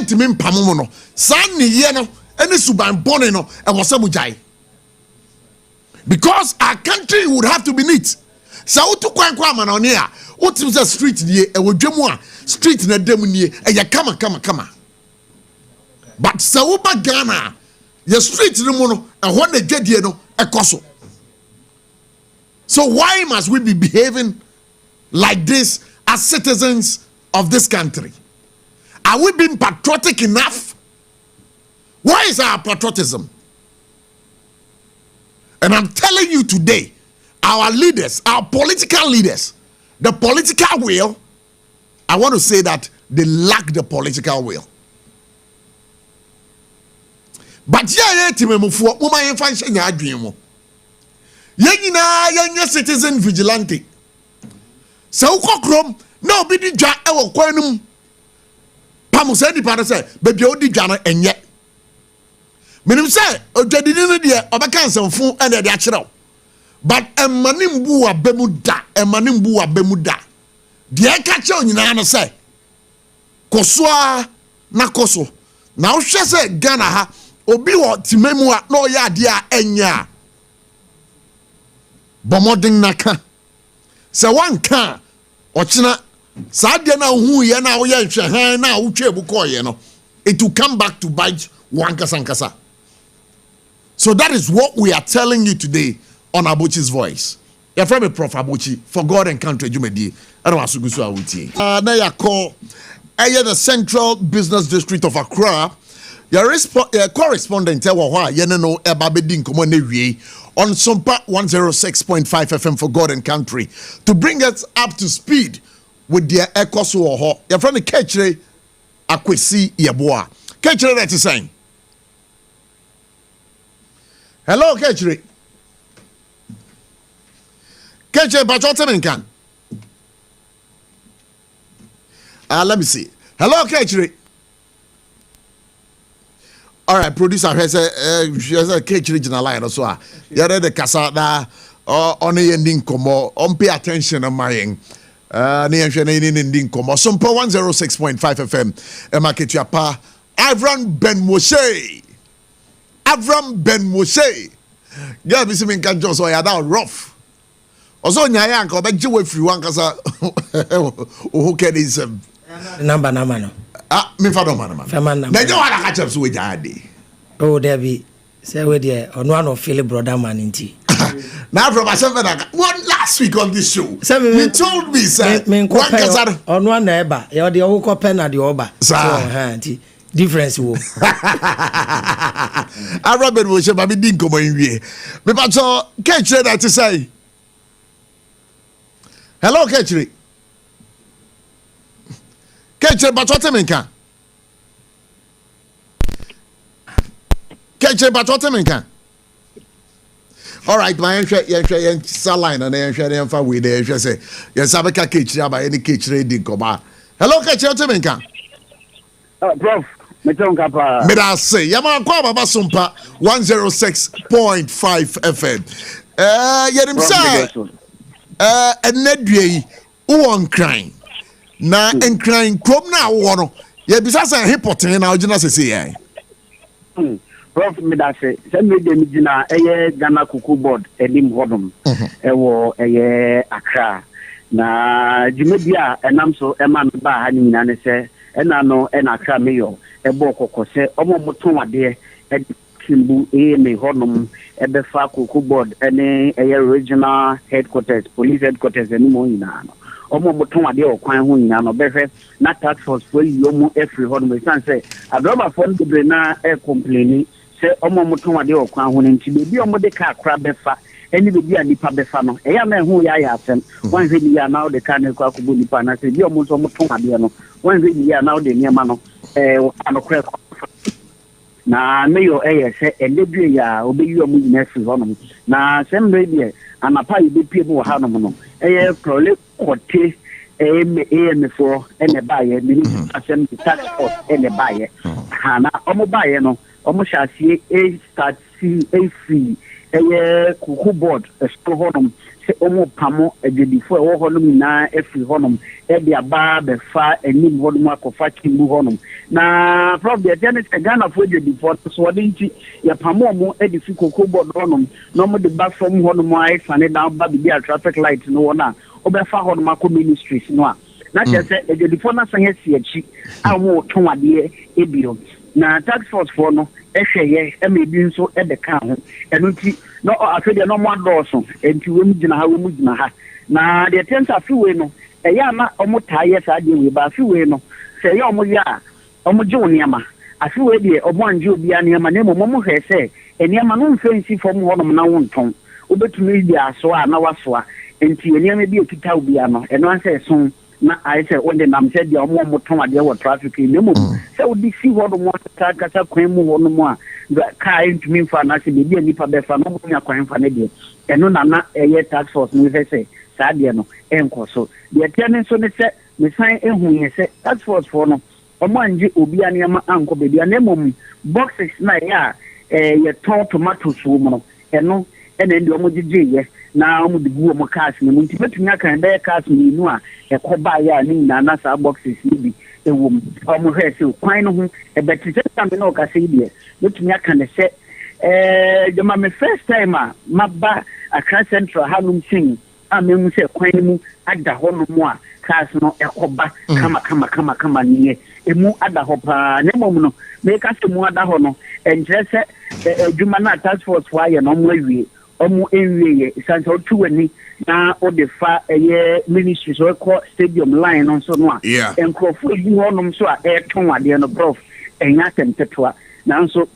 entimi mpamomo no san ne ye no ene suban bone no e wo samujai because our country would have to be neat. So utu kwa amana oni a utim say street nie e wodwemu a street na dem nie e ya kama but so uba Ghana your street no mu no e ho na dwadie no e koso. So why must we be behaving like this as citizens of this country? Are we being patriotic enough? Where is our patriotism? And I'm telling you today, our leaders, our political leaders, the political will, I want to say that they lack the political will. But yeah, citizen vigilante. So kokrom no be di dwa e wo kwanum. Pamu say di para say baby o di dwa no enye. Menim say odwadini no de obeka nsamfu ene de a kire. But emanim bu wa bemuda, emanim bu wa bemuda. De e ka che onyina no say kosoa na koso. Na wo hwe say Ghana ha obi wo timemu a no ya de a enya. Bomodin naka se wan ka ochina saade na hu ye na wo ye hwe han na wo twa ebuko ye no it will come back to bite wan kasa. So that is what we are telling you today on Abochie's voice. You're from a Prof Abochie for God and country jumedi I don't asugusu awuti na ya call the Central Business District of Accra. Your correspondent no ebabedin komo na wie on Sompa 106.5 FM for God and country to bring us up to speed with their ekoso ho. Your friend Kechre Akwesi Yeboa. Kechre that is saying. Hello Kechre. Kechre Bachotemenkan. Let me see. Hello Kechre. All right, producer has a cage regional line so you read the casa da on the ending komo on pay attention on my ending komo Sompa 106.5 FM e market your pa Avraham Ben Moshe yeah be me kan just so ya da rough also nyaya anka be giwe free one kasa who can is number no me fa do man. Na je wala ka chepso we jade. Oh there be say we there ono an feel brother man nti. Now from myself one last week on this show. You told me say one kasa ono na eba e de wo ko pen na de oba. So nti difference wo. Arabe wo she ba bi din komo nwie. Me pa so Kechre that say. Hello Kechre. Kechre Bachotemenka. Kechre Bachotemenka. All right, my saline and then for we there. Say, yes, I can Kechre about any Kechre did come. Hello, Kechre Temenka. Prof, Metonka. May I say, Yama Kwaba Sompa 106.5 FM. Yedim say, and Nedry, who crying. Na enkran krom na wo no ye bisa say hipoten na ogina sese yan Prof me da say me de mi gina eye Ghana Cocoa Board edim hodom ewo eye Accra na jimebia enam so ema me ba ha ni nyina ne se ena no ena Accra mayor ebo kokose omo moton ade kimbu me hodom ebefa Cocoa Board ene eye regional headquarters police headquarters eni mo nyina no omo moton ade okwan ho nyina no behwe na task force for yomu every hon me san say adroba fon de na e complaining say omo moton ade okwan ho nti be bi omo de ka akra befa eni be bi anipa befa no e ya na ho ya ya asem wan hwe ni ya na de ka ne kwa kubu nipa na say bi omo so moton ade no wan hwe ni ya na de niema no anokre na mayor say elebi ya obeyi omo nyina fi hono na sembe bi anapa ibe pie mo ha no no prole kote for ene baye mini asem tax force ene baye hana omo baye no omo shasie start see free kuku board so honum se omo pamo adwedifo e wo honum na efri honum e de aba be fa anim honum akofa kimu honum na Prof de tennis Ghana for adwedifo so wode nti ya pamo mo e de fi kuku board honum no mo de ba from honum ai fane down ba bi traffic light no na obefa honum akọ ministries no a na just adwedifo na sanye si achi a wo ton ade ebio na tax force for no ehweye emebi nso edeka ho eno nti no afede no mo adoso enti we mu gina ha na the tense afiwe no eya na omotaye sa de we ba afiwe no se ya omo ya omo je oniama afiwe de omo anje obi aniama na mo hwe se eniama no mfensi fom ho no na wonton obetumi di aso a na waso enti eniama bi okita obi ano eno anse so na I say when the nam said the omo ton ade wo traffic ni mo say we di see what mo kasa kwan mu no mo a car ntumi fa na se bi nipa be fa no mo nya kwan fa ne de eno na eye tax force ni say sa de no enko so de tene so ne se me san ehu ye se tax force for no omo anje obi aniama anko be bia na mom boxes na ya ye ton tomatoes wo mo eno ene ndi omo gije ye na omo de bu omo cars ni mo ntimetumi aka be cars ni nu a ekoba ya ni na sa boxes ni bi ewo omo hwese kwan no ho ebetise tambe na okase die metumi aka ne se jama me first time maba Accra Central hanum sing amemu se kwan mu ada ho no mo a cars no ekoba kama nie emu ada ho pa ne mom no me ka se mu ada ho no enjere se adwuma na task force wa ye no mo awie omu enwiye sanse otu wani na odefa eye ministry so call stadium line on so no a enkrofo yi honom so a eton ade no Prof enya temtetwa na so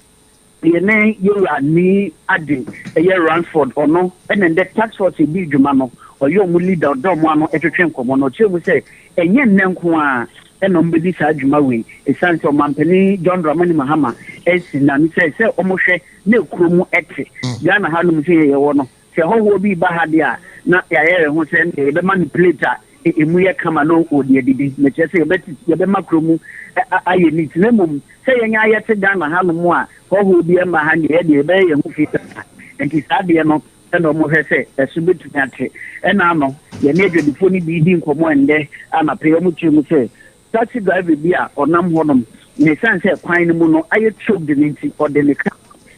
ye ne you ani ade eye Ranford ono and the tax force bi dwuma no oyo mu leader do mo ano etwetwe nkomo no chemu se enye nnenko a eno mbedi sa adwuma we esanse omampani John Dramani Mahama esi na mi se omohwe na ekromu ete ya na hanum se ye wo no se ho bi ba ha dia na ya ye ho se e be manipulate emu ye kama no odi edidi me che se ye be makromu aye ni tinemum se ye nya ye te Ghana hanum a ho bi e ma ha ne ye de be ye hu fita enti sa de no eno mo hwese esubetu ate ena no ye ne adwedifo ni bi di nkomo ende ama pe mu chi mu se taxi driver bi a onam honom ne sanse kwan mu no aye chok de nti odenika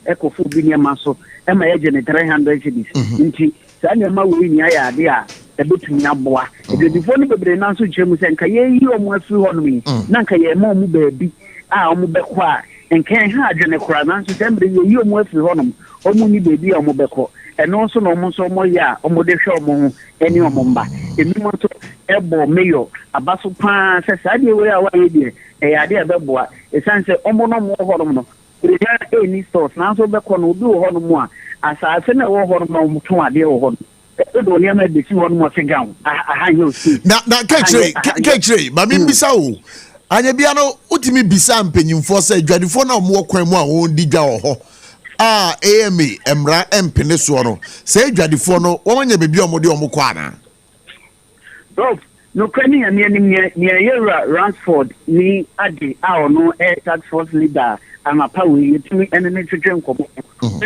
ekofo bi ne maso e ma ye gene 300 cedis nti sa ne ma we ni aya ade a ebetumi aboa adwedifo ni bebre na so chemu se nka ye yi omo afi honom na nka ye ma omo baabi a omo bekọ a nka ha adwene kora na so sembre ye yi omo afi honom omo ni baabi a omo bekọ eno so no omo so omo ya omo de hwe omo ho eni omo mba emi mo to ebo mayor abaso pa se sade we a wa ye de ade ebeboa esanse omo no mo horom no ya eni stores na so bekọ no obi wo honom a asase na wo horom no mo ton ade wo honom do ne ma de si honom o segan aha ye o si na kechre ba mi bisa o anya bia no utimi bisa mpanyimfo se adwadifo na mo kwan mu a won di dwa wo ho AMA emra empene so no se adwadifo no wo manya bebi omode omukọ ana Prof no kwani ya ne yera Ransford ni ade a no tax force leader ama pawe yetumi ene twetwe nkomo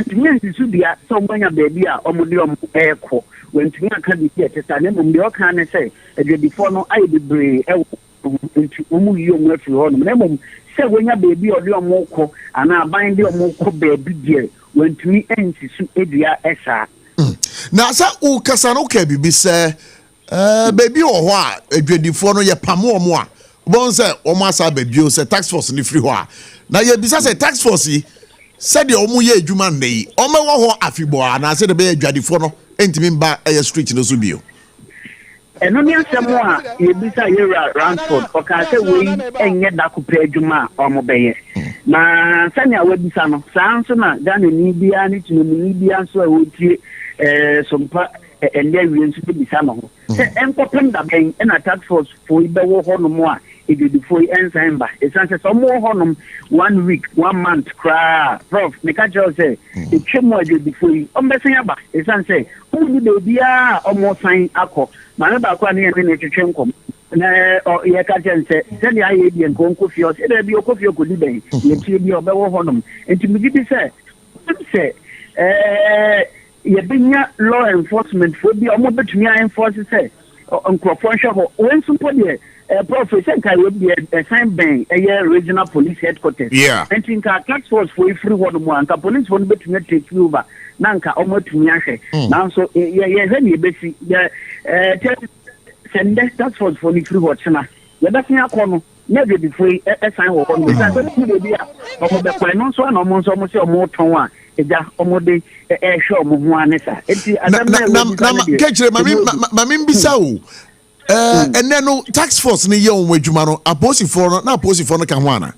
ntumi nsisu bia so manya bebi a omode ekọ wentumi aka bi teta ne mum de oka ne se adwadifo no aye bebre nti omu yi omu afiri ho no na mum se wonya bebi ode omukọ ana aban de omukọ bebi die wentumi ensisu edua esa na sa u kasa no ka bibi se baby o ho a adwadifo no ye pamo omo a bon se omo asa baby o se tax force ni free ho a na ye bisa se tax force yi se de omo ye adwuma nei omo wo ho afibo a na se de be adwadifo no entimi mba e street no so bio eno ni asemo a ye bisa ye Ransford o ka se we enye da ko pe adwuma omo beye na sani a we bisa no sanso na Ghana ni bia ni tunumi ni bia so a wotie sompa ende wie nso bisa no se enkopem da ben na tax force for ibe wo ho no mo a edudifo ensan ba esanse so mo ho no 1 week 1 month kra Prof me ka jo se etwemo edudifo ombesen aba esanse uni be bia omo san akọ ma ba kwa ne ne twetwe nkom na ye ka jense se ne aye bi nkonko fio se da bi okofio ko liben ye tie bi obewo ho no enti mi bi se yɛbɛnya law enforcement for bi ɔmo betumi a enforce sɛ nkurɔfoɔ nhwɛ hɔ wɔn nso mpo deɛ Prof sɛ nka yɛ ɛsan bɛn ɛyɛ regional police headquarters nti nka task force for free hɔ no mu a nka police wɔn betumi take over na nka ɔmo atumi ahwɛ nanso yɛhwɛ ne yɛbɛsi sɛndɛ task force for ne free hɔ kyena yɛbɛsen akɔ no na before ɛsan wɔ hɔ no bisa sɛ ne bi a ɔmo bɛkɔ ɛno nso ana ɔmo nso ɔmo sɛ ɔmo tɔn a ɛgya ɔmo de ɛhwɛ ɔmo ho ane sa eti adam na kɛkyerɛ mami mbisa o and then no tax force ni yɛ ɔmo adwuma no aposifoɔ no ka ho ana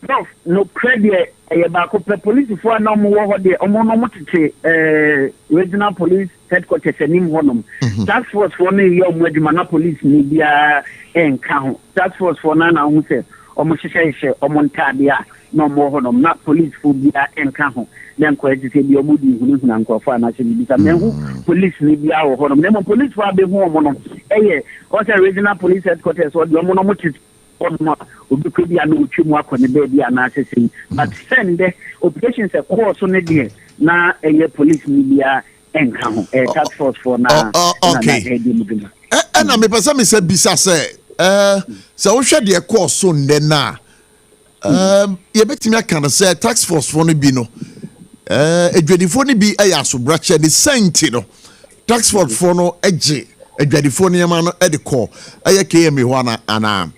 Prof no credit ɛyɛ baako pɛ polisifoɔ na ɔmo wɔ hɔ deɛ ɔmo tete regional police headquarters anim hɔnom tax force foɔ no yɛ ɔmo adwuma na police ni biara ɛnka ho tax force foɔ no na ho sɛ ɔmo hyehyɛ ɔmo ntaadeɛ a na ɔmo wɔ hɔnom na police foɔ biara ɛnka ho na nkɔyɛ te sɛ bi ɔmo di hunahuna nkurɔfoɔ anaasɛ bibi sa mɛho police ni biara wɔ hɔnom na mmom police foɔ abɛhu ɔmo no ɛyɛ ɔsɛ regional police headquarters ɔde ɔmo no ɔmo tete ɔmo a obi kɔ bi a na ɔtwa mu akɔ ne baabi a anaasɛ sɛyi but sɛndɛ operations ɛkɔɔ so ne deɛ na ɛyɛ police ni biara ɛnka ho task force for na ɛna mepɛ sɛ mesɛ bisa sɛ sɛ wohwɛ deɛ kɔɔ so nnɛ no a yɛbɛtumi aka no sɛ tax force foɔ no bi no adwadifoɔ no bi ɛyɛ asobrakyɛ ne sɛnti no tax force foɔ no agye adwadifoɔ no yɛma no ɛde kɔ ɛyɛ KMA hɔ anaa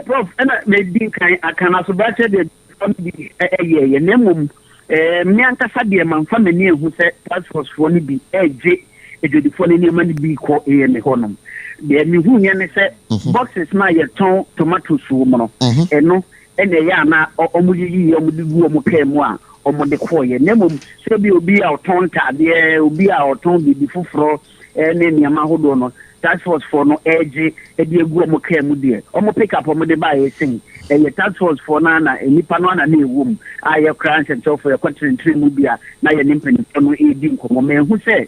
Prof ɛna medi kan akana asobrakyɛ deɛ bi ɛyɛ na mmom me ankasa deɛ mamfa m'ani ehu sɛ task force foɔ no bi ɛgye adwadifoɔ no nneɛma no bi kɔ KMA hɔnom deɛ mehu yɛ ne sɛ boxes na yɛtɔn tomatoes wɔ mu no ɛno ɛna ɛyɛ ana ɔmo yiyi ɔmo de gu ɔmo kaa mu a ɔmo de kɔɔyɛ na mmom sɛ bi obi a ɔtɔn ntaadeɛ obi a ɔtɔn biribi foforɔ ne nneɛma ahodoɔ no task force for no ɛgye ɛde egu ɔmo kaa mu deɛ ɔmo pick up ɔmo de ba ɛsɛn ɛyɛ task force for na nipa no ana na ɛwɔ mu a yɛ kora nsɛnkyɛwfo yɛkɔ tenetene mu bi a na yɛ ne mpanyinfoɔ no ɛredi nkɔmmɔ ma ɛhu sɛ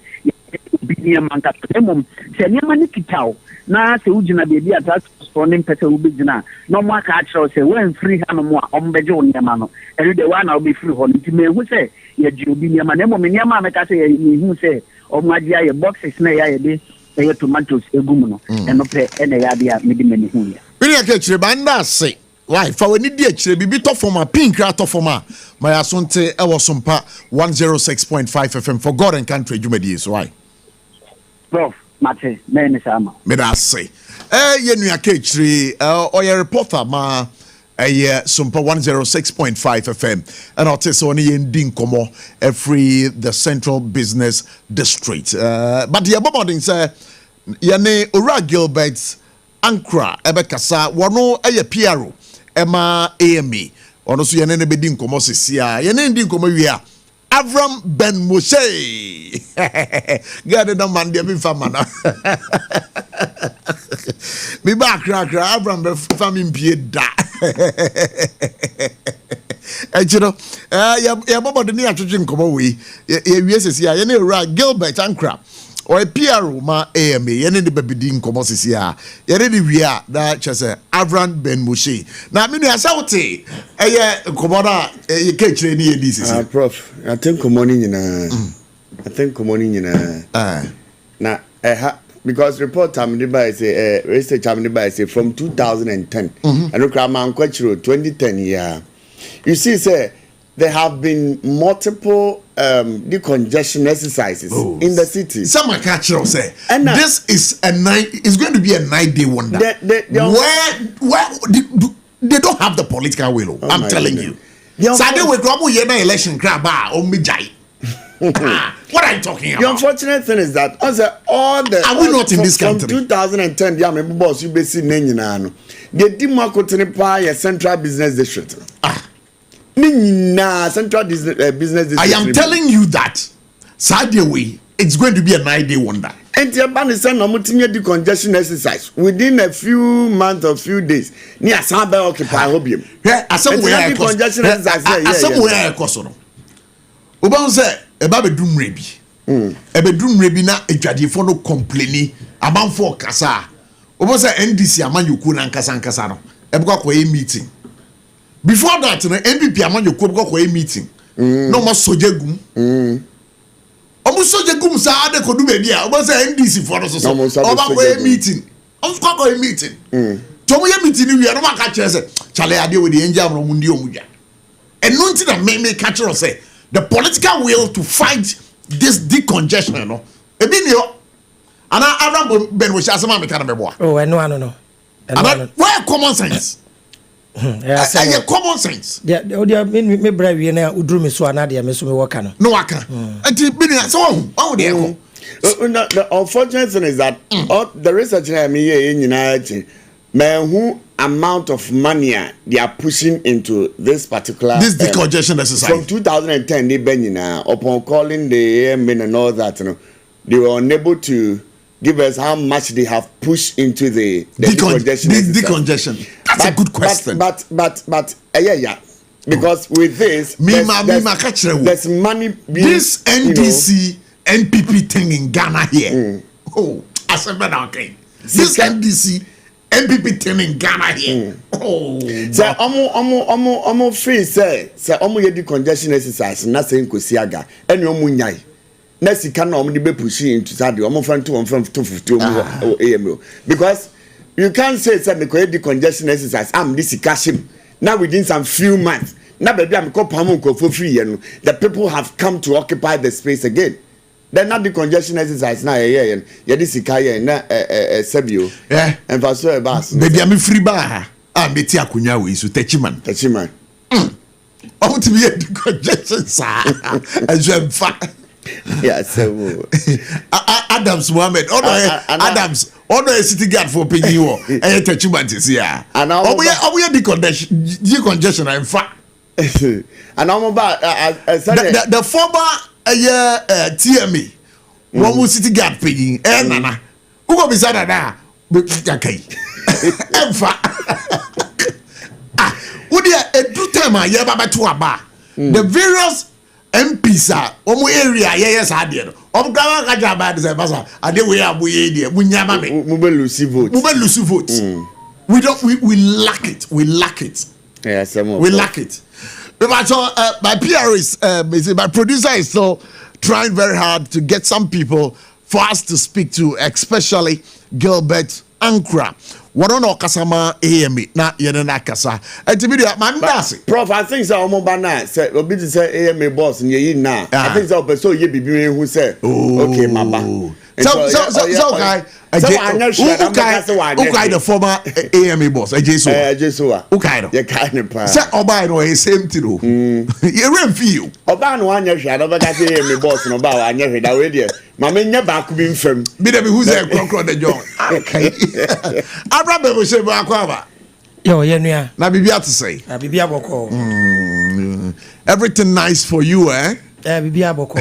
obi nneɛma nkata mmom sɛ nneɛma no kita wo na sɛ wogyina baabi a task force for ne mpɛ sɛ wobɛgyina na ɔmo aka akyerɛw sɛ woamfiri hanom a ɔmo bɛgye wo nneɛma no ɛno deɛ woana wobɛfiri hɔ no nti mahu sɛ yɛgye obi nneɛma na mmom nneɛma a mɛka sɛ yɛhu sɛ ɔmo agye ayɛ boxes na ɛyɛ ayɛde ɛyɛ tomatoes egu mu no ɛno pɛ ɛna ɛyɛ adeɛ a mede m'ani hu yɛ bɛne aka akyirɛ ba nda ase why fa wani di akyire bibi to form a pink to form a my asonte e was Sompa 106.5 FM for God and country dwumadi so why Prof mate me ni sama me da say ye nua ka akyire oye reporter ma Sompa 106.5 FM and I'll tell you on ye ndi nkomo every the central business district but the aboboding say ye ne Ora Gilbert Ankra ebekasa wono eye PRO Emma AME ono so yene ne bedi nkomo sesia yene ndi nkomo wi a Avraham Ben Moshe gade da man dia bi fama na mi ba kra Avraham be fami mpie da ejiro ya bobo de ni atwetwe nkomo wi ye wi sesia yene Ora Gilbert Ankra or a PRO ma AMA yene de babidi nkomo sesia yene de wi a da chese Avraham Ben Moshe na me nu asawte eye nkomo na ye ka kire ni ye di sesia Prof I think komoni nyina na because report time by say research time by say from 2010 and okra man kwachiro 2010 yeah you see say there have been multiple decongestion exercises in the city. Some catch say this is it's going to be a 9-day wonder. Where they don't have the political will. I'm telling you. Saturday we go to election crab what are you talking about? The unfortunate thing is that all the are we not in this country? From 2010, yeah, my boss you be see nenina. They did a central business district. Central business district. I am telling you that Saturday it's going to be a 9-day wonder. And the ban is no decongestion exercise within a few months or few days. Near Samba occupy hobium. Yeah, I said decongestion exercise. Somewhere kosono. Oban say eba bedum rebi. Bedum rebi na edwadefo no complaini amanfo kasa. Oban say NDC amanyoku na nkasa no. Ebukwa kwa meeting. Before that, no MPP amanyoku ebukwa kwa meeting. no mo soje gum omo soje gum sa de kodu be dia omo say NDC for no so oba go meeting omo go meeting to mo ye meeting wi no maka kire say chale ade we de enja mo ndi omudwa eno nti na me catch us say the political will to fight this decongestion no ebi ni o ana Avraham ben wo asema me kana me boa oh no where common sense yeah common sense yeah me bra wi na udru me so ana de me so me work no no waka anti bi ni so who dey go the unfortunate thing is that all the research na me here nyina achi man who amount of money they are pushing into this particular this decongestion exercise from 2010 they been upon calling the AMN and all that, you know, they were unable to give us how much they have pushed into the decongestion. That's a good question. But yeah. Because with this, there's money being, this NDC NPP thing in Ghana here. Oh, I said that okay. This NDC NPP thing in Ghana here. Oh, so omo free say omo ye decongestion exercise na say nkosiaga ene omo nyai na sika na omo de be push into sade omo from 250 omo AMO because you can't say me ko decongestion exercise am this sika shim now within some few months na baby am ko pam ko for free no the people have come to occupy the space again. Then not the congestion exercise now yeah this ikaya na sebio and for so bas baby am free bar beti akunya we so techiman to be the congestion sir as you fact yeah so Adams Mohammed Adams city guard for pay wo techiman is here and decongestion in fact and I'm about the former TMA one city guard paying nana who go beside that okay emfa wo dia edu time a ye baba to aba the various MPs are omo area yes ade no obgawa ka jaba de say basa ade we aboye de munyama me we lose votes we lack it yeah we lack it. But my PR is my producer is still trying very hard to get some people for us to speak to, especially Gilbert Ankra. What on Kasama AME na yena kasa. Prof, I think so Omobana say obi to say AME boss nye na. I think so person ye bibi who say okay mama. So guy okay the former AME boss Jesu. Okay no. You kind pa. Say oba no same thing o. You rem feel. Oba no anya hwe no beka say AME boss no ba anya hwe da we dey. Mama nya ba ku bi mfam. Bi dem who say crocro the John. Okay. Abraham say ba kwa yo yenua. Na bibia to say. Na bibia boko. Everything nice for you bibia boko.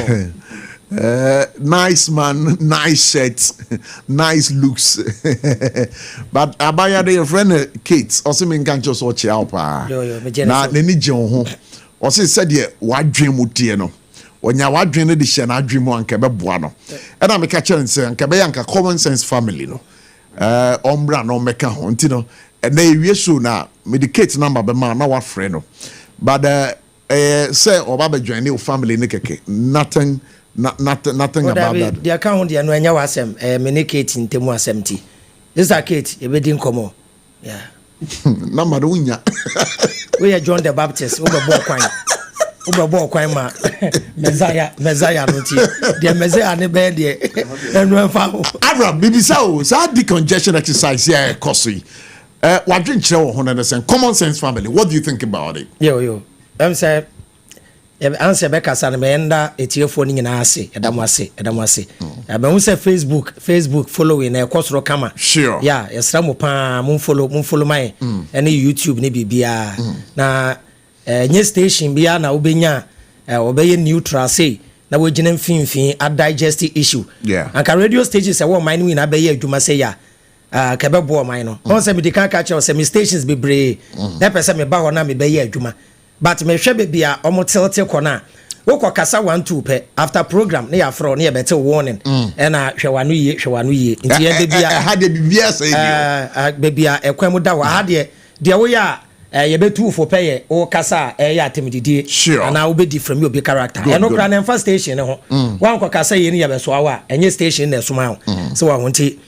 Nice man, nice shirt, nice looks. But abaya your friend Kate also mean can't just watch out pa. Na neni jon ho. Also said ye wadwen mu tie no. Onya wadwen no de hye na adwen mu anka be boa no. E na me ka chere nse anka be yanka common sense family no. Ombra no meka ho nti no. E na ewie show na medicate number be ma na wa frɛ no. But say oba be join the family ne keke. Nothing about that. The account dia no anya wasem medicate ntemu asemti. This is Kate e be din komo. Yeah. Number unya. We are John the Baptist, Obo kwan ma Messiah no ti. The Messiah ne be de enwe fa. Abraham bibisa o sa decongestion exercise here kosi. Wadwen kire wo ho na say common sense family. What do you think about it? Yo. Say answer be kasa na me enda etiefo ni nyina ase edamo ase be hu say Facebook following na ekosoro kama sure yeah yesra mo pa mo follow my ene YouTube ne bibia na nye station bia na obenya obeye neutral say na we gina mfimfin a digest issue yeah anka radio stations e wo mine we na be ye adwuma say ya ka be bo mine no on say me de kan catch say me stations be bre na pese me ba ho na me be ye adwuma. But me hwe be bia omotelte kona wo kasa 1-2 pe after program na ya fro na ya bete warning e na hwewanu ye nti ye be bia ha de bibia say be bia ekwam da wa ha de wo ya you be too for pay or kasa ya temididi sure and I will be different you be character good, and no good. cran first station one ko kasa ye ni ya be so awa enye station na so ma so wa wonti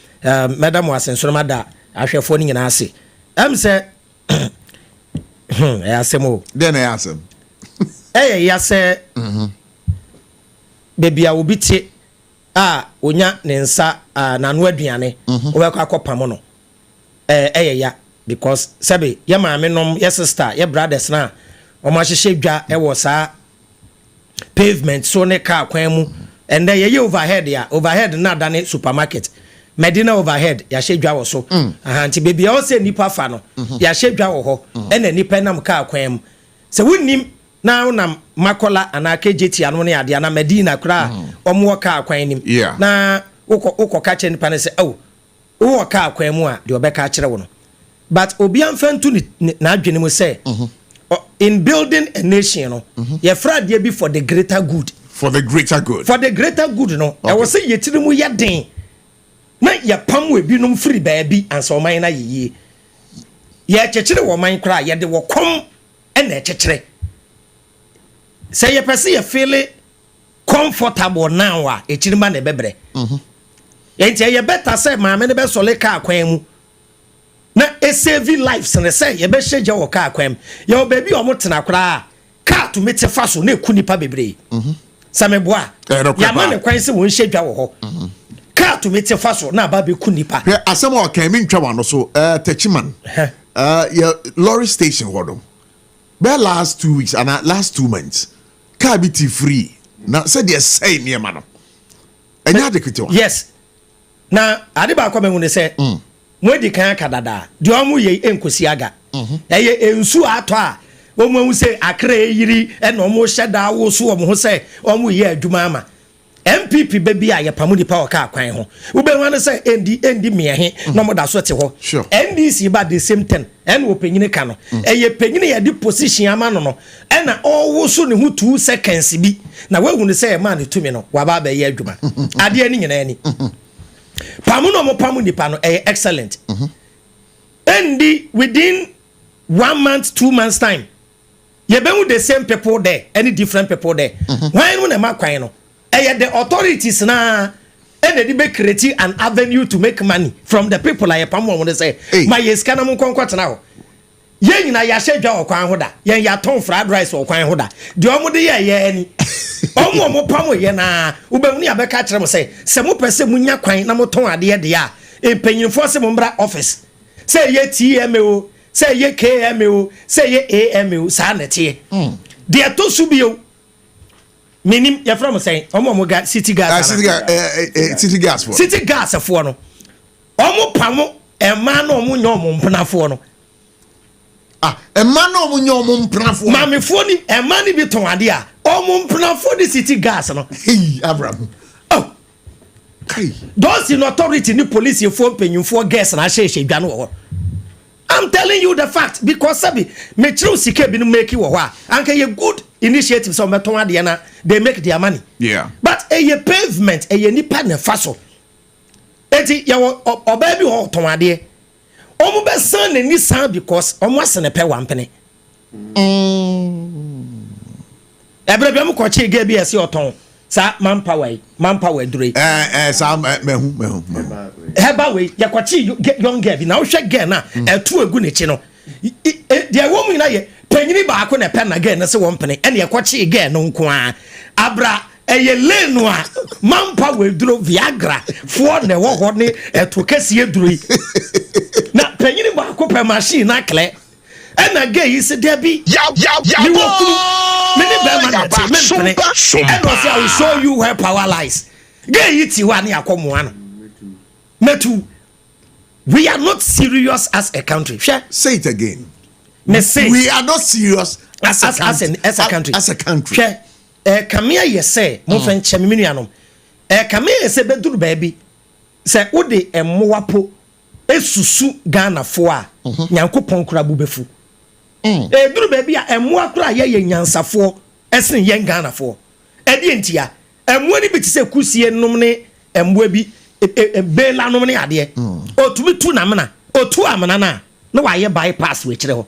madam wasen so mada ahwefo ni nyina ase say asemo then I ask him ya say baby a obi ti onya ne nsa na no aduane wo be akopam no ya because sabe ya maame nom ya sister ya brothers na o ma hyehyɛ dwa wo saa pavement so ne car kwan mu and then ye overhead na dane supermarket medina overhead ya hye dwa wo so nti baby ya o se nipa fa no ya hye dwa wo ho na nipa nam car kwan mu se wonnim na unam makola ana kejeti anu ne ade na medina kra omo car kwan nim na wokɔ ka che nipa ne se wo car kwan mu a de obeka kire wo no but obian fantu na adwene mu say in building a nation no ye fra de bi for the greater good no e wo say yetiri mu ye den na ye pam we bi num free baabi ansa o man na ye kyekere wo man kra ye de wo kom na kyekere say ye pese ye feel comfortable now a ekiri ma na bebre enti ye better say maame ne be sole ka kwan mu na save lives and say ye be sheja wo car kwam ye baby o motena kra car to mete fa so na eku nipa bebre sameboa ya ma ne kwan se won shedwa wo ho car to mete fa so na ba be ku nipa asem o kan mi ntwa wano so tachiman your lorry station hodom be last 2 weeks and last 2 months car be free na say dey say near man enya adekwete wa yes na ade ba kwa menwu ne say mwedi kan kadada de omu ye enkosi aga eye ensu ato a omu se akra yiri e na omu hyeda wo so omu ho se omu ye adwuma ama MPP baby a ye pamu nipa oka kwan ho wo be wan se endi mehe no mo da so te ho NDC ba the same thing en wo penyine ka no eye penyine ye di position ama no e na owo so ne hu 2 seconds bi na we hu ne se man to me no wa ba ba ye adwuma ade ani nyina ani pamu no mo pamu nipa no excellent endi within 1 month 2 months time ye be the same people there any different people there why no na ma kwan no the authorities na and they be create an avenue to make money from the people like pamu won say my yes kana mo konkwat na ho ye nyina ya hye okwan ho da ye ya ton fried rice okwan ho da de omo de ye ani omo pamu ye na ubemu ya be ka kire mo say se mo pese munya kwan na mo ton ade de ya empenyinfo se mo mbra office say ye TMO say ye KMO say ye AMO sa na tie de to subio minim ya from say omo ga city gas city gas for no omo pamu ema na omo nyo omo mpenafo no ema na omo nyo omo mpenafo mamefo ni ema ni bi ton ade a omo mpenafo di city gas no Avraham those in authority ni police you for penyimfo gas na hye dwa no I'm telling you the fact because sabi me true sika bi no make wo ho a anka ye good initiatives so meton ade na they make their money but a pavement a nipa na faso enti ye oba bi ho ton ade omo be san na ni san because omo asene pe wampene ebere bi am ko che ga bi ese oton sa manpower dure sa mehu heba we yakwachi young girl bi na wo hwe girl na etu egu ne chi no de wo mu na ye panyini ba ko na pen na girl na se wo mpene ene yakwachi girl no nko a abra eye lenu a manpower duro viagra fo na wo ho ne etu kase dure na panyini ba ko pe machine na kle ena girl yi se de bi you many better man and I will show you where power lies. Metu, we are not serious as a country. Say it again. We are not serious as a country. As a country. Come here, you say, my friend Cheminianum. Come here, say, Bedu baby. Say, Ode and Moapo, Esusu Ghana for Yanko Ponkrabu befu. Duru baby a mo akura ye nyansafo esen ye Ghana fo edi entia mo ni bi ti se kusie nom ne emboa bi bela nom ne ade otumi tu na mena otu amana na wa ye bypass we kire ho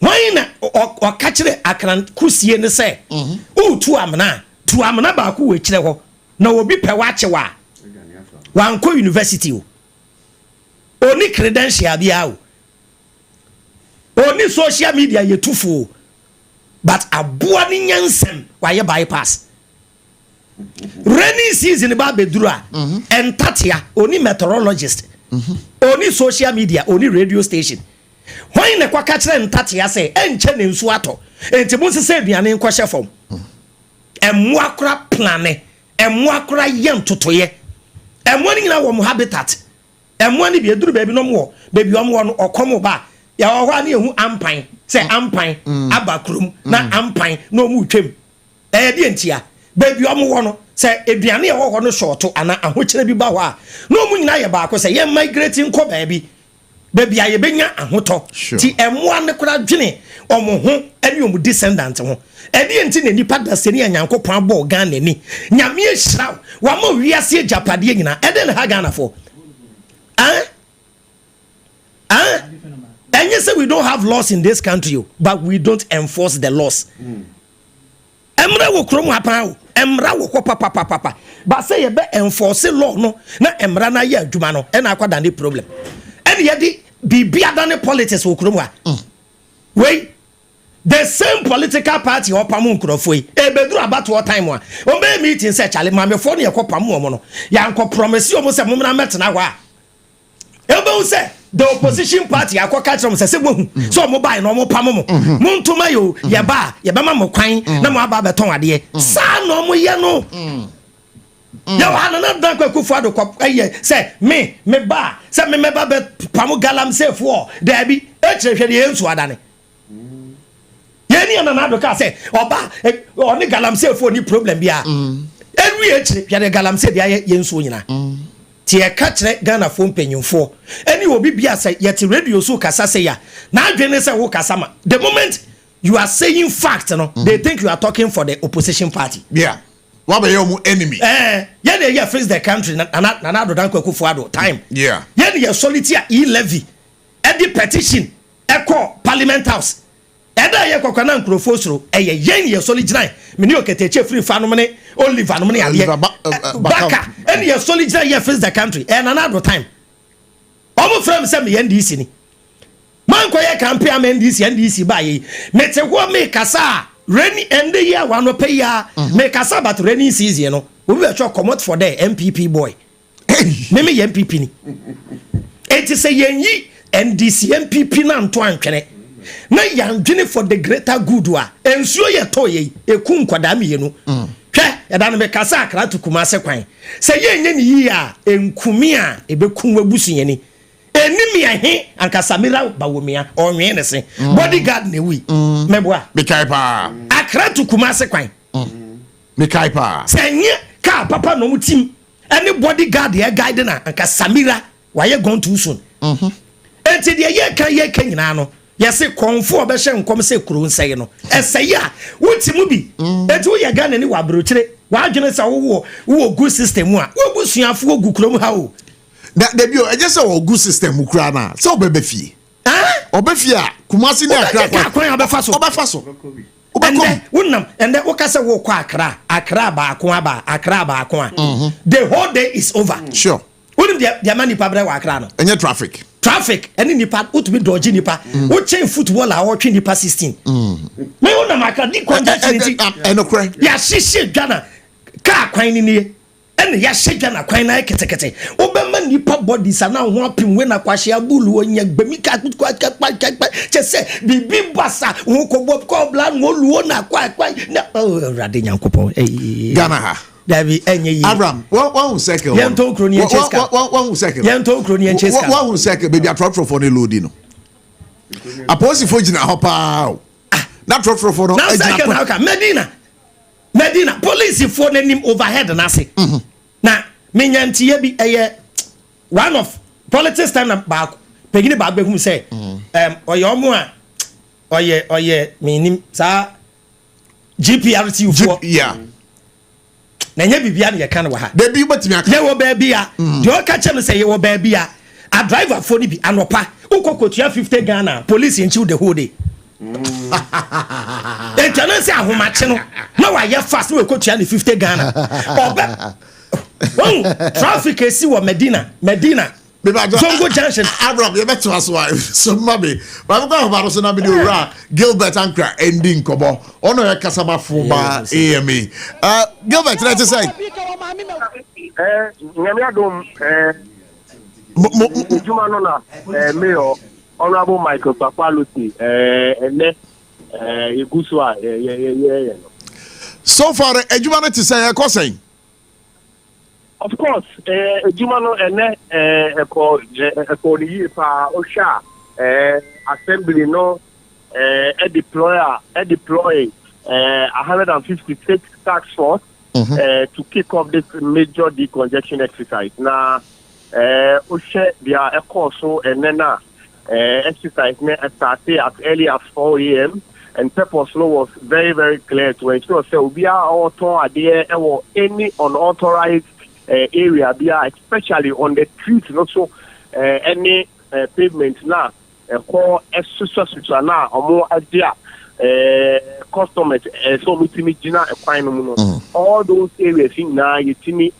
why na o kachire akran kusie ne say o tu amna ba ku we kire ho na obi pe wa che wa wanko university o oni credential bia o oni social media ye tufu but aboa ni nyansem wa ye bypass rainy season ba bedura entatia oni meteorologist oni social media oni radio station why na kwa kachire entatia say enche ne nsu ato enti mo se aduane nko hye fom emu akora plane emu akora yem totoye emu ni na wo mo habitat emu ni bi eduru baby no mo baby omo no okomo ba ya wo hwa na ehu ampan say ampan abakrum na ampan no mu twem de entia baby omo wo no say aduane e wo ho no shorto ana ahokyere bi ba ho a no mu nyina ye ba ko say ye migrating ko baby aye benya ahoto ti emu an kora dwene omo ho ene omu descendant ho edi enti na nipa da seni anyankopon abo Ghana ni nyame ehira wa ma wiase japade nyina ede na ha Ghana for and you say we don't have laws in this country but we don't enforce the laws emra wo krom hapan emra wo ko papa but say ye be enforce law no na emra na ye adwuma no e na akwada ne problem and ye di bibia da ne politics wo krom ha wait the same political party or pamu nkrofo yi e beduru about what time wa o be meeting say chale mamefo ne ekopamu omo no ya nko promise omo se mumna metena ho a e be say the opposition party akoka trom se bohu so omo bai no omo pamu mo muntuma yo ye ba ye be ma mo kwan na mo aba beton ade sa no omo ye no ya wa na dan kwakufu ado ko say me ba say me ba be pamu galam sefo da bi e kirehwede ye nsu adane yeni na do ka say oba oni galamsey fo ni problem bia enwi echi ya galamsey bia ye nso nyina ti e ka kire Ghana fo mpanyimfo eni obi bia say yet radio so kasa say ya na adwene say wo kasa ma the moment you are saying fact no they think you are talking for the opposition party what be your enemy ye face the country na do dan kwakufu ado time ye solitaire e-levy e petition e call parliament house eda ye kokwana nkrofo soro eye yen ye soliginai meni oketeche free fanom ne oliver nom ne ade baka ene ye soliginai ye face the country and another time omo frame say me NDC ni man ko ye campaign NDC ba ye mete ho me kasa rainy end year one pay ya me kasa but rainy season no we be try comot for there MPP boy me MPP ni enti say yenyi NDC MPP na nto antwene na yandwene for the greater good wa ensuo ye to ye eku nkwada mienu hwe yada no be kasa akra tukuma se kwan se ye nye ni yi a enkumi a ebeku wabusu ye ni enimi ahe ankasamira bawomia onwe ne se bodyguard ne wi meboa mekai pa akra tukuma se kwan mekai pa se nye ka papa no mutim any bodyguard ye guide na ankasamira wa ye gone too soon enti de ye kan nyina no yesi konfo obehye nkom se kuro nseye no eseye a wotimu bi eti wo ye Ghana ni wa brochire wa adwene sa wo good system a wo busuafo ogu krom ha o da bio eje se wo good system kura na se obebe fie obefie a kumasi ni akra kwa obefa so obeko wonnam ende wo kase wo kwa akra ba ako a the whole day is over sure wonim dia mani pabre wa akra no enye traffic any nipa utumi dodge nipa wo chain football a wo twe nipa 16 me wona maka decongestion enokre ya hihye dwana ka kwan ni ne ene ya hye dwana kwan na ketekete wo be ma nipa body sa na ho apim we na kwahye abulu onya gbemi ka chese bibi basa wo ko bob ko bla no luo na kwa na rade nyankopon Ghana ha Davi enye yi Abraham one second yento kroni en cheska one second yento kroni en cheska one second baby atro for ne load no aposi fo gina ho pa na trot for no ejina Medina police for nanim overhead na se na menyantie bi eye one of politics time na back pegini back be hu say oye omo a oye menim sa GPRT for yeah na nya bibia na ye kan wa ha de bi batimi aka ye wo ba bia de o ka chem say ye wo ba bia a driver for ni bi anopa ukokotua 50 Ghana police nchi the whole day Then can I say ahomache no? Na wa ye fast we ko tua ni 50 Ghana. Obe. Oh, traffic esi wo Medina. Zongo Junction. Abraham, you bet to us why. So maybe, but I'm going to say na Gilbert Ankra ending kobo. Ono ya kasama fumba AME. Gilbert, let's say. Nyame adom Juma no na mayor Honorable Michael Papaluti ene eguso a ye no. So far ejuma no to say e Of course Juma no ene eko ni pa osha assembly no deploy 156 task force to kick off this major decongestion exercise. Now, Oshe, they are a course so and then exercise started as early as 4 a.m. and purpose was very, very clear to ensure so we are auto there or any unauthorized area, especially on the streets, and also any pavement now, call exercise now or more idea. Customers so mutimijina equine all those areas in now you timi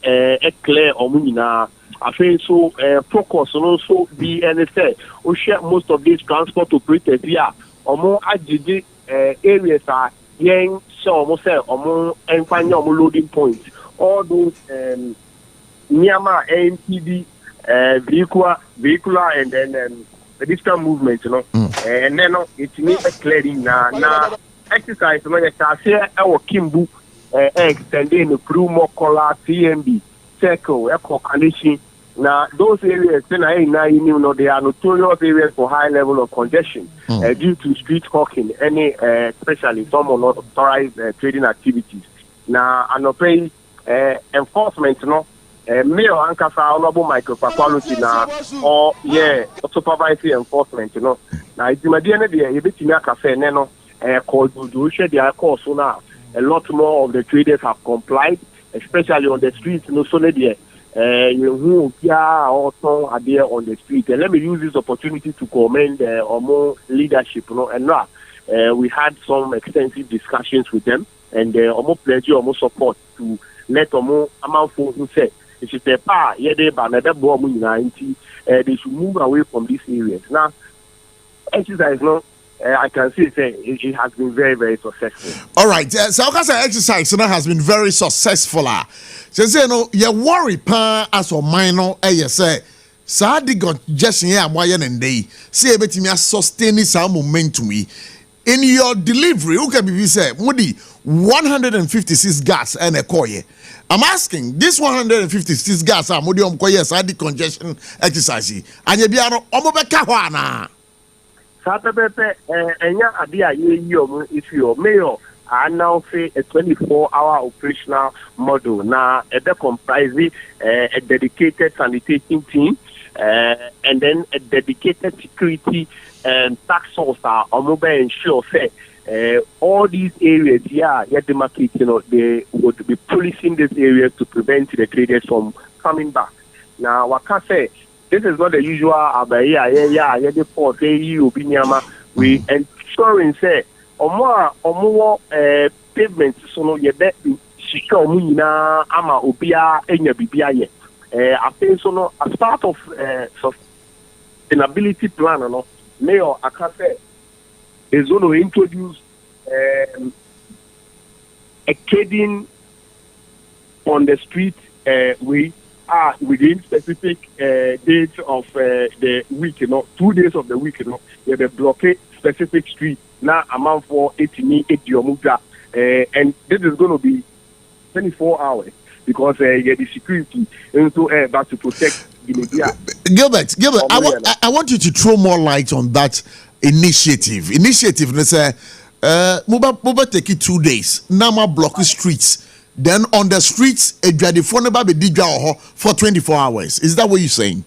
clear or munina I think so focus on also be NSA or share most of these transport operators here or more agidi areas are young so almost or more and loading points all those Myanmar NPD vehicular and then the distance movement, you know, and then it needs a clearing now. Exercise, when you say our Kimbu extending the Prumo Collar, TMB, Circle, Echo Condition. Now, those areas, they are notorious areas for high level of congestion due to street hawking, any, especially some unauthorized trading activities. Now, and pay enforcement, you know. Mayor Ankasa Honorable Michael Papaluti na or supervisory enforcement, you know. Now it's my DNA you bet me cafe no called do share their course so now a lot more of the traders have complied, especially on the streets, you know, so there who also are there on the street. And let me use this opportunity to commend Omo leadership, you know, and now we had some extensive discussions with them and Omo pledge Omo support to let Omo amount for who said they should move away from these areas. Now, exercise, no, I can say it has been very, very successful. All right, so exercise has been very successful. So, you know, you worry as a minor, you say, so just and day, see a bit me sustaining some momentum. In your delivery, who can be said, Moody 156 gas and a coy. I'm asking this 156 gas are modium coyes at decongestion exercise. And you be an omobekawana. Saturday, if your mayor are now say a 24-hour operational model. Now, it comprises a dedicated sanitation team and then a dedicated security task force or mobile ensure say all these areas the market, you know, they would be policing these areas to prevent the traders from coming back. Now what can say this is not the usual the port we ensuring say or more pavements so no ye bet shika omunina ama obia enya bibia ye I think so no as part of sustainability plan no Mayor Akase is going to introduce a cading on the street. We are within specific days of the week, you know, 2 days of the week, you know, where they blockade specific street. Now, amount for 80 and this is going to be 24 hours because the security into back to protect. Gilbert, I want you to throw more light on that initiative. Let's say, Muba take it 2 days. Nama block the streets. Then on the streets, for 24 hours. Is that what you're saying?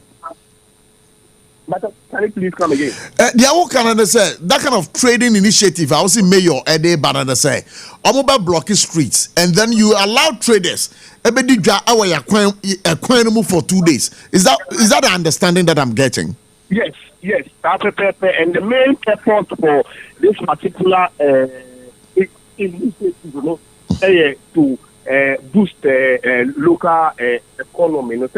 But can you please come again? That kind of trading initiative, I was in Mayor Ede Banana say, Omoba block the streets, and then you allow traders for 2 days. Is that the understanding that I'm getting? Yes, and the main effort for this particular initiative, to boost local economy. No, is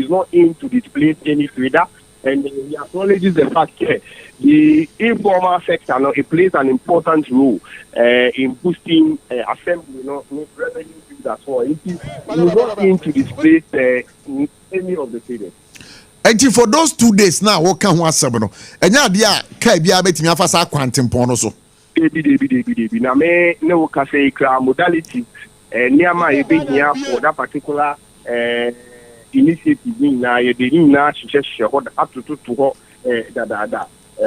not in to displace any trader, and he acknowledges the fact that the informal sector, it plays an important role in boosting assembly, revenue as well. It is not in to displace any of the traders. And for those 2 days now, what can one say? No, and yeah, dia kai bia betimi afa sa quantum pono so. Debi. Na me no ka say modality niama e be here for that particular initiative na ye dey na hwehwehwe up to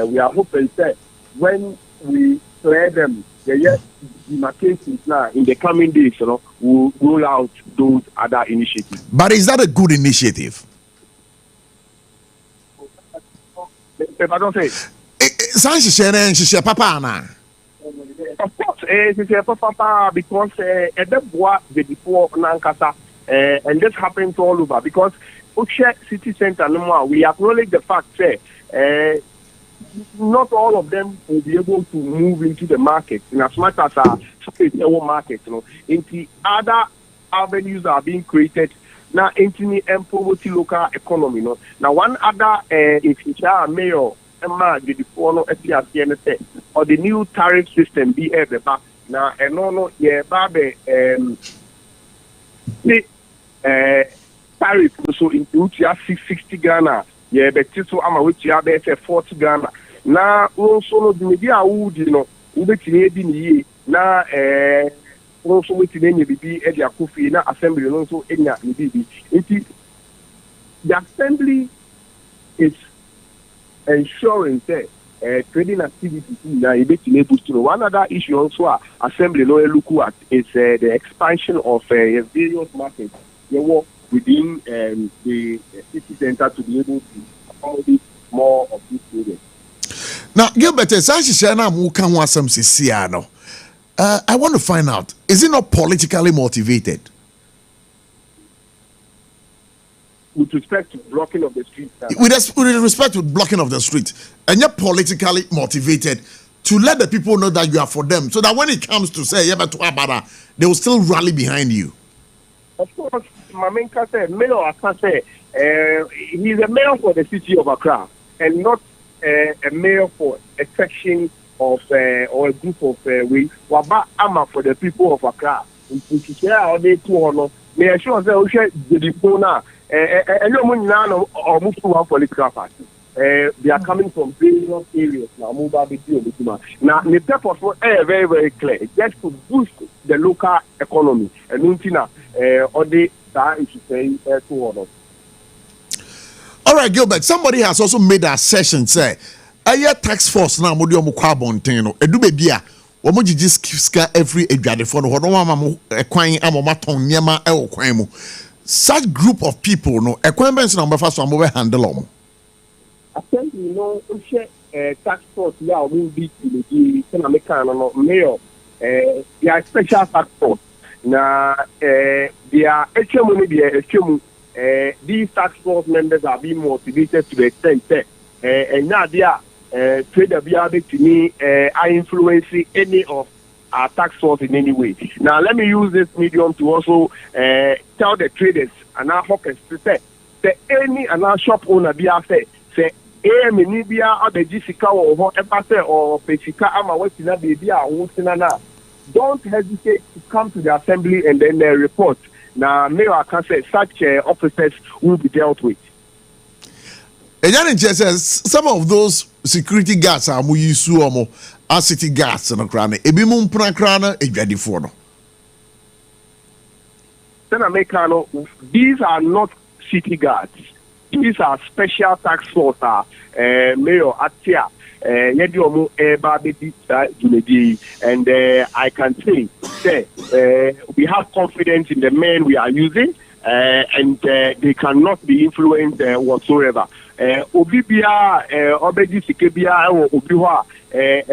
we are hoping that when we clear them the demarcations now in the coming days, we'll roll out those other initiatives. But is that a good initiative? If I don't say, Papa na. Of course, Papa, because the before Nankasa, and this happens all over. Because Abochie City Center, we acknowledge the fact that not all of them will be able to move into the market in as much as our market. Into other avenues are being created. Now, into poverty local economy. Now, one other if mayor or the new tariff system be ever now, and no, yeah, babe, tariff so into 60 Ghana, yeah, but so I'm which you have 40 Ghana. Now, also, the media would, Ube now, also waiting any BB at the Kofi na assembly also any BB. The assembly is ensuring that trading activity na able to. One other issue also assembly look at is the expansion of various markets within the city center to be able to accommodate more of these traders. Now, Gilbert, I want to find out, is it not politically motivated? With respect to blocking of the street? With respect to blocking of the street, and you're politically motivated to let the people know that you are for them, so that when it comes to say, they will still rally behind you. Of course, Mamenka said, Mayor Accra said, he's a mayor for the city of Accra, and not a mayor for a section of or a group of Waba Ama for the people of Accra. All day to may I sure say the Dipona and no money or move to one political party. They are coming from various areas now. Now the purpose was very, very clear. Just to boost the local economy and Muntina all day that is to say to all right, Gilbert, somebody has also made a session say tax force now modi omo kwa bonteno edu bebia omo gigi ska every edwadefo no hodo mama mo ekwan amoma ton niema e okwan mu such group of people no ekwan ben so na mbefa so ambe handle omo I think tax force ya omo bi ti na meka no mayor ya special tax force na dia echemu ni dia echemu these tax force members are being motivated to the extent and now they are trader be able to me I influence any of our tax force in any way. Now let me use this medium to also tell the traders and our hawkers to say any and our shop owner be say Menibia or the Jessica or Epase or Pesika Ama Westina baby now. Don't hesitate to come to the assembly and then report. Now Mayor I can say such officers will be dealt with. And says some of those security guards are more as city guards and a crown. Ebimum Prana, a ready for no. These are not city guards. These are special tax force. Mayor Atia, Yediomu Eba Baby, and I can say we have confidence in the men we are using, and they cannot be influenced whatsoever. Obibia, Obeji Sikebia, or Obiwa, a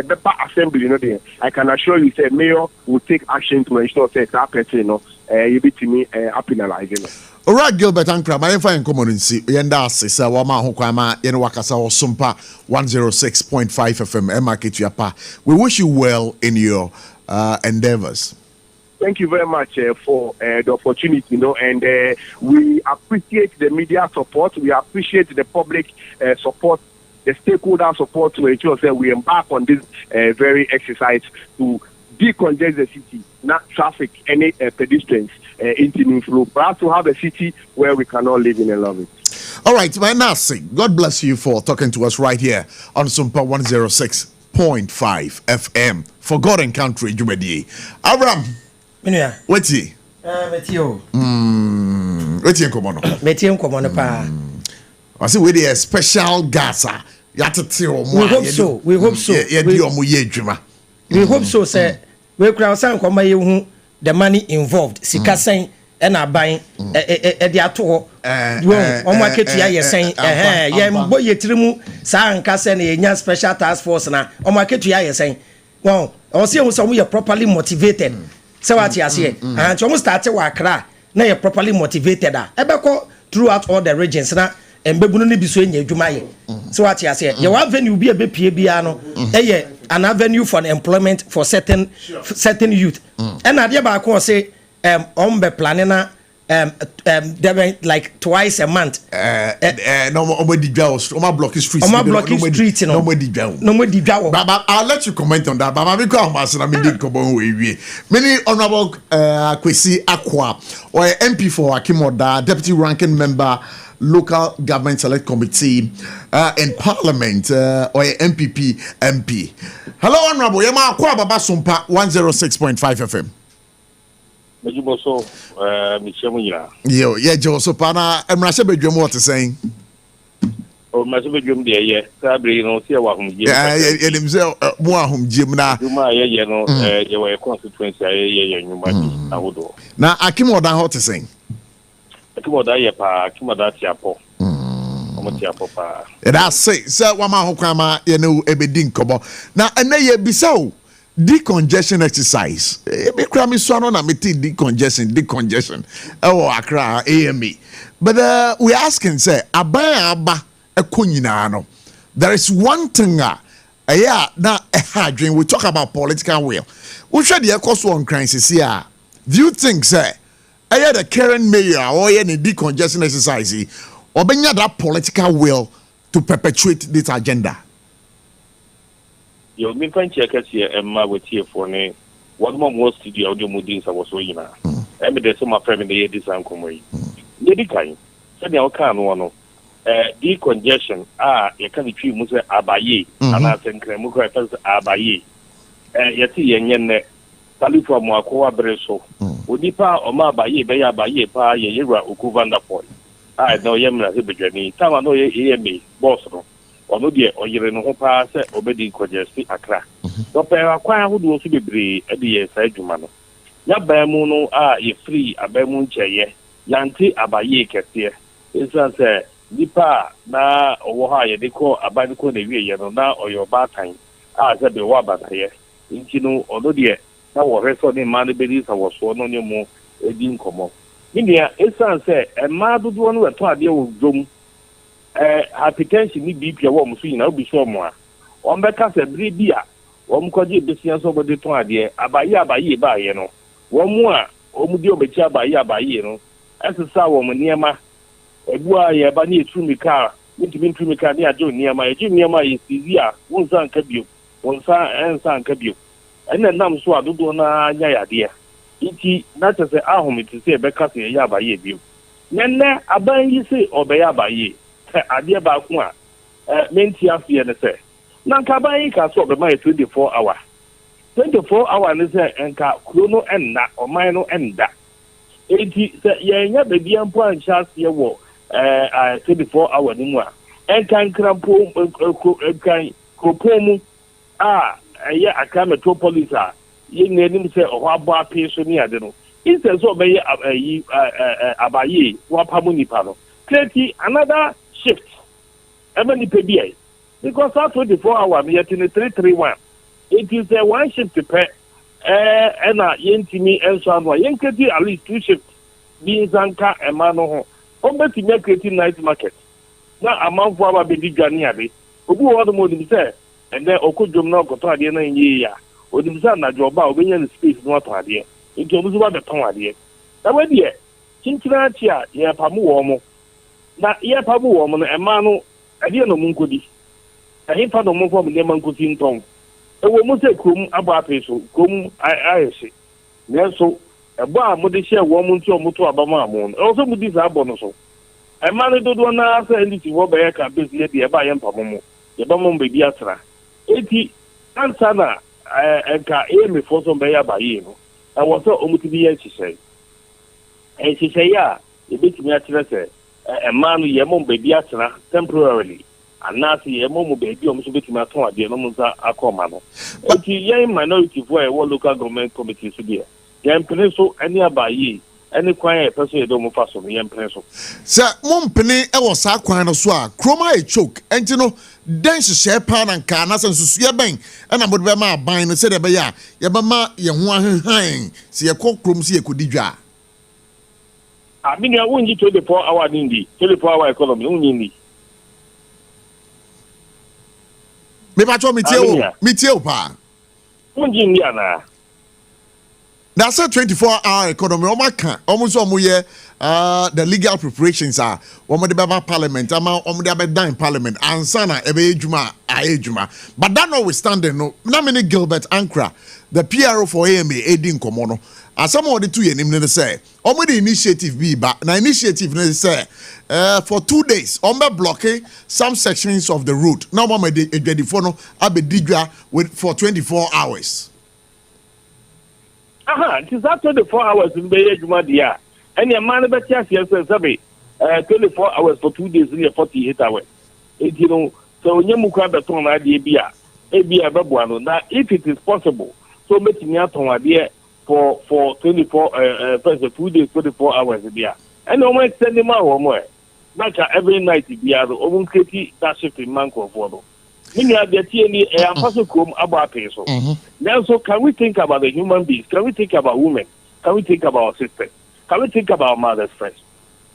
assembly, I can assure you, say, Mayor will take action to ensure that person, you be to me, penalizing. Alright, Gilbert Ankra, my fine community, Yenda Sisa, Wama Hokwama, Yenwakasa or Sompa 106.5 FM, Market Yapa. We wish you well in your endeavors. Thank you very much for the opportunity, and we appreciate the media support. We appreciate the public support, the stakeholder support to ensure that we embark on this very exercise to decongest the city, not traffic any pedestrians into flow, for us to have a city where we can all live in and love it. All right, my Nasi, God bless you for talking to us right here on Sompa 106.5 FM for God and country, Jumedi. Avraham. What's he? Metio. What's he come on? Metio come on pa. I see with a special gasa. We hope so. We hope so. We hope so, sir. We crowd some come by the money involved. Sika saying and are buying a diato. On market, ya saying, yeah, boy, ye trimu, San Cassan, a special task force now. On market, ya saying, well, I'll see some we are properly motivated. So what you say, and you almost started work. Now you're properly motivated. Ebeko throughout all the regions now, and Bebuni be so in your Jumaye. So what you say, your avenue be a PBano, an avenue for employment for certain youth. And I dear say, be planning like twice a month. Nobody draws. Block street. Nobody draw. But I'll let you comment on that. But I'm going many honorable Kwesi Akwa or MP for Akimoda, deputy ranking member, local government select committee in parliament or MPP MP. Hello, honorable Yema Akwa Baba Sompa 106.5 FM. Mejuboso, Michemuya. Yo, yeah, Joseph Pana, and Rasha Bedroom, what is saying? Oh, my bedroom, dear, yeah, Sabri, no, see what him, yeah, and himself, more whom Jim now. You might, you know, there were consequences, yeah, you might be, I would do. Now, Akimoda, how to sing? Akimoda, yeah, pa, Akimoda, Tiapo. And I say, Sir, Wama Hokama, you know, Ebedin Kobo. Now, and they be so. Decongestion exercise. Be cramming so on decongestion. Oh, Accra, AME. But we asking, say, Abba, a kuninano. There is one thing, now, we talk about political will. We should the cost one crisis here. Do you think, say, the current mayor or any decongestion exercise, or being that political will to perpetuate this agenda? You mean can check us here and my with here for name. What more was to the audio moodings I was saying. I mean, there's some friend in the this uncle. Lady kind, said the can one decongestion. You can't treat Musa Abaye, and I think Muka Abaye. Yet, yen Sally from Wakoa Breso. Would be pa or ma Baye, Baye, pa, Yera, Ukuvanda point. I know Yemla Hibijani, Tama no me, Boston. Ono de oyere no ho pa se obedi kogesti akra so pe akwan ho do so bebre e de sa adwuma no ya ba mu no ye free abamu ncheye yanti abaye kete isa se nipa na owo ha ye de ko abani ko na wie ye no na oyo batan se be wa bataye nti no ono de na wo reso ni ma ne bedi sa wo so no ne mu edi nkomo nidia isa se ma dodo no weto ade wo dwom hypertension ni BP wa mo so yina obi so mo a on be ka se bri bia wo mo kwaje besia so bode ton ade abaye ba ye no wo mo a o mu di obechi abaye no esesa wo mo niema ebua ye ba ni etrumika ntimi ntrumika ni ajo niema ye sizi a won san ka bio won san ka bio ena nam so adodo na nya yade iti na tse ahomiti se be ka se ya abaye bio nenne aban yi se obeya abaye ade ba ku a menti afie ne se na nka ban yi ka so be mai 24 hour ne se enka krono enna oman no enda enti se yenya be bia mpo ancha se wo 24 hour ni mu a enka nkrampo enkan kopomu ya aka metropolis a yenye nim se o abo ape so ni ade no instead so be abaye wa pamu nipa no create another shift even the PBI because that 24 hours we are in 331 it is a one shift per and yentimi and so on yenketi at least two shifts Binsanka Emano, Ombeti creating night market. Now a month for our baby Ganiabi, who are the modern say, and then Okujum no Cotardiana in Yea, or the Sana Joba, Winning space not idea, into the tongue idea. Now, when ye, Chinchinatia, ye Pamu Womo, na ye Pamu woman, a mano, a dear no Munkudi. A him part of Monfom, the Mancusin tongue. A woman say, Cum, Abapeso, Cum, I say. Yes, so. A bar Modisha woman to Mutu Abamamon, also with this abonoso. A man do one answer and this is by a cabbage yet the Abayan Pamomo, the Bamon Bebiatra. 80 Ansana, and Ka Amy for some Baya Bayino. I was so Omutibi, she said. And she say, yeah, the bit me at a man with Yamon Bebiatra temporarily. And Nasi, a moment baby, almost bit my tongue, the Nomusa Akomano. But the young minority for a local government committee to be. Yempene so any abaye any kwan person e do mo fa so yempene so sir mompene e wo sa kwan no so a kroma e choke enti no den hye pa na nka na sensusu ye ben e na modbe ma aban no se de be ya ye ba ma ye ho ahehan se ye kokrom se ye kodidwa a me nua wonji 24 hour ndi 24 hour economy wonji ndi me ba cho metie o pa wonji ndi ana. That's a 24-hour economy. Almost the legal preparations are the parliament. The parliament. Ansana ejuma. But that notwithstanding, no. Namini Gilbert Ankra, the PRO for AMA, Edin Komono. As some of the two years, they say, the initiative be but the initiative they say for 2 days, blocking some sections of the route. Now, for 24 hours. It is after 24 hours in Bay Jumadia. And your man about yes, 24 hours for 2 days, 48 hours. So Yamuka Baton idea, Abia Babuano. Now, if it is possible, so making out on idea for 24 first 2 days, 24 hours a year. And no one extend them out or more. Not every night, the other, or that shift in Manco for. Many are the TNE and Pasocom about peso. Now, so can we think about the human beings? Can we think about women? Can we think about our sisters? Can we think about our mothers first?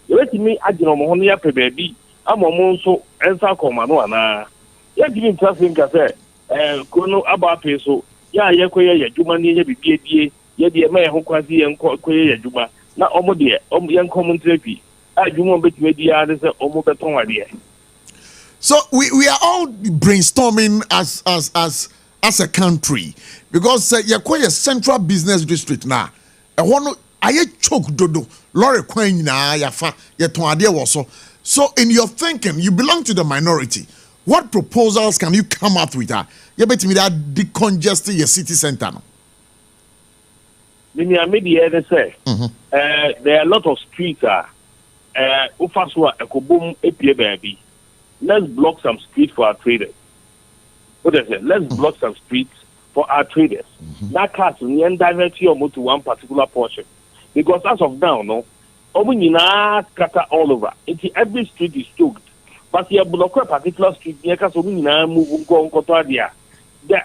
Let me add your Mohonia baby. I'm almost so answer Comano and yet giving something I said, Kono about peso. Ya Yakoya, Jumani, BPA, yet the American who quasi and Koya Juma. Not Omodia, young common therapy. I do want to be the others, Omobaton idea. So we are all brainstorming as a country because you're quite a central business district now. I want to I choke dodo lorry kwan na yafa yeton ade wo so. So in your thinking, you belong to the minority. What proposals can you come up with? You bet me that decongesting your city center. No? Media say there are a lot of streets ufaswa ekobum epie baby. Let's block some streets for our traders. What is it? Let's block some streets for our traders. That cars will divert you to one particular portion. Because as of now, no, scatter all over. Every street is choked. But you block a particular street, the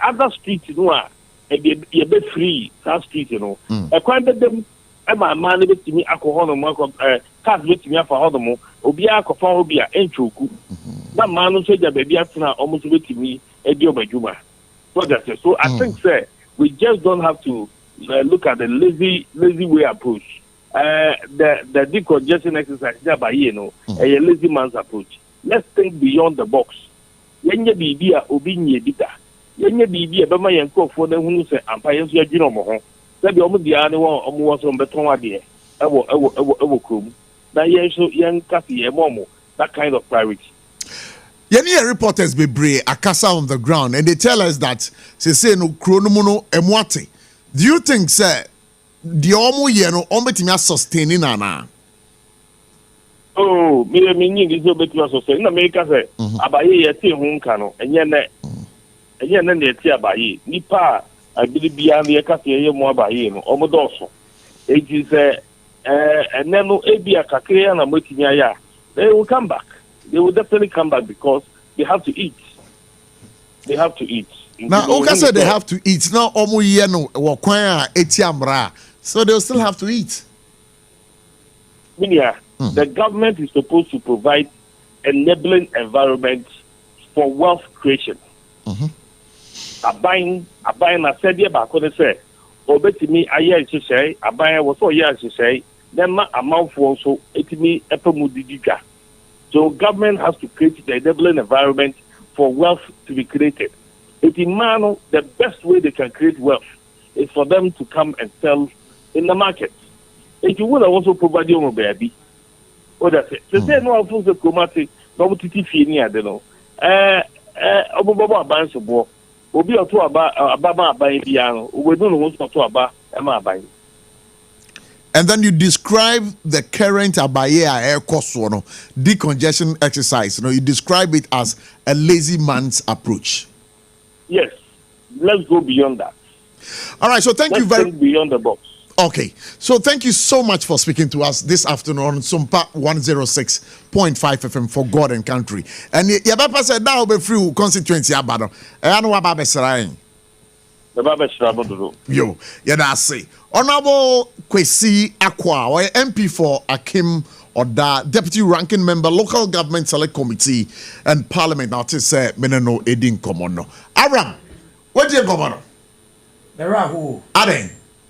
other streets, you know, a bit free, that street, you know. I quite them. My man with me alcohol cars with me for Hodomo, Obia Obia and Choku. That man said that baby almost with me a deal by Juma. So I think, sir, we just don't have to look at the lazy way approach. The decongestion exercise there by a lazy man's approach. Let's think beyond the box. Yenye bibi a obinye bita. Yenye bibi a bema yenko for them who say empire so you know. That be almost the other one almost on beton idea. Ewo krum. That yen so yen kasi momo. That kind of priority. Yeni reporters be brave akasa on the ground and they tell us that say no kronomuno emwate. Do you think sir the omo ye no ombetimi sustaining ana? Oh, me is no betimi sustain. Na America say abaye ye ti hu nka no enye na na ti abaye. Nipa abiri bia na yeka ye mo abaye no omodoso. Eji say eneno ebia kakere na motimi aya. They will come back. They will definitely come back because they have to eat. They have to eat. Now, Oka said they have to eat. Now, omo yeno wakwan etiamra, so they'll still have to eat. the government is supposed to provide enabling environment for wealth creation. Abayin na said ye ba ko de say obetimi aye nhyehyɛ abayin wo so ye nhyehyɛ then ma amanfo so etimi epemu didiga. So government has to create the enabling environment for wealth to be created. The best way they can create wealth is for them to come and sell in the market. If you will also provide your baby. Oh, that's it. So say no for the comate, no titi fini adeno. Obobo aban so bo. Obi oto ababa aban biano. We don't know what to aba ema aban. And then you describe the current Abaye air cost decongestion exercise. You describe it as a lazy man's approach. Yes, let's go beyond that. All right, so thank you very much. Beyond the box. Okay, so thank you so much for speaking to us this afternoon on Sompa 106.5 FM for God and country. And Yabapa said that will be free constituency abado. I know about Besrain. Yo, I say. Honorable Kwesi Akwa, or MP for Akim Oda, Deputy Ranking Member, Local Government Select Committee and Parliament. Now to say, Meneno Edin Komono. Aram, what do you go on? Meraho. Aden.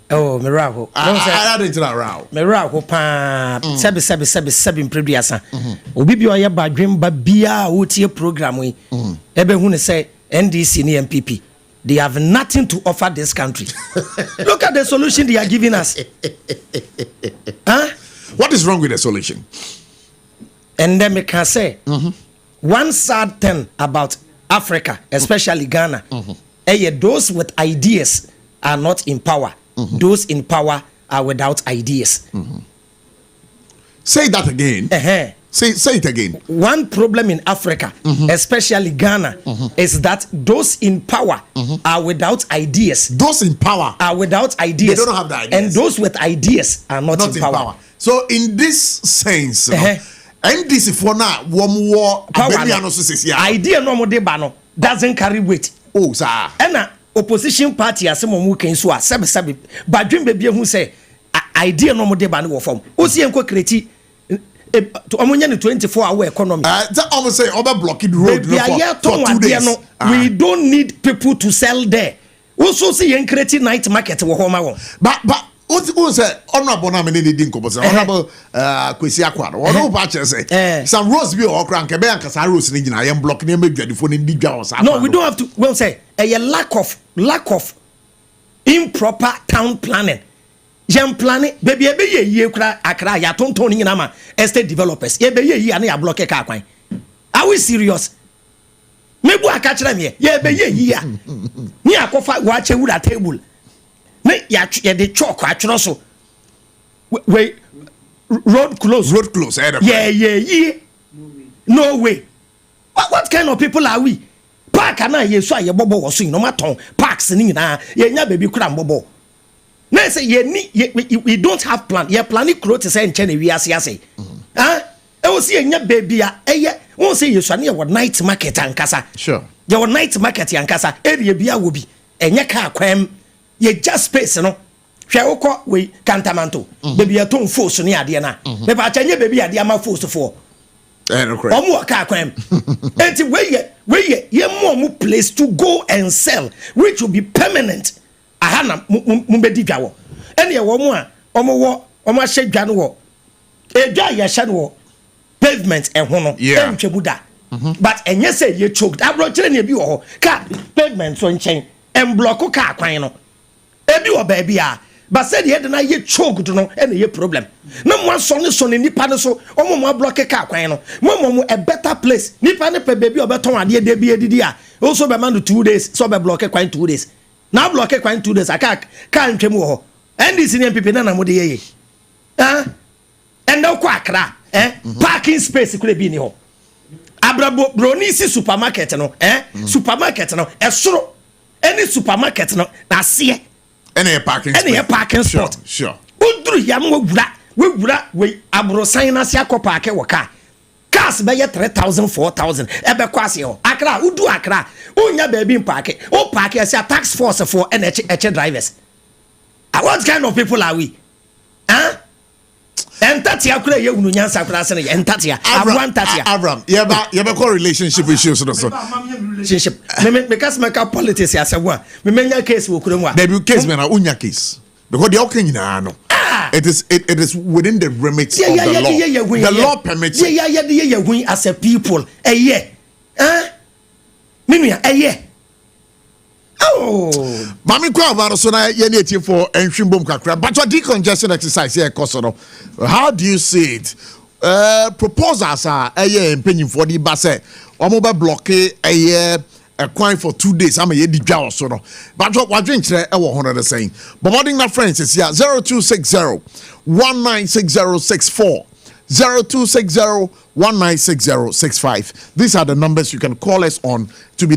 Oh, Meraho. I added to that row. Meraho pa sebi previasa. Obi bi oya badwem ba bia wo tie program we. Ebe hu ne say NDC ni MPP. They have nothing to offer this country. Look at the solution they are giving us. Huh? What is wrong with the solution? And then we can say, one sad thing about Africa, especially Ghana, those with ideas are not in power. Those in power are without ideas. Say that again. Say it again. One problem in Africa, especially Ghana, is that those in power are without ideas. Those in power are without ideas. They don't have the ideas. And those with ideas are not in power. So in this sense, NDC for now, one more idea no more debano doesn't carry weight. Oh, sir. And opposition party as some who can so sebi but dream baby who say idea no more debano wo form. Osi enko kreti to omonya 24-hour economy. That almost say over blocking road for 2 days. We don't need people to sell there. Also see yen create night market wo homa won. But what say honorable na me dey nko but honorable Kwesi Akwa. Ono ba che say some roads be okra nke be ankasa roads ni gina yen block na medwadifo ni di dwa o. No, we don't have to well say a lack of improper town planning. Jam planning baby ebe ye kura akra ya tonton ni na ma estate developers ebe ye ane ya block ka kwan. Are we serious? Mebu aka kire me ye ebe ye ya ni akofa wa che wura table ne ya de chalk atworo so we road close yeah no way. What kind of people are we? Park na ye so aye bobo wo so no maton parks ni na ye nya baby kura bobo. Now say we don't have plan. You planning growth to say in China we are say. Huh? I will see a baby. Won't say you shall near what night market and casa. Sure. Your night market and casa area be will be. And your car quam. Ye just space no. Shall we cantamanto. Baby a tone force near Diana. Maybe I tell you baby a diama force for. Or more car quam. And where ye more place to go and sell, which will be permanent. Ahana mumbedi dwawo ene wo mu a omo hye dwa wo edwa ye hye no pavement ehho no entwebuda but enye say ye choked abrokire na ebi wo ho ka pavement so nchen en block ka kwan no ebi wo ba bia but said ye de na ye choked no ene ye problem na mo aso ne nipa ne so omo block ka kwan no mo a better place nipa ne pe baby obeton ade de bi edidi a also be man 2 days so be block kwan 2 days. Now block it 2 days. I can't come over. And this Indian people na mo de ye. And no kwakra. Parking space could be in here. Abrabo broni si supermarket no. Supermarket no. Esoro. Any supermarket no. Na see. Any parking spot. Sure. Udru yam we abro sign na sia ko park e car. Cars be 3,000 4,000 ebe kwase ho akra udu akra unya baby park o park as a tax force for NH drivers. What kind of people are we? And 30 ntatia kura ye hunu nyansa kura se ne ntatia abro ntatia Avraham yeba call relationship issues so relationship me case make politics asawo a me menya case wo kura mu a there be case me na unya case because the okay nyina no it is within the remit of the law. The law permits it. Yeah, as a people. Mimia, oh. Mami kwa about so na ye need for entry bomb kakra. But your decongestion exercise here kosono. How do you see it? Proposals are penny for the base. Omo be block a coin for 2 days. I'm a ye didja or so no. But what drink today? I will honor the saying. But morning my friends is here 0260-196064. 0260-196065. These are the numbers you can call us on to be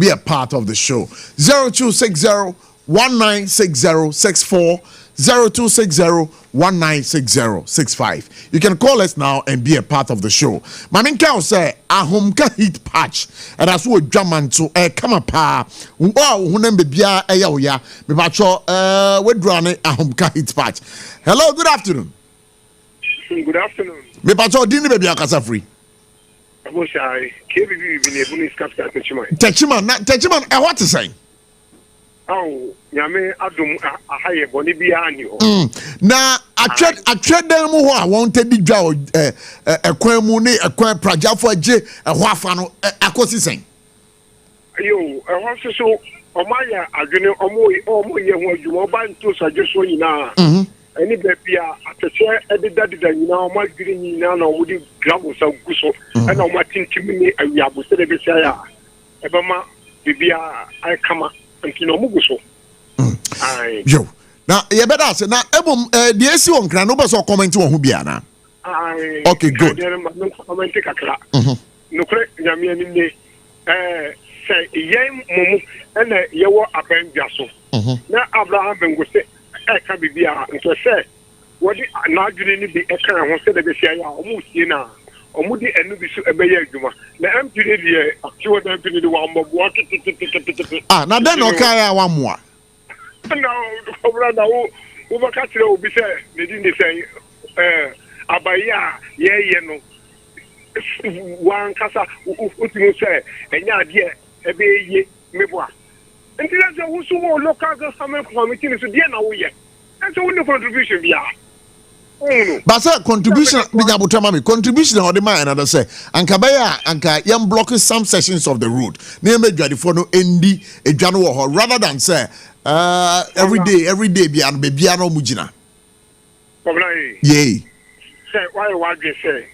a part of the show. 0260-196064. 0260-196065. You can call us now and be a part of the show. Maminka say ahomka heat patch and that's what German to come up wow hunem bebia eya me bacho we drane ahomka heat patch. Hello, good afternoon. Good afternoon. Me bacho dini bebia kasa free. Abochie, KBB bi ne bunu capital Techiman. Techiman what to say? Oh, nyame adum ahaye boni bia ani ho. Na atwed dem ho a wanted di dwa ekwan mu ne ekwan prajafo age ho afa no akosi sen. Yo, ho so omaya adwene omo ye ho adwuma ba nto saje so nyina. Ani bebia atese edida nyina omo adwene nyina na omo di grabo sa guso na omo tintimi ni awiabo se de besia ya. Ebema bibia ai kama ntino muguso. Yo. Now, you better say now. The AC on cran. No person comment on who be ana. Okay, good. Comment kakra. No correct. Nyame ni say yem mumu ena yewo abenjaso. Na Avraham bengo say ka bibia nto say wodi na adwene ni bi kan ho say de be sia ya omu sie na omu di enu bi so ebeye adwuma na empire die akwo da empire di wa mbobo akitititititi. Na den o kai ya wa moa. No, brother, who catch you be say, they didn't say, Abaya, ye no. One casa, who say, and ya dear, a be ye, meboa. And that's a who's more local government committee to the end of the year. That's a wonderful contribution, yeah. But sir, contribution contribution or the man and say ankabaya anka yam blocking some sections of the road. Name ready for no endi a January rather than say every day be an bebiano mujina. Yay. Say why you say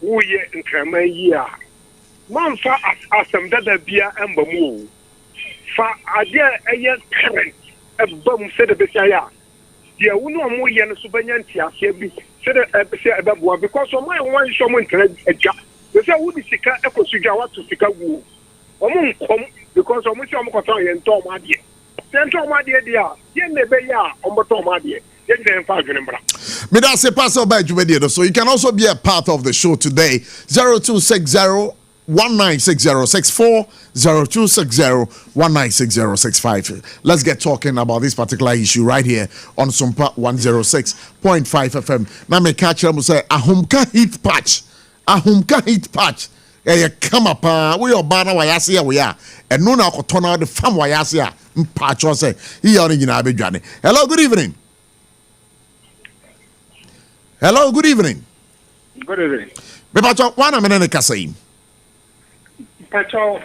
who ye in Krama year. Man fa as some that beer and bamu. Fa idea a year current a bum said the Besaya. Yeah, we know more than Subanian Tia, said because of my one someone can a job. They say, who is Sika Echo Sugawa to Chicago? Among come because of which I'm going and Tom Adia. Then Tom Adia, yen never ya, on Tom Adia. Then 5 remember. Me that's a passer by Juvedio. So you can also be a part of the show today. 0260-196064, 0260-196065. Let's get talking about this particular issue right here on Sompa 106.5 FM. Now me catch them say ahumka heat patch. Ahumka heat patch. Yeah, come up. We are banner wayasi we are. And no na kotona the farm wayasi patch or say he only in Abidjan. Hello, good evening. Hello, good evening. Good evening. Me patch one minute kasayim. Pacho,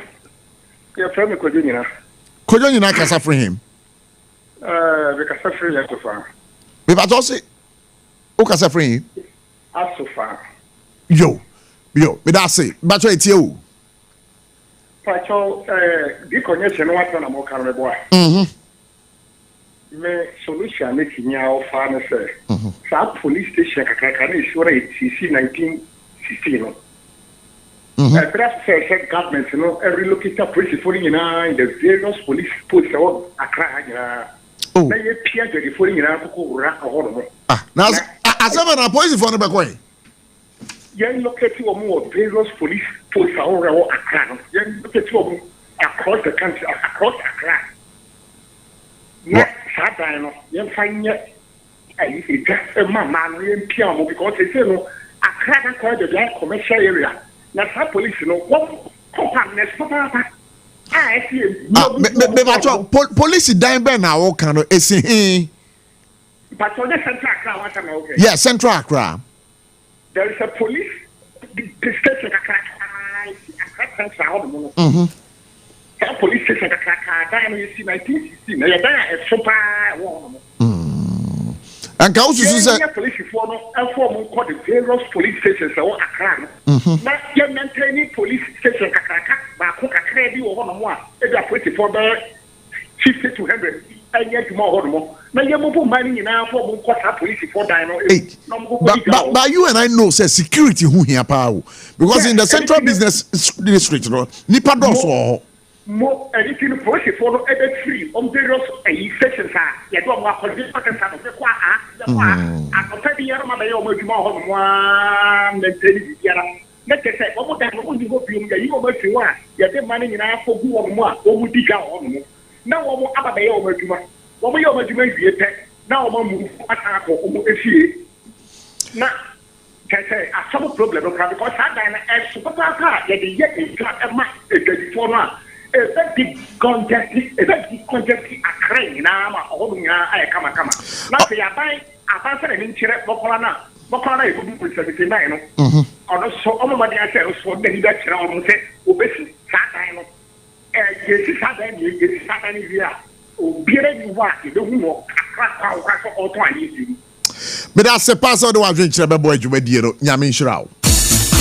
your friend Kodunina. Kodunina kasa for him. Because I free so far. Me patch say o kasa for him. As so far. Yo, me that say, but it's you. Pacho, decongestion what na mo kan boy. Me solution make nya offer na say. Sa police station kakaka na isure TC 1916. Perhaps government, relocate police for in the various police posts or Accra. Oh, they appear to be falling in Africa. Now, as a police for the back way. Young look at two or more various police posts or Accra. Young look at two or more across the country, across Accra. Not Saturday, young find yet you see, just a man, piano, because they say, no, I can't call the commercial area. Now, some police, you know, what companies, I see. Police dying by now, what kind of but on the Central Accra, what am I okay? Yeah, Central Accra. There is a police station. Police station. You see, 1916. A super and can also say police form called the various police stations or Accra. Now, you're maintaining police station. But cook a credit or one. If you're pretty for 50 to 100. And yet more. Now you move money in our form of police for dino. But you and I know say security who here power because in the central business district, you know, Nipa does more anything police for every free on various sessions. You don't want to this pattern of the qua. I'm telling you, my one let's say, what that only go you over to one. You get money in our for who or more, or would dig out on. Now, what about the over what we over to make now, I'm moving now, can say, I have a problem because I done a super car, yet it's not a match, a big congestion, a crane, now, I come. Now, say, I buy an interest for Corona. Mokana is good 79. Also, all my answers for the leader on say, obesity, Saturn. Yes, Saturn, yes, Saturn is here. Obiere what the who crack all time. But that's a pass on the one drink boy you made Yamin Shrao.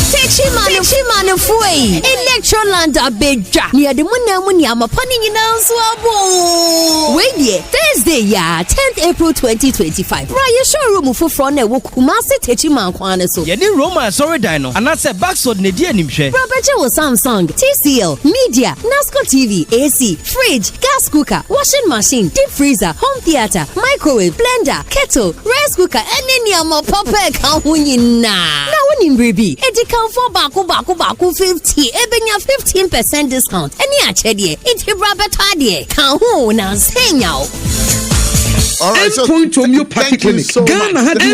Techimano Fui, Electroland Abeja, near the Munamuniama Panning in Wait, Thursday, 10th April 2025. Raya showroom for front and Kumasi Techiman Kwanaso. Yedi Roma, sorry, Dino, and that's a backsword Nidia Nimshe. Roberto Samsung, TCL, Media, NASCO TV, AC, fridge, gas cooker, washing machine, deep freezer, home theater, microwave, blender, kettle, rice cooker, and any more papa Kahunina. Now, when in Bribi, Edika for Baku 50, Ebenya 15% discount. And ya chedie, it's Robertadie, Kahuna, Senya. All right, so point homeopathy clinic. Ghana had the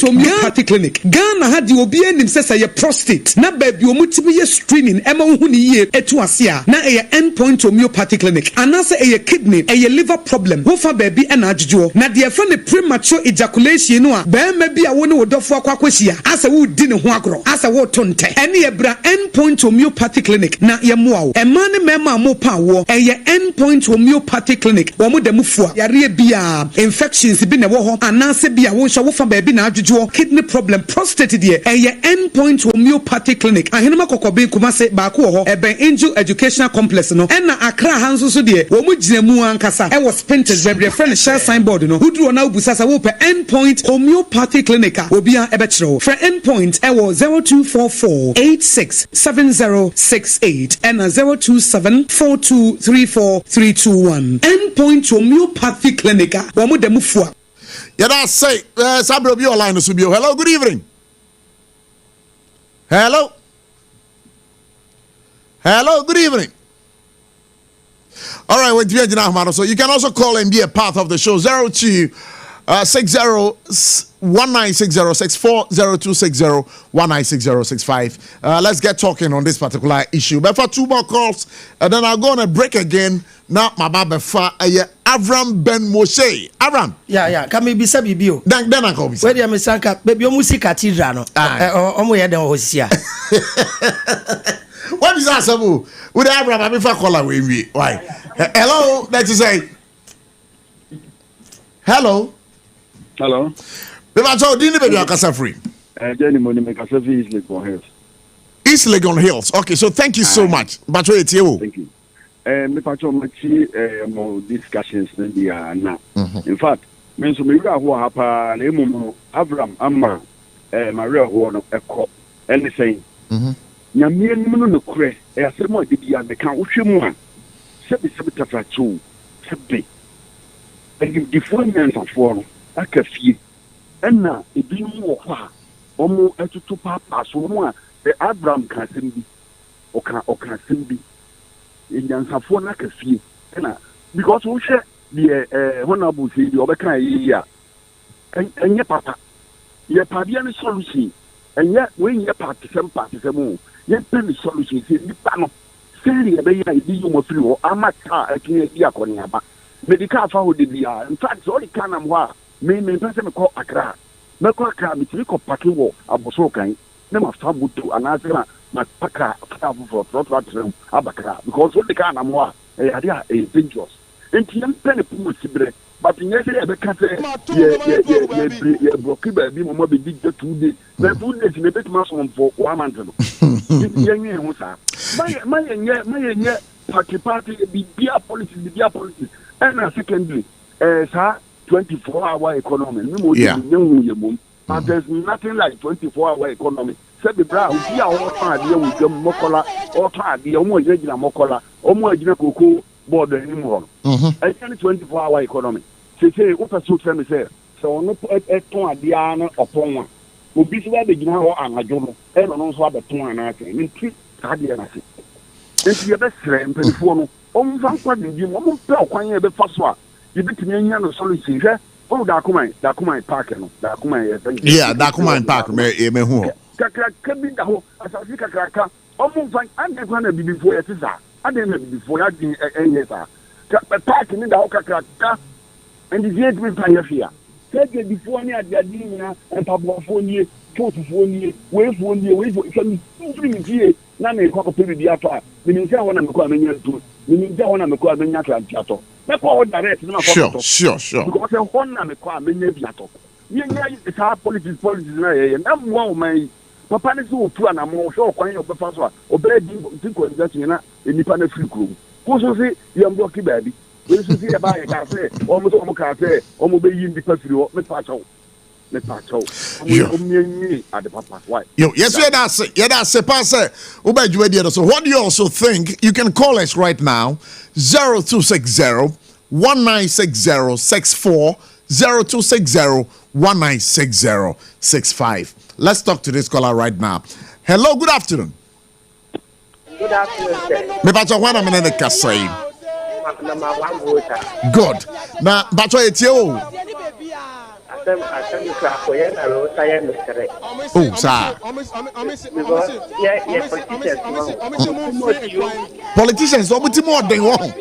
homeopathy clinic. Ghana had the OBN says a prostate. Na baby omuti screening. Emma huni ye etuasia. Na a endpoint homeopathy clinic. Anasa a kidney, a liver problem. Wofa baby and ajujo. Na dear friend premature ejaculation no. Be maybe a one would offer kwakweshia. As a wood dinner huagro. As a wood tonte. Any a bra endpoint homeopathy clinic. Na ya muau. A man mema mopa wo. A endpoint homeopathy clinic. Wamu de mufua. Bia infections be na wo ho anase bia wo hwa wo fa ba bi na adwodwo kidney problem prostate de endpoint homeopathy clinic ahenema kokobe kumase ba ko ho eben angel educational complex no na Accra hanso so de wo mu gina mu ankasa was Spintex bebre friend share signboard no huduro na obusasa wo pe endpoint homeopathy clinic obia ebechiro for endpoint wo 0244 867068 and 0274234321 endpoint homeopathy clinic wamu demufua. Yeah, say Sabro be online to be. Hello, good evening. Hello, good evening. All right, with you now, so you can also call and be a part of the show 02601960640260196065. Let's get talking on this particular issue. But for two more calls, and then I'll go on a break again. Now, my baba fa Avraham Ben Moshe. Avraham. Yeah. Can we be sabi bio? Then I call me. Where the American baby music cathedral no. Omo ya den hosia. What is that, Sabu? With Avraham, I'm for call away. Why? Hello, let's say. Hello. Beba so didn't baby akasa free. Jenny money make akasa free East Legon Hills. East Legon Hills. Okay, so thank you so much. But wait here. Thank you. Me pacho machi mo discussions na na. In fact, me so me ra ho hapa na emu Avraham amma Maria ho no ekọ anything. Nyame enu no kure e asemo de bia me kan wohwemu a sebi tafracho sebi. And the phone answer for aka fie na ebi mu wo a omo etutu papa so mu a Abraham kan sembi oka sembi enyansafo na aka fie na because wo hwe the honorable say the obeka yi a ɛnyɛ papa yɛ padeɛ ne solution ɛnyɛ wɔnyɛ partisɛm yɛ pɛ ne solution sɛ nipa no sɛdeɛ yɛbɛyɛ a yɛde yɛ firi hɔ ama kaa atumi adi akɔneaba medical fa hɔ de biara in fact sɛ ɔde kaa nam hɔ a mempɛ sɛ mekɔ akra mɛkɔ akra metumi kɔ pake wɔ abosoro kan na mafa moto anaasɛ mapaka kaa foforɔ trɔtrɔ atrɛ mu abakra because ɔde kaa nam hɔ a ɛyɛ ade a ɛyɛ dangerous nti yɛmpɛ ne pomo siberɛ but nyɛ sɛ yɛbɛka sɛ yɛbrɔke baabi mɔmɔ bɛdi gya 2 days na 2 days na ɛbɛtumi asomfo 1 month no yɛnwee ho saa ma yɛnyɛ party bibia politics ɛna secondary saa 24-hour economy ne mo nyehu yɛ mom but there's nothing like 24-hour economy sɛ bibra obi a ɔtɔn adeɛ wɔ dwam mɔkɔla ɔtɔn adeɛ ɔmo agyina mɔkɔla ɔmo agyina koko board anim hɔ no ɛyɛ 24-hour economy sese wopɛ so fɛ me sɛ ɔno ɛtɔn adeɛ no ɔpɔn a obi so abɛgyina hɔ anadwo no ɛno no nso abɛtɔn anaasɛ ne nti saa deɛ no ase nti yɛbɛsrɛ mpanimfoɔ no ɔmfa nkwa didi mu ɔmompɛ ɔkwan yɛ yɛbɛfa so a yɛbɛtumi anya no solution hwɛ ɔwo dakoman park no dakoman yɛ dakoman park mehu hɔ kakraka bi da hɔ asase kakraka ɔmomfa adɛn kwa na bibifoɔ yɛte saa adɛn na bibifoɔ yɛadwen ɛnyɛ saa park ne da hɔ kakraka ɛnti sɛ yɛtumi mfa yɛ fie a sɛ bibifoɔ ne adeade nyinaa mpaboafoɔ nie tootofoɔ nie weifoɔ nie sɛ mfiri me fie na me kɔ kɔpɛ bibi atɔ a menim sɛ hɔ na mekɔ a menya ntu menim sɛ hɔ na mekɔ a menya kranti atɔ mɛkɔ hɔ direct na makɔ sure because hɔ na mekɔ a menya bi atɔ yɛnya saa politics na yɛyɛ na mmoa wo man yi papa ne sɛ wɔtu anammɔ hwɛ ɔkwan yɛ ɔbɛfa so a ɔbɛyɛ decongestion na nnipa no afiri kurom ko so se yɛmbrɔke baabi wei so se yɛbaa yɛkaa sɛ ɔmo kaa sɛ ɔmo bɛyi nnipa firi hɔ mepa kyɛw Yes, yada se pass so what do you also think? You can call us right now 0260 1960 64 0260 1960 65. Let's talk to this caller right now. Hello, good afternoon. Good afternoon, sir. Me bacho wana mene kasai. Good. Na bacho etio. Oh, sir. Politicians, what more than one?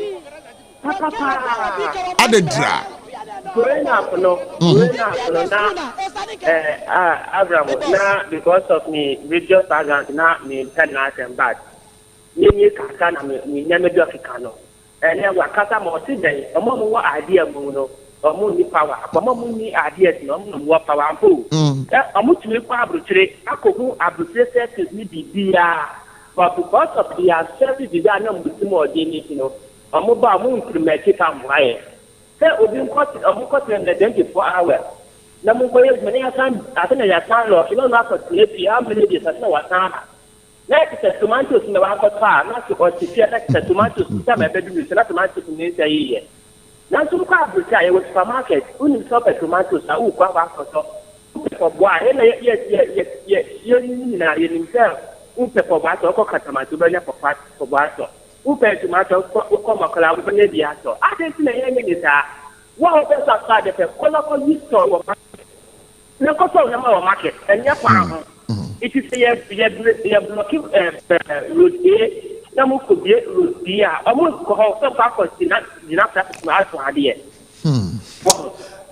Adedra. Avraham, now because of me, religious background, now me ten nights and bad. Me kaka me never do Africano. And then what kaka more today, a moment what idea mono. Ọmụ ni power akpọmọmụ ni ideas na ọmụ na power ampo ọmụ tụrụ kwa abụtire akọhụ abụtire service ni bibia but because of the service bibia na mbụtụ m ọdị n'isi no ọmụ ba ọmụ implement ka mụ ayẹ sẹ obi nkọtị ọmụ kọtị na 24 hours na mụ nkọ yẹ mene ya san ase na ya san lọ ịnọ na akọtị epi how many days ase na wa san ha na ekita tomatoes na wa akọtọ a na sị ọtị fie na ekita tomatoes nta ma ebe bi na tomatoes na-ese ihe na some kwa Abochie a yɛwɔ supermarket unim sɛ ɔpɛ tomatoes a wokɔ aba akɔtɔ wopɛ pɔboa a ɛna yɛnyina yɛnim sɛ wopɛ pɔboa atɔ wokɔka tomato wobɛnya pɔboa atɔ wopɛ tomato wokɔ makɔla wobɛnya bi atɔ ade nti na yɛnyɛ ne saa wo a wopɛ so atɔ ade pɛ kɔlɔkɔ yi store wɔ market na kɔtɔ nyama wɔ market ɛnyɛ kwan ho ɛti sɛ yɛblɔke road a na mo ko bie road a ɔmo kɔ hɔ sɛ kɔ akɔsi gyina traffic ma aso adeɛ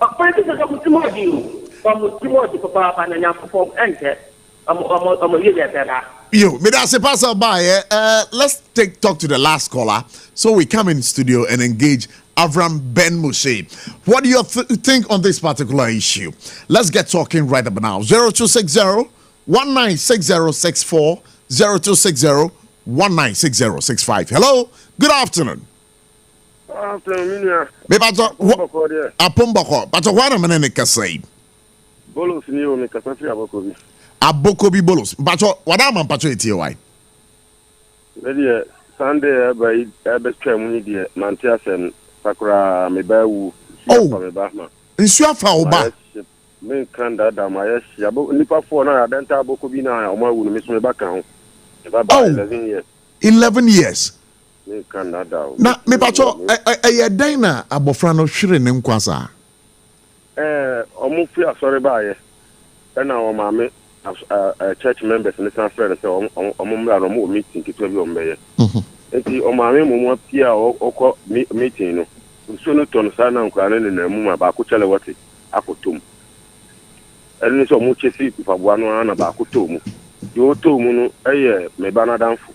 ɔkwan ti sɛ ɔmo ti mo ɔdi o ɔmo ti mo ɔdi papaapa na nyankopɔn ɛnkyɛ ɔmo yɛ deɛ bɛra. Yo, Midase Pastor Baye, let's talk to the last caller so we come in studio and engage Avraham Ben Moshe. What do you think on this particular issue? Let's get talking right about now. 0260 1960 64 0260 196065. Hello, good afternoon. Afternoon. Apomboko. But what am I say? Bolos ni o me kasafri abokobi. Abokobi bolos. But what am I patriotism why? Ready Sunday by betwa mu ni de mantia sem sakura me ba wu. Oh. Nsu afa oba. Me kan da ma yes ya nipa fo na adenta abokobi na o ma wu no me so me ba kan ho. 11 years. 11 years. Me kan da da. Na me pacho e den na abofra no hwere ne nkwasa. almost free sorry by and now my church members and the friends so I'm meeting to be on mayor. And the Omame Mumma Pia or meeting. So no ton sana nkwane ne mu ma ba ko chele wote akotom eni so mu chesi fa bua no na ba ko tomu yo tomu no eye me ba na danfo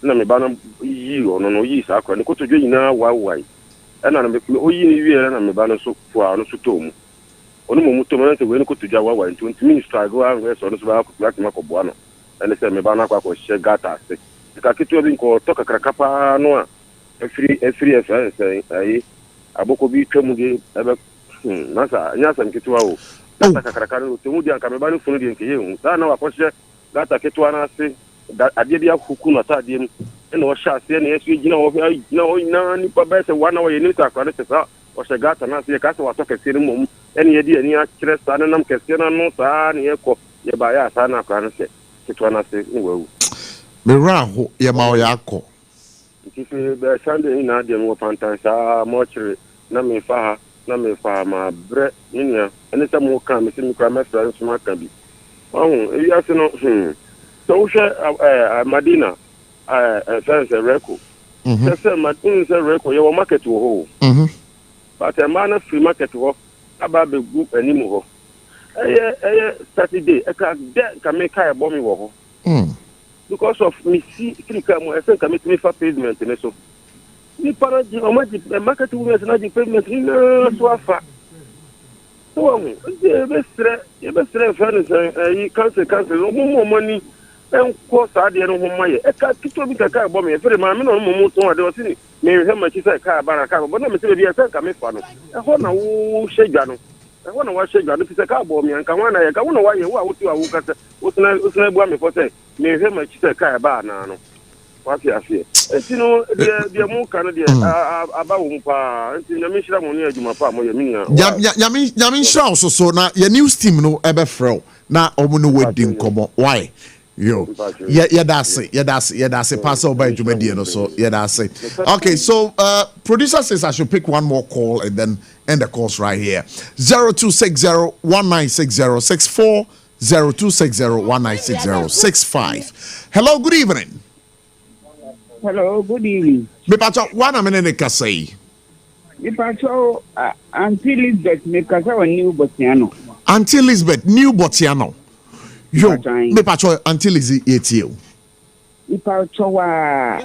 na me ba na yi ono no yi sa akwa ne ko to dwe nyina wawai ena na me oyi ni wie na me ba no so fo no so tomu onu mu tomu na se we ne ko to dwa wawai nti minister go an we so no so ba ko ma ko bua no ene se me ba na kwa ko she gata se ka kitu bi ko to kakra kapa no a efiri ayi aboko bi twemu ge ebe nasa nyasa nkitwa o nasa kakarakano temu dia kameba no funu die nkeye hu da na wakoshe gata kitwa na ase ade bia kuku na ta ade mu ene wo sha ase na yesu gina wo na o na ni pa bese wana wo yeni ta kwa ne sa wo she gata na ase ka se wato kese ni mum ene ye di ani a kire sa na nam kese na no sa ne ye ko ye ba ya sa na kwa ne se kitwa na ase ni wo me raho ye ma o yakọ If the Sunday in Adian were fantastic, much na me fa ma bre minia, and it's a more calm, it's in the grammar friends, my can be. Oh, yes, no, so Madina, friends a record. Just a Madina's a record, your market to hold. But a man of free market to walk about the group anymore. Saturday, a car can make a bomb walk. Because of me see I think I make me for pavement and so ni para di o ma di market women na di pavement ni so afa so e be stre fans e cancel no mo money en ko sa de no ho maye e ka kito bi ka bo me fere ma me no mo to ade o sini me he ma chi sa ka bara ka bo na me se bi e ka me fa no e ho na wo shegwa no e ho na wa shegwa no fi se ka bo me an ka wa na ye ka wo na wa ye wo a wo ti wa wo ka se wo sna bu me for say me he ma chi sa ka ba na no wa fi afie enti no de mo ka no de aba wo pa enti na me shira mo ni adwuma pa mo ye me ya me shira so na ye news team no ebe frɛ na omo no wadi nkomo why yo that's it pass over adwuma no so that's it. Okay, so producer says I should pick one more call and then end the calls right here. 0260-1960-64 0260-1960-65. Hello, good evening. Hello, good evening. Me pacho one minute ka say. Me pacho Auntie Elizabeth me kasa wa New Botiano. Auntie Elizabeth New Botiano. Yo, me pacho Auntie Lizzie etio. Me pacho wa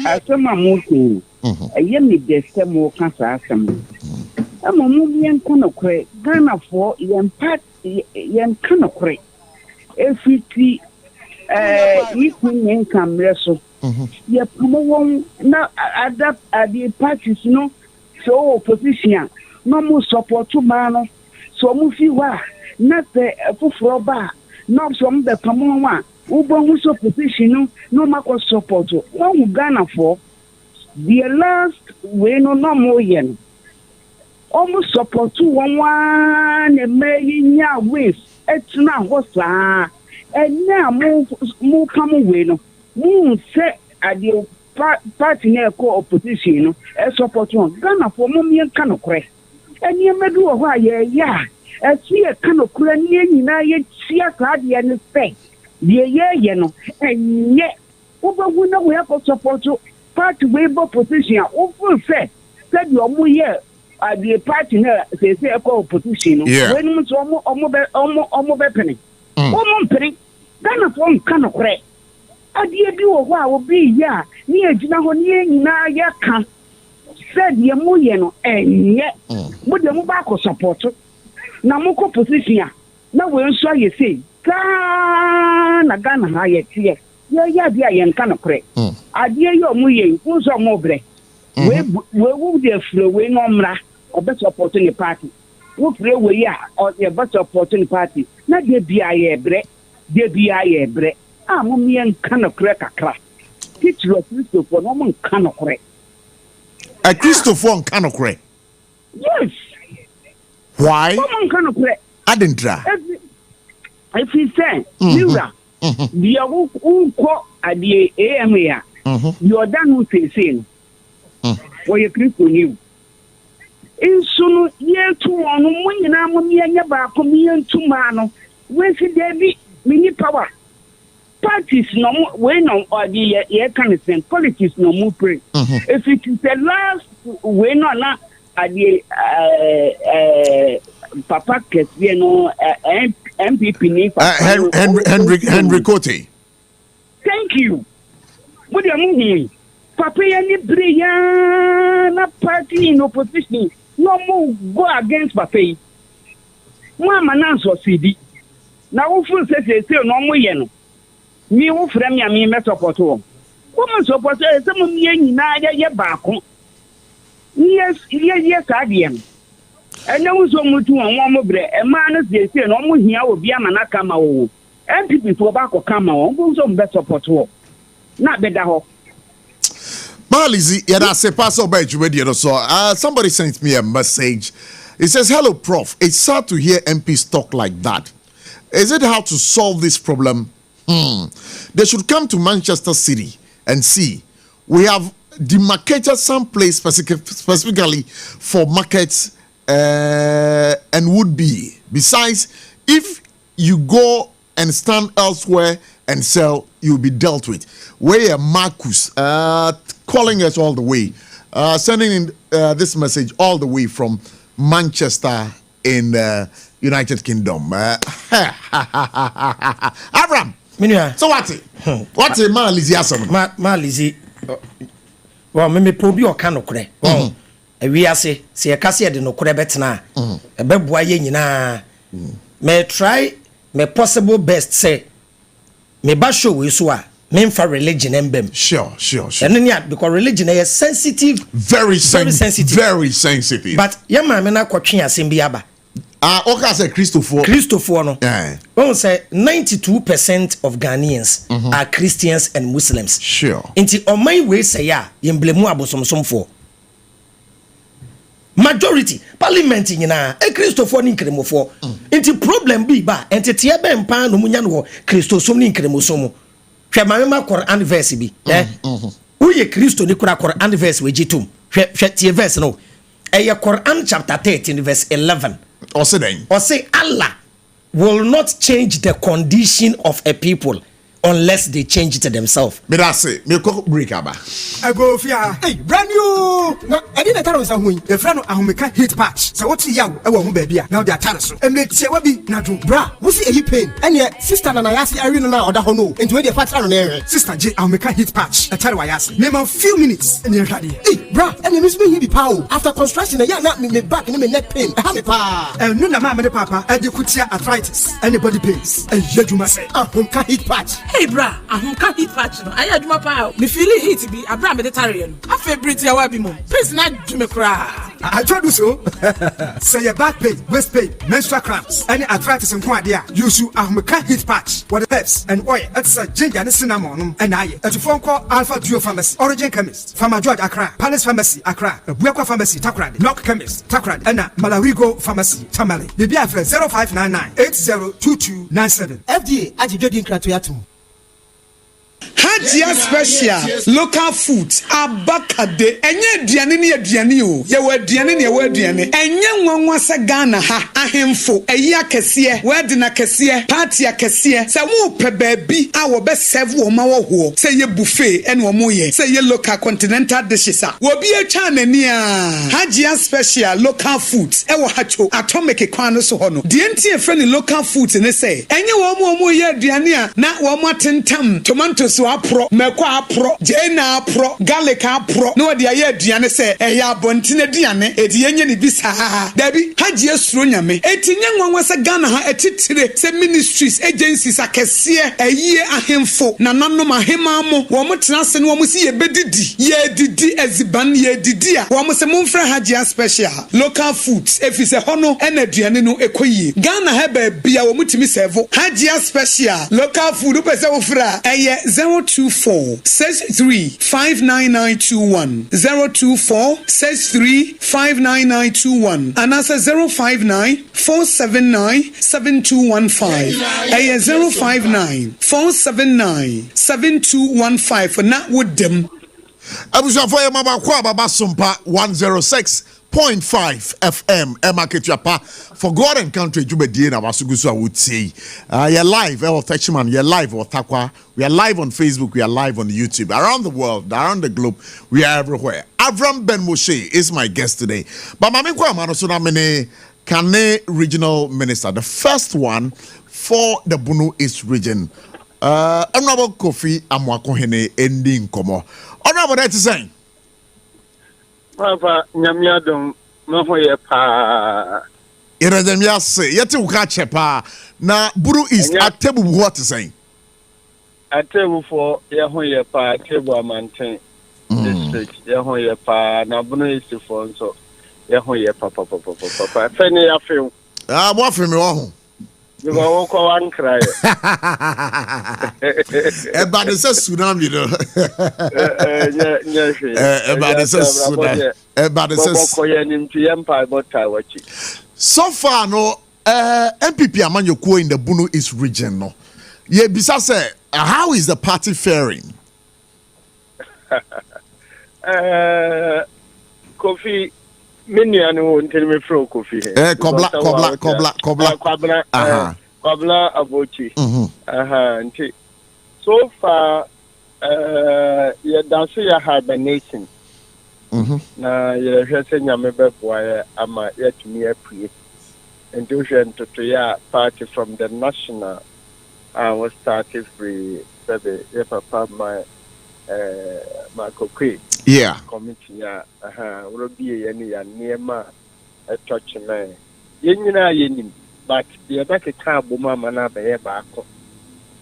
asema mutu. Eye me dese mo kasa asem. Ama mu bien kono kre Ghana for yen part yen kono kre. Efiti ikun kamre so. Ye promo na adapt the parties no so opposition no mo support to man so mo fi wa na se fufuro ba no so mo be promo wa ubo mo so opposition no mako support one Ghana for the last we no mo yen almost support to one e me nya ways etna ho saa enya mo come we no mu say at the party near co-opposition no support one Ghana for mummy can okre and ye medu of why yeah as we a can okre ni na ye tia card ye no say ye no and yet over we know we have support party we opposition over say said your mu year at the party near say co-opposition when mu so omo be penny penny Ghana for can okre adie bi wo ho a wo bi ya ni agina ho ni nyina ya ka said ye mu ye no enye mo de mo ba ko support na mo ko position na we nso ye sei ka na Ghana ha ye tie ye dia ye nka no kre adie ye mu ye nso mo bre we wo de flow we no mra obe support ni party wo free we ya o ye be support ni party na de bia ye bre mo mien kana kre kakra teacher Christopher no mon kana kre a Christopher kana kre yes why no mon kana kre adentra if he say Mira dia ko adie am ya you dan who say no wo ye Christo new Insuno year 2 on when I'm near back from me and 2 man. Where's the mini power? Parties no more when or the air kind of thing. Politics no more pray. If it is the last when or not at the Papa Kes, you know, MPP Henry Cote. Thank you. What do you mean? Papa any Brianna party in opposition. No more go against Papa. Mama Nanso CD. Now who says no more yen. Me who frame me support home. Woman support some of me in Naya back. Yes, I and now so much one more bread. A man is they say no more here will be a manakama. And people for back or come on, who's on better support home. Not better hope. Malizi, yeah, say pass over you so. Somebody sent me a message. It says, "Hello, Prof. It's sad to hear MPs talk like that. Is it how to solve this problem? They should come to Manchester City and see. We have demarcated some place specifically for markets and would be. Besides, if you go and stand elsewhere and sell, you'll be dealt with." Where Marcus calling us all the way, sending in this message all the way from Manchester in United Kingdom. Avraham, so what's it? What's it, Malizi Asam? Malizi, well, me probi o ka nokre. Oh, we ase se e kase de nokre betena. E beboa ye nyina. Me try me possible best say me ba show we so a me for religion embem. Sure. And then because religion is sensitive, very sensitive. But yama me na kwatwe asem bi aba. Okay, say Christopher no. When we say 92% of Ghanaians are Christians and Muslims. Sure. Inti on my way say ya yemblemu abosomsom for. Majority parliament nyina e Christopher ni nkremofo. Inti problem bi ba entity ebe mpa no munya no Christosom ni nkremosom. Hwe mamema Quran verse bi. Uye Christo ni kura Quran verse we jitum. Hwe tie verse no. Eye Quran chapter 13 verse 11. Or say Allah will not change the condition of a people unless they change it themselves. Me that say me ko break aba. I go fear. Hey, brand new. No, I didn't tell us who. The friend of Ahumeka hit patch. So what's yaw? I want baby. Now they are telling us. And make say what be na do bra. What's the pain? And yet sister na yasi arena na oda hono. Into the patch on there. Sister J Ahumeka hit patch. I tell you why yasi. Name a few minutes and you're ready. Hey, bra. And you miss me he be power. After construction, yeah, not me back and me neck pain. I have a pa. And no na mama de papa. And you could see arthritis. Anybody pains. And you must say Ahumeka hit patch. Hey, bra. Ahumeka hit patch no. I aduma pa. Me feeling hit be abra Mediterranean. I feel pretty awabi mo. Please not do me cry. I told you so. Say your back pain, waist pain, menstrual cramps, any arthritis and quadia. Use you Ahumeka hit patch. What the herbs and oil. It's a ginger and cinnamon. And I at a phone call Alpha Duo Pharmacy, Origin Chemist, Pharma George Accra, Palace Pharmacy Accra, Buakwa Pharmacy Takrad, Knock Chemist Takrad, and Malarigo Pharmacy Tamale. The BFL 0599 802297. FDA Ajijodin Kratoyatu. Hajia special local food abakade enye aduane ne aduane o ye wa aduane ne wa aduane enye nwanwa se Ghana ha ahemfo eyi akese wadi na kese party akese se wo pe baabi a wo be serve wo ma wo ho se ye buffet ene wo mo ye se ye local continental dishes a wo bi atwa nani a Hajia special local food e wo hacho atomic kwan no so ho no de enti e friend local food ne se enye wo mo ye aduane a na wo mo atentam tomatoes apro meko apro jena apro garlic apro no de aye aduane se eya bontine aduane edi yenye ni bisa dabi Haji esuro nyame etinye nwanwa se Ghana ha etitire se ministries agencies akese eye ahemfo na nanom ahema mo wo motena se no wo si ye bedidi ye didi eziban ye didi a wo se momfra Haji special local foods efise hono ena aduane no ekoyi Ghana ha ba bia wo mutimi serve Haji special local food pese wo fra eye 02463599921 02463599921 and that's 05947972115 05947972115 for not with them Abochie for Mama kwa baba Sompa 106.5 106.5 FM Emaketuapa for God and country Jubedi na wasugusu would say you're live Touchman, you're live or Takwa, we are live on Facebook, we are live on YouTube around the world, around the globe, we are everywhere. Avraham Ben Moshe is my guest today. But Mamikwa Manosuna Mene Kane Regional Minister, the first one for the Bunu East region. Honorable Kofi Amwakohene ending komo. Honorable that is saying. Papa Nyamiadum Mahoye pa. Irademia say yeti ukache pa na Buru is at table what is saying. At table for Yahoye pa table Amantin district Yahoye pa na Bunu is for so Yahoye papa. Feni afim. What from me you go one cry. Everybody says tsunami, so far, no, MPP Amanyoko in the Bunu East region, no. Yeah, Bisa say, how is the party faring? Kofi. Many won't tell me from Kofi. Kobla. Kobla Abochie. So far, you dance your hibernation. Now, you're saying you're maybe boy, I'm yet to me a pre induction to your party from the national. I was started free, if I found my Marco yeah. Committee, will be any near a touch man. Yenin, but the back a car woman and a back.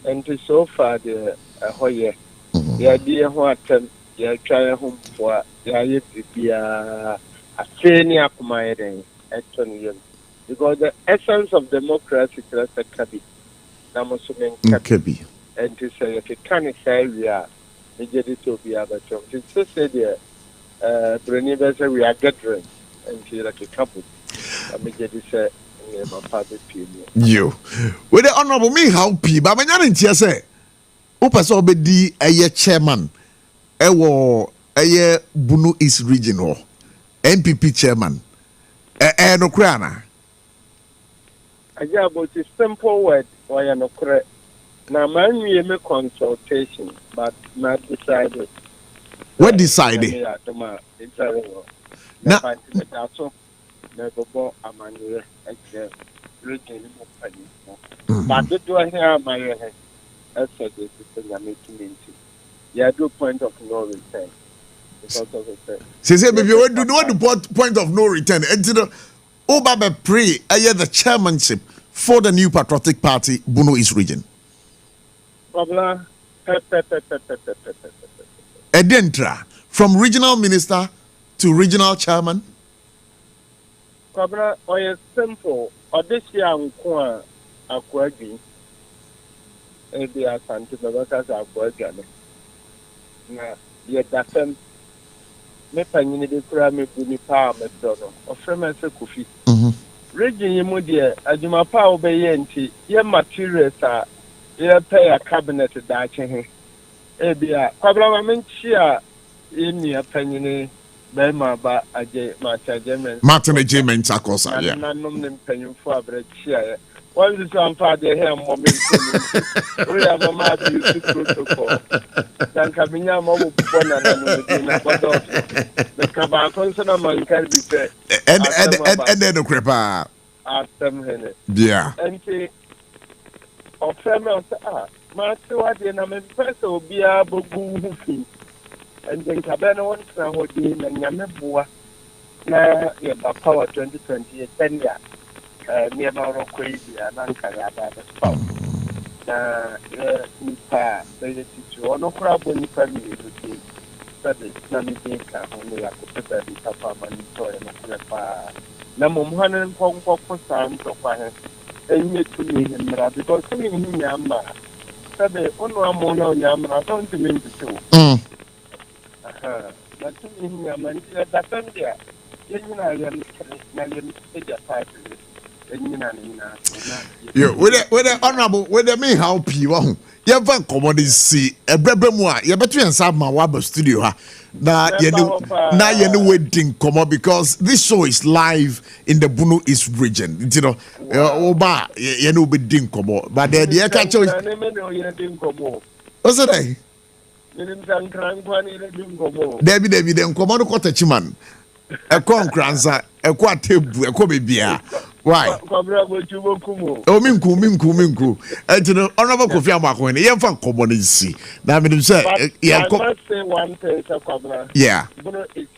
And so far, the Hoye, the idea what you're trying home for, the idea a training up my actually, because the essence of democracy is a cabby. Namosumen cabby. And to say, if you can't say we are. We get it to be other terms. It's just said here, we are gathering and feel like a couple. I mean, get it said, my father, you. With the honorable me, how people, but I didn't say, Opa so be a chairman, a Bunu East regional, MPP chairman, no crana. I got about a simple word, why I'm not correct. Now, man, we make consultation, but not decided. What decided? Now, but the do I hear my head? I said this is a meeting. Yeah, do point of no return. Say, baby, you do not the point of no return. And you know, Obaba pray, I hear the chairmanship for the new patriotic party, Bunu East region. Edentra, from regional minister to regional chairman. Kobra, or simple, or this young Kwa Aquagi, and they are Santi Babakas Aquagana. Now, yet that them, Mepani de Kurame Bunipa, Medono, or Fremen Kufi. Region Yamudia, Ajumapa Obeyenti, your materials are. You pay a cabinet that Ebia, Pabla in your opinion, Bema, but I get Martin a German Tacosa, yeah. I'm paying for a bread share. What is one father here, moment? We have a matter protocol. Then Cabina Mobu the Cabacon man can be said. And then the crepa. Ask them, yeah. And say, of family, Master, what the name will be a book. And then Cabana wants to hold in and Yamabua. Now, you have power 2020, 10 years. Near Maro Crazy and Ankara. Nipa, the teacher, no problem in family. That is Namika, only I could put that in Papa Manito and Papa. Namum 100 Hong Kong for some of my. And yet to me, because to me, Yamma, said the Honorable Yamma, I don't mean to do. But to me, Yamma, that time there, I am party. with the honorable, with the me how people. You have commodities see a brebemwa. You better inside my web studio. Now you know wedding come because this show is live in the Bunu East region. You know, Oba, you know wedding come but the catch. What's it? Debbie, then come on, cottage man. A concranza, a quatebu, a cobibia. Why? Oh, minku. And you know, honorable Kofi Amakwene, you have commodities see. Now, I say, I must say one thing, Kabra. Yeah.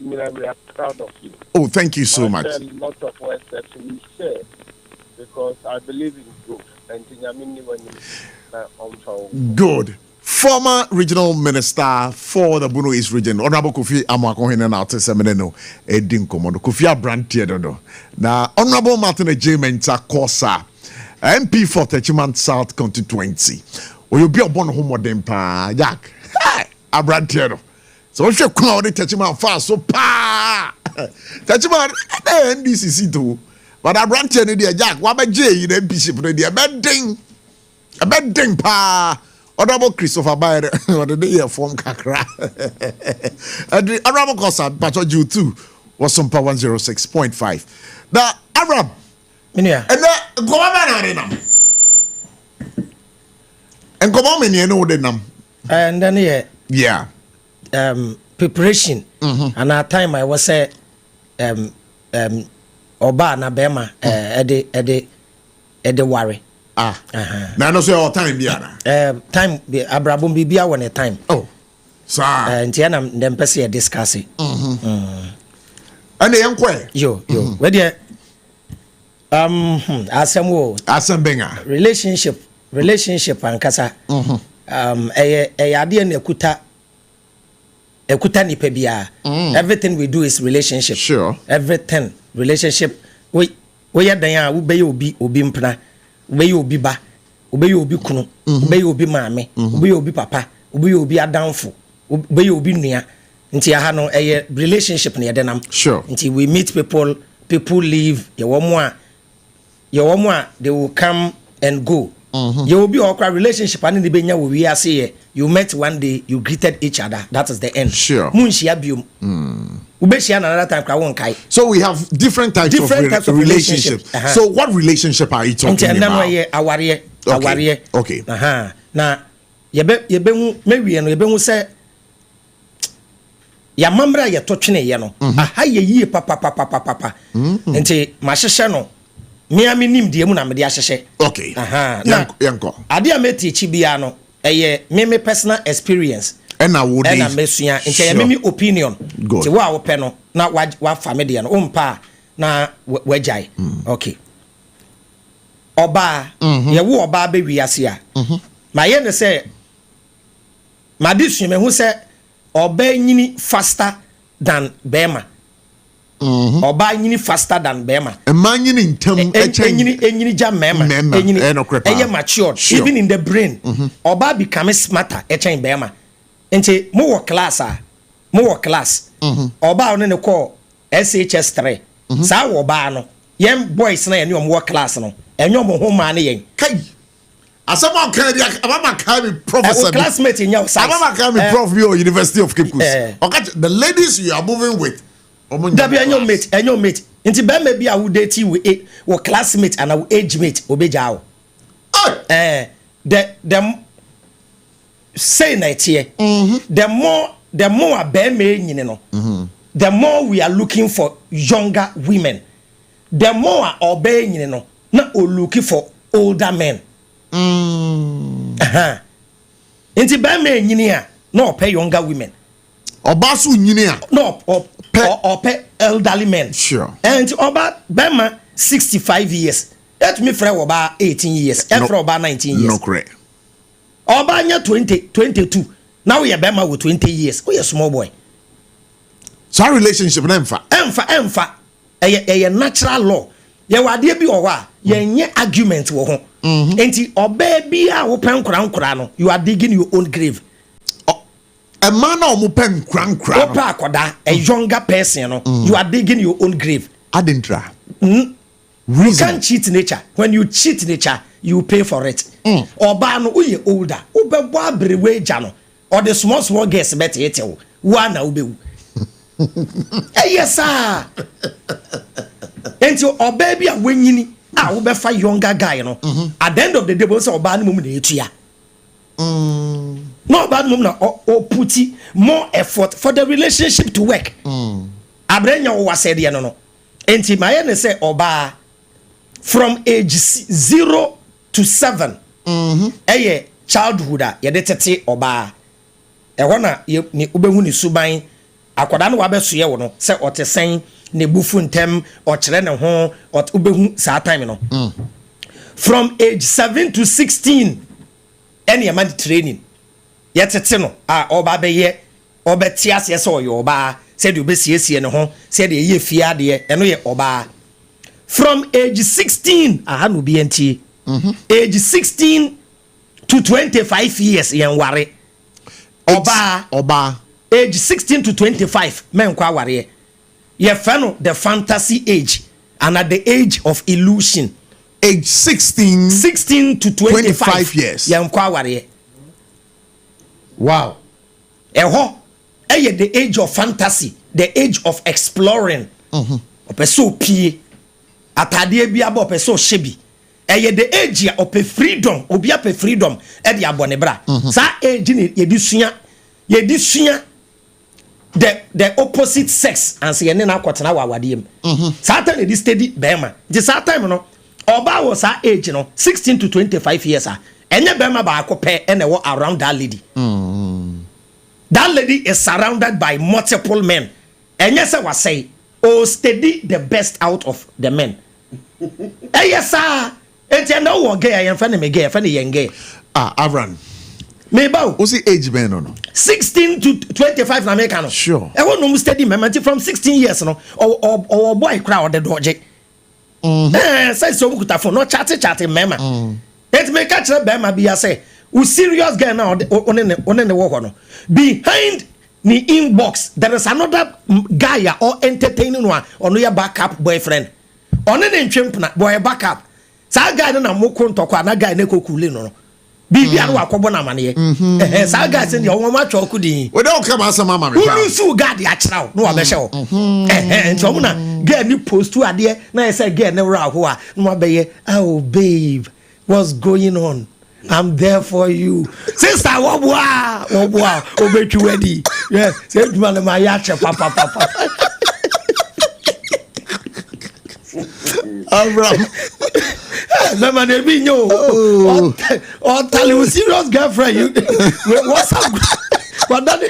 We are proud of you. Oh, thank you so much. A lot of words that we share because I believe in growth. And good. Former regional minister for the Bunu East region, Honorable Kofi Amakwene, now to Semineno, Edin Komodo, Kofi Abrantier. Now, Honorable Martin Ejimenta Kosa, MP for Techiman South constituency. Will you be a born home with pa Jack? Abrantier. So, if you call it Techiman fast, so pa Techiman, NDCC too. But Abrantier, dear Jack, what about J in MP ship, dear a bad ding pa. Honorable Christopher Bayer, or the day form Kakra. And the Honorable Kosa, Patriotism too, was Sompa 106.5. Now, Avraham, and the government and government, you know the name. And then, yeah, preparation. And at time I was say, Oba na Bema, Ede worry. Now, no say all time, time be Abrabum Bibia one a time. Oh, sir. And Tiana, then Pessia discuss it. And the young quay, yo, where dear, Asam Benga, relationship, and Casa, a idea in Ekuta ni pebia. Everything we do is relationship. Sure. Everything relationship. We are there. We be obimpna. Ube obi ba, ube obi kunu, ube obi mame, ube obi papa, ube obi adanfo, ube obi nua. Nti ya no relationship na yedenam. Sure. Nti we meet people leave, ye womo a they will come and go. Ye obi okra relationship ani de benya wo wi ase ye. You met one day, you greeted each other. That is the end. Sure. Munshia biom. Another time kwa won kai. So we have different types of relationships. So what relationship are you talking about? Aware. Okay. Na yebe hu mewie no yebe hu se ya mamra ye totwene ye no. Aha ye yie papa. Nti mahehye no me nim de mu na me de ahehye. Okay. Yanko. Ade a meti chi bia no me personal experience. And I would mesua nti me opinion. Ti wa wo pe no na wa family no umpa na wajai. Okay. Oba ye wo oba be wiase a. Ma ye ne say ma disu me hu say oba nyini faster than bema. Oba nyini faster than bema. A man nyini ntam enyini jam mema. Enyini matured. Sure. Even in the brain. Oba become smarter echen bema. Nti mo wo class oba on ne call SHS 3 sa wo ba no yem boys na ye no wo class no enyo mo ho ma ne yen kai asama kan dia abama kan be professor classmate in your science abama kan be prof bi University of Cape Coast okay the ladies you are moving with dabi enyo mate nti be me bi a wo date wo classmate and wo age mate obeja wo the say na tie the more abeme nyine no the more we are looking for younger women, the more obey nyine no na o looking for older men. Inti abeme nyine a na pay younger women. Obasu nyine a no pay elderly men. Sure. And oba bema 65 years. Let me free oba 18 years. Let me oba 19 years. No correct. Obanya 22. Now we are Bema with 20 years. Oh, you're small boy. So our relationship Emfa. A natural law. Ye wade bi owa. Ye nye argument wo ho. Enti oba bi a wo pen kran no. You are digging your own grave. A man or mo pen kran. Opa akoda a younger person no. You are digging your own grave. Adintra. You can't cheat nature. When you cheat nature, you pay for it. Oba no uye older. Ube bo abrewe jano. Or the small girls better it. One ube. Yes sir. Until or baby a winning. Ube fa younger guy no. At the end of the day, boss oba no mumu na etua. No bad mumu na o puti more effort for the relationship to work. Abrenya o wasede ya no. Enti maye ne say oba from age 0 to 7 eye childhood a ye de tete oba e hona ni obehu ni suban akoda no wabeso ye wo no say otesen ne bufu ntem o kire ne ho obehu sa time no from age 7 to 16 any man training ye tete no oba be ye obeti ase se oyo oba say de obesiesie ne ho say de ye fia de eno ye oba. From age 16, no BNT. Age 16 to 25 years, yen worry. Oba. Age 16 to 25, men kwa worry. Ye fano the fantasy age, and at the age of illusion. Age 16 to 25 years. Yen kwa worry. Wow. The age of fantasy, the age of exploring. Opeso pie. Atade bia bo peso shebi the age of freedom obi ape freedom e de abone bra sa age ni ye disua the opposite sex and say na kwotena wawade em sa time dey steady bema the sa time no oba was sa age no 16 to 25 years enye bema ba akopɛ ene wo around that lady that lady is surrounded by multiple men enye say was say steady the best out of the men. Yes sir. It's no one gay. I am funny me gay. Funny young gay. Avraham. Me bow. What's the age man no? 16 to 25 na make no. Sure. I want no steady man from 16 years no. Or boy crowd the dodge. Say so kuta phone no chatting mema. It make catch the bema be say. We serious guy now on the walk no. Behind the inbox there is another guy or entertaining one on your backup boyfriend. On an champion boy backup. Sa guy na moko ntokwa na guy na kokule no. Bibi anu akobo na mane. Sa guy say your mama choku din. We don come answer mama me. Who su guard ya chiraw no abehye wo. Nti omo na guy ni post to ade na say guy na wra ho a no abeye. Oh babe, what's going on? I'm there for you. Sister, wobwa, obetwu wedi. Yes, say man na my yache papa. Avraham. No man, they be no. Or tell you serious girlfriend. You what's up? What that?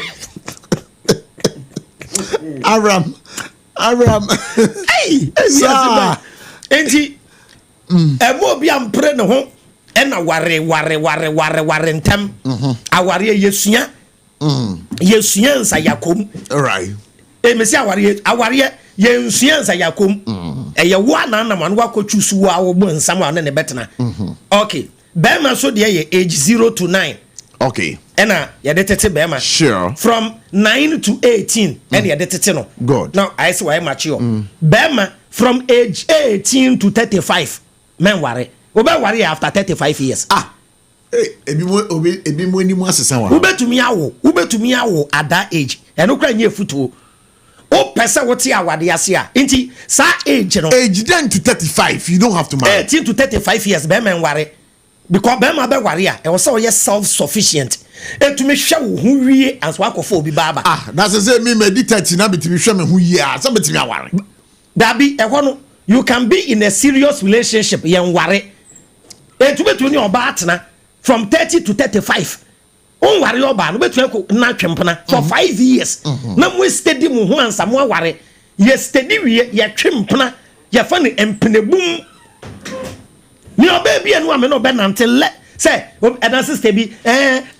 Avraham. Hey, sir. Enti, emo bi am pre no ho. Ena ware ntem. Aware yesua. Yesua nsa yakom. All right. Mesi aware yensua nsa yakom. Eye wa na na man wa kochusu wa wo bo nsam wa ne betena. Okay. Bema so de ye age 0 to 9. Okay. Ena ye de tete bema. Sure. From 9 to 18 ena ye de tete no. Good. Now I say why mature. Bema from age 18 to 35 men ware. Obe ware after 35 years. Ebi mo ni mo asesa wa. Ubetumi awo at that age. Eno kra nye futuo. O pesa woti awade ase a. Nti sa age no. Age 10 to 35 you don't have to marry. 18 to 35 years be men ware. Because be ma be ware a e wo say you self sufficient. Etumi hwe wo hu wie anso akofo obi baba. That's say me meditate na betimi hwe me hu wie a. Say betimi aware. Dabi e ho no you can be in a serious relationship yen ware. Etumi ni oba atena from 30 to 35. On ware oba no betu ko na twempena for 5 years. Na mo steady mo ho ansa mo ware. Ye steady wie ye twempena ye fa ne empenebum. Ni oba bia no ame no be nante le say edan sister bi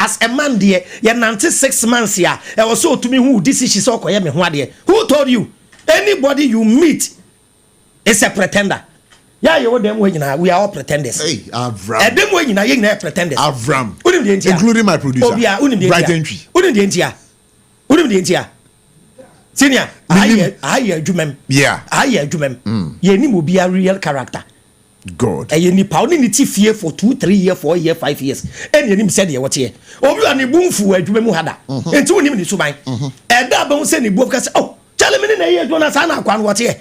as a man there ye nante 6 months ya e was so to me who this is so koye me ho ade. Who told you? Anybody you meet is a pretender. Yeah, you them we are all pretenders. Hey, Avraham. Them we you pretenders. Avraham. Including my producer. Right entry. Unim the entia. senior aye adwumam yeah aye adwumam ye ni mo be a real character God ye ni pa oni ni ti fie for 2 3 years 4 years 5 years eni ni said ye wote ye obi ani bumfu adwumam hada enti woni ni suban e da ba hu se ni buof ka se oh chale me ni na ye adwona sa na akwa no wote ye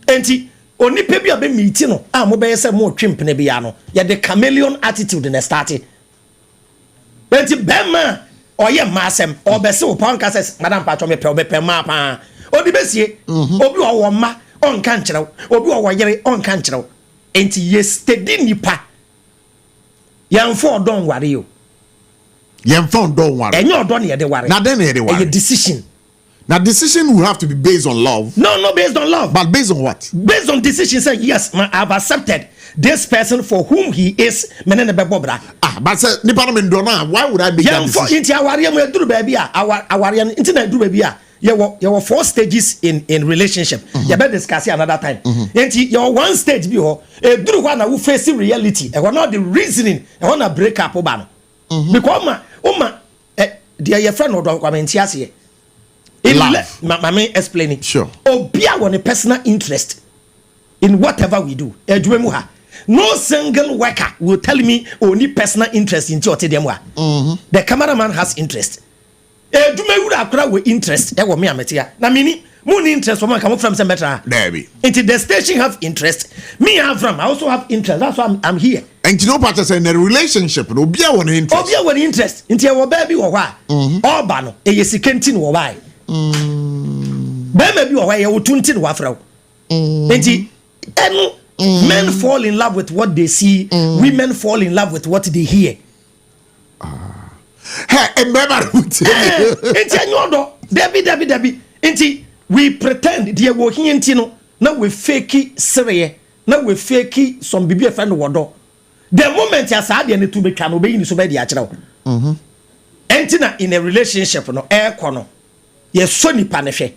enti oni pe bi abe meeti no a mo be ye se mo twemp na bi ya no ye the chameleon attitude na start enti bema oye masem obese wo pon ka se madam patcho me pe obepe ma pa odi besie obi wo ma on kan kire obi wo yere on kan kire enti yesterday nipa yamfo odon ware yo yamfo odon ware enye odon ye de ware na den ye de ware a decision. Now decision will have to be based on love. No, based on love. But based on what? Based on decision. Say yes, I've accepted this person for whom he is. But say why would I be that decision? Into you were 4 stages in relationship. You better discuss it another time. Into your 1 stage be one facing reality. And we're not the reasoning. I want to break up because dear friend or comment here. Mama explaining. Sure. Obia want a personal interest in whatever we do. No single worker will tell me only personal interest in the cameraman has interest. With interest. Me ametia. Na mini moon interest from come from some better. Into the station have interest. Me Avraham, I also have interest. That's why I'm here. And you know part in a relationship, Obia want interest. Obia want interest. Into your baby or why? Or bano. A yesikentin or why? Maybe or why you tuntin wafra. Men fall in love with what they see. Women fall in love with what they hear. Debbie. We pretend they were here. Now we fake Syria. Now we fake some baby friend wado. The moment you said you to be can obey in so bad yachao. Entina in a relationship no air corner. Yes, Sonny Panefe.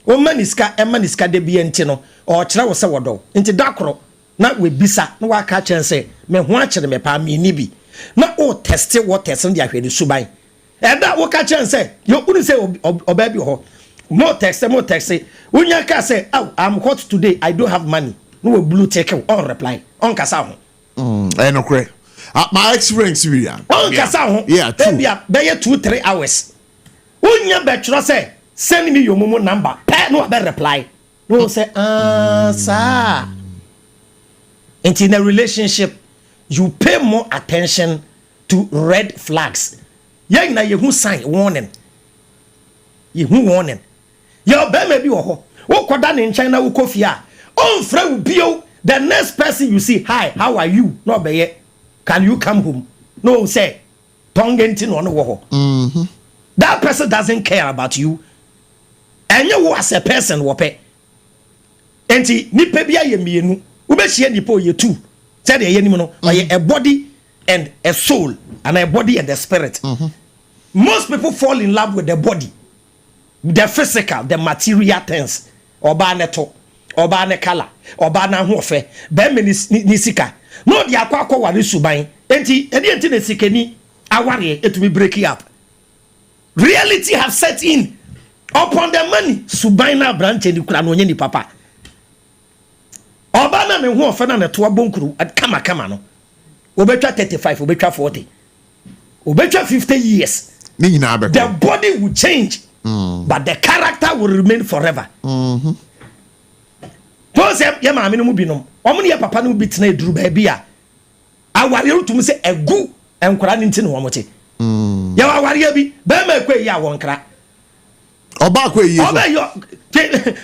Woman is ka de bientino or chra was a wado. Into Dakro. Not with bisa. No I catch and say, me watch me pa me nibi. Not all test what test and the subai. And that will catch and say, you couldn't say or baby ho. More text. When you can say, oh, I'm hot today, I don't have money. No blue take on reply. On Casao. I know correct. My experience here. On Casao. Yeah, true. Be 2-3 hours. When you bet say, send me your momo number. No better reply. No say, sir. And in a relationship, you pay more attention to red flags. Yeah, na you who sign warning. You who warning. Your baby or what done in China will coffee. On friend bio, the next person you see, hi, how are you? No be can you come home? No say, tongentin on the wall. That person doesn't care about you. And you as a person wope. Enti ni pebia ye mienu. Ubeshie nipo ye two. Said ye no a body and a soul and a body and a spirit. Most people fall in love with the body, the physical, the material things. Oba neto, oba ne color, oba na hofe, be me ni sika. No di akwa wari suban. Enti ne sikeni aware it will break up. Reality have set in upon the money. Suban na branch ni kura no nye ni papa. Oba na me hofe na to abonkuru kama no. Obetwa 35, obetwa 40. Obetwa 50 years. The body will change, but the character will remain forever. Those yama no binom. Omni ya papa no bitna eduru ba bia. Aware rutum se egu enkora nti no womote. Ya aware bi ba ma kwe ya wonkra. Oba kwe yi. Oba yo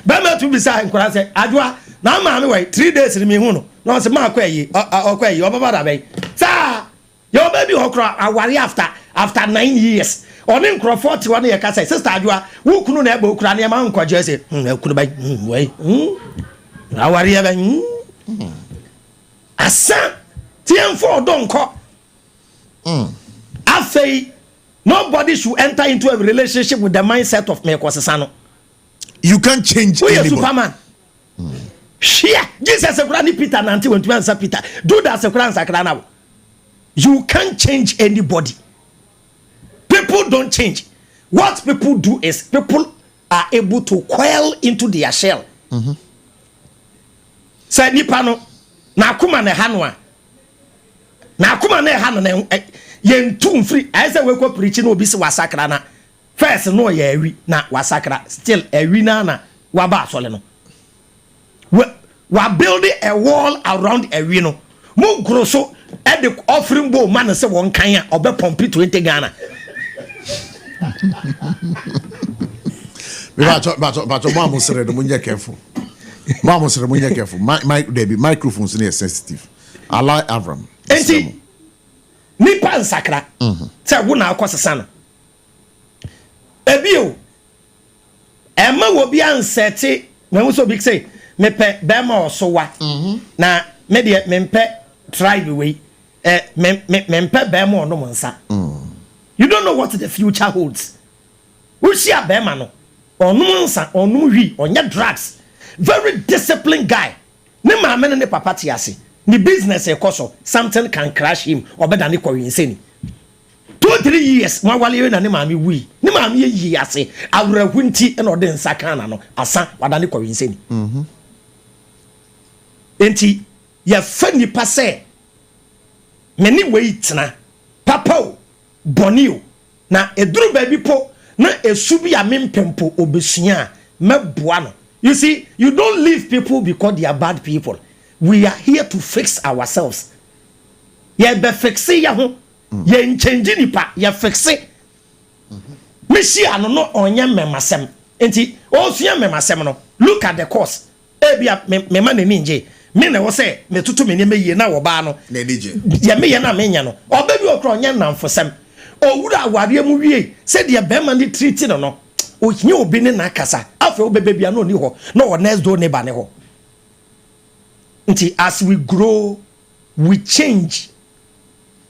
ba ma tu bisa enkora se adwa na ma me wai 3 days ni me hu no. No se ma kwe yi okwe yi obaba da be. Sa your baby okra aware after 9 years. On in Crawford, one year, Cassa, sister, who couldn't have Ukraine, my uncle, Jesse, could buy, wait, how are you? A son, TM4 don't call. I say, nobody should enter into a relationship with the mindset of Mekosano. You can't change anybody. Superman. Yeah, Jesus, a granny Peter, and until when to answer Peter, do that, a grand sacrana. You can't change anybody. People don't change. What people do is people are able to coil into their shell. Say nipa no na akoma na ha no a na akoma na ha no na yentum free I say we ko preach na obi se wasakra na first no ya awi na wasakra still awi na waba asole no we build a wall around awi no mo gro so e the offering bowl man say won kan a obe pompi 20 Ghana but mama sere do munye careful. Mama sere munye careful. My Debbie microphones are sensitive. I like Avraham. Enti nipa nsakra. Say wo na akosesa no. Ebio Emma wo bi ansete me wo so big say me pe bema osowa. Na me de me pe tribe we me bema ono monsa. You don't know what the future holds. We see a bema no. Onum nsa onum hwi onya drugs. Very disciplined guy. Ne maame ne papa ti ase. Ni business e koso something can crash him or better ni ko insane. 2-3 years one wale na ne maame wi. Ne maame yi ase awrahunti e no de nsa kan na no asa wada ni ko insane. Enti ye fa nipa se meni we tena papa o bonio na eduru ba bi po na esubi ya mempempo obesua meboa no. You see, you don't leave people because they are bad people. We are here to fix ourselves. Ye be fixe ya ho. Ye change nipa, ye fixe. Mishi ano no onye memasem. Enti, osuya memasem no. Look at the course. Ebia me ma ne ninje. Me na wo say me tutu me ne ye na wo ba no. Na nije. Ye me ye na me nya no. Oba bi okro onye namfosem. Owura aware mu wie. Se de be ma ni treat no. Ohinye obi ne na kasa afa obebe bia no ni ho no wo next door neighbor ne ho nti as we grow we change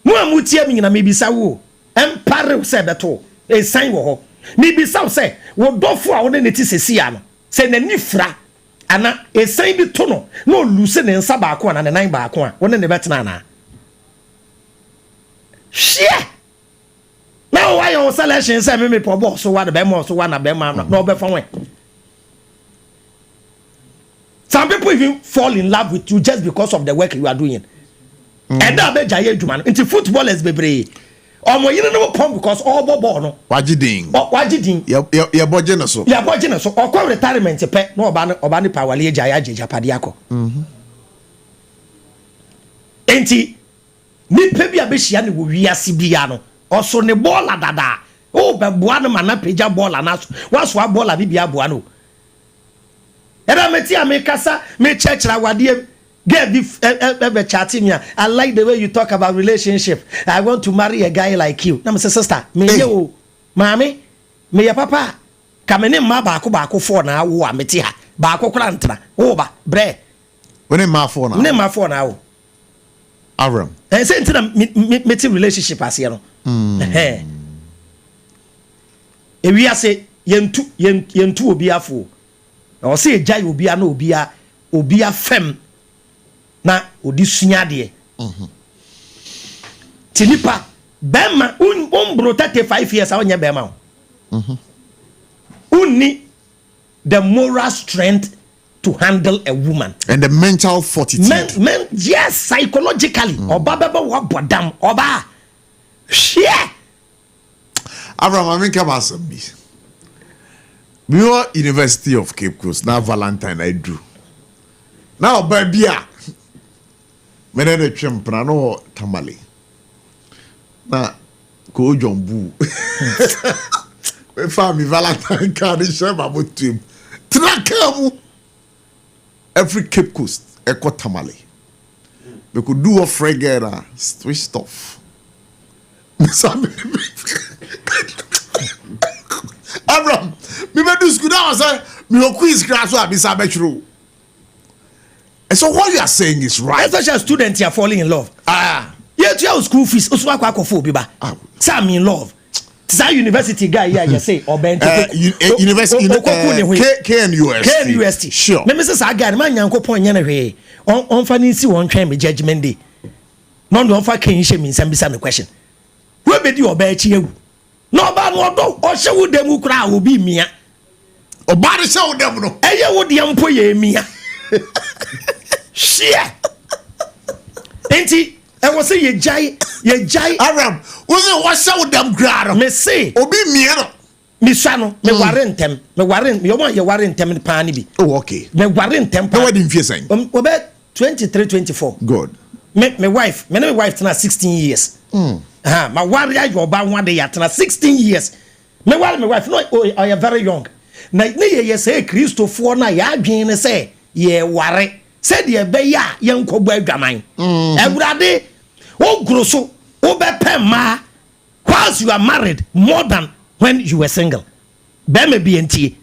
mo amutia mi nyina mebisa wo empare se beto e san wo ho mebisa se wo dofo a wo ne ti sesia no se na nifra ana e san bi to no no lose ne nsa ba ko na ne nan ba ko a wo ne betena na share. Now why your selection say me po boss so what the bema so one na bema no be fun. Some people even fall in love with you just because of the work you are doing. And that be jaye adwuma no. Into footballers bebre. Omo yire no pump because all bobo no. Wagidin. Wagidin. Ye boje na so. Ya boje na so. Okwa retirement pe no oba ni pawale jaye ajapade akọ. Enti ni pe bia be hia ne wo wiase bia no. Also ne bola dada. Oh be boa no mana peja bola na so. Waso a bola bibia boa no. Era meti amekasa me church ra wade get be chatting me. I like the way you talk about relationship. I want to marry a guy like you. Na me say sister, me ye o. Mami, me ya papa. Ka me ne ma ba ko for na wo a meti ha. Ba ko kra ntra. Oh ba bre. We ne ma for na. Ne ma for na wo. Avraham. Say ntina meti relationship ase no. Ewi ase yentu obi afo. O se ejai obi a na obi afem na odi sunya de. Tinipa bema bro 35 years awanya bema. Unni the moral strength to handle a woman and the mental fortitude. Men yes, psychologically. Oba beba wa bodam oba. Share. Avraham, I mean, come on, me. We are University of Cape Coast. Now Valentine, I do. Now, baby, me ne chempra no tamale. Na ko jombu. We family Valentine card share about him. Trakamu. Every Cape Coast, echo tamale. We could do a fregera switched off. Avraham, me do school now, sir. Me quiz class will be true. And so what you are saying is right. As a student, you are falling in love. Yet your school fees, also biba. Sam in love. That university guy, yeah, you say, or university, KNUST. Sure. Me Mrs. Agan, man, yanko point anyway. On fancy one train judgment day. None of our king means some question. Where be you obey you? No bad no or show them who cry will be me. Obade show them no. Eye wo de ampo ye mia. Share. Enti e wo say ye jai Aram. Wo say what show them grad. Me say obi mia no. Me swa no me ware ntem. Me ware me omo ye ware ntem pa ni bi. Oh okay. Me ware ntem pa. No wedding fee saying. Obe 23 24. Good. My wife tena 16 years. My wife your ba one day tena 16 years. My wife no I am very young. Na ye say Christopher na ya adwen say ye ware. Said ye be ya ye nkogbo adwaman. Ewurade o grosso o be pema whilst you are married more than when you were single. Be me bi entie.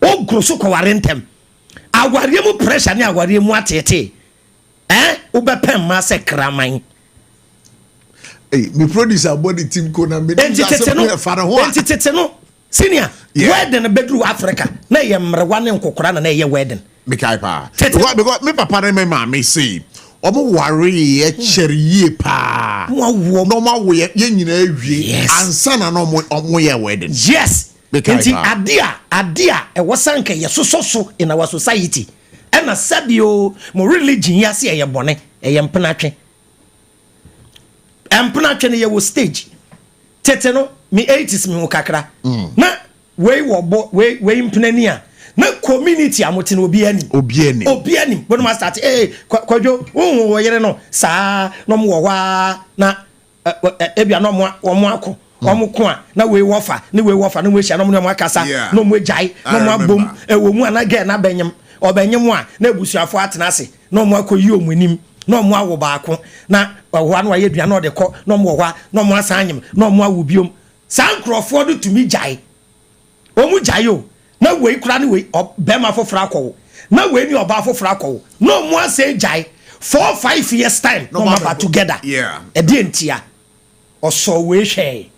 O grosso ko ware ntem. Aware mu pressure ni aware mu atete. Ubepem ma se kraman. Hey, me producer body team ko na me entitete no senior wedding bedru Africa na ye mrewa ne nkokora na ye wedding me kai pa because me papa na me ma me say omo ware ye chere ye pa no ma wo ye nyina awie ansa na no omo ye wedding yes enti adia e wosanka ye sososo in our society. And a sabio, mo religion, yes, a bonnet, a yampanatche. Ampanatche, ye will stage. Teteno, me 80s, me kakra. Na, way impnenia. No community, amotin obieni. When I start, Quajo, no, sa, no more, na, ebia no more, Omukwa, na we wafa, no wish, no more makasa, no more jai, no more boom, a woman again, na benyam. Obenyem a na ebusuafo atenase na omo akoyi omunim na omo awo baako na wa no ye duane ode kɔ na omo hwa na omo asanyem na omo awo biom sankrofo do tumi jai omu jai o na wei kura ne wei bema foforo akɔwo na wei ni oba foforo akɔwo na omo ase jai 4-5 years time no ma together edi entia oso we hwe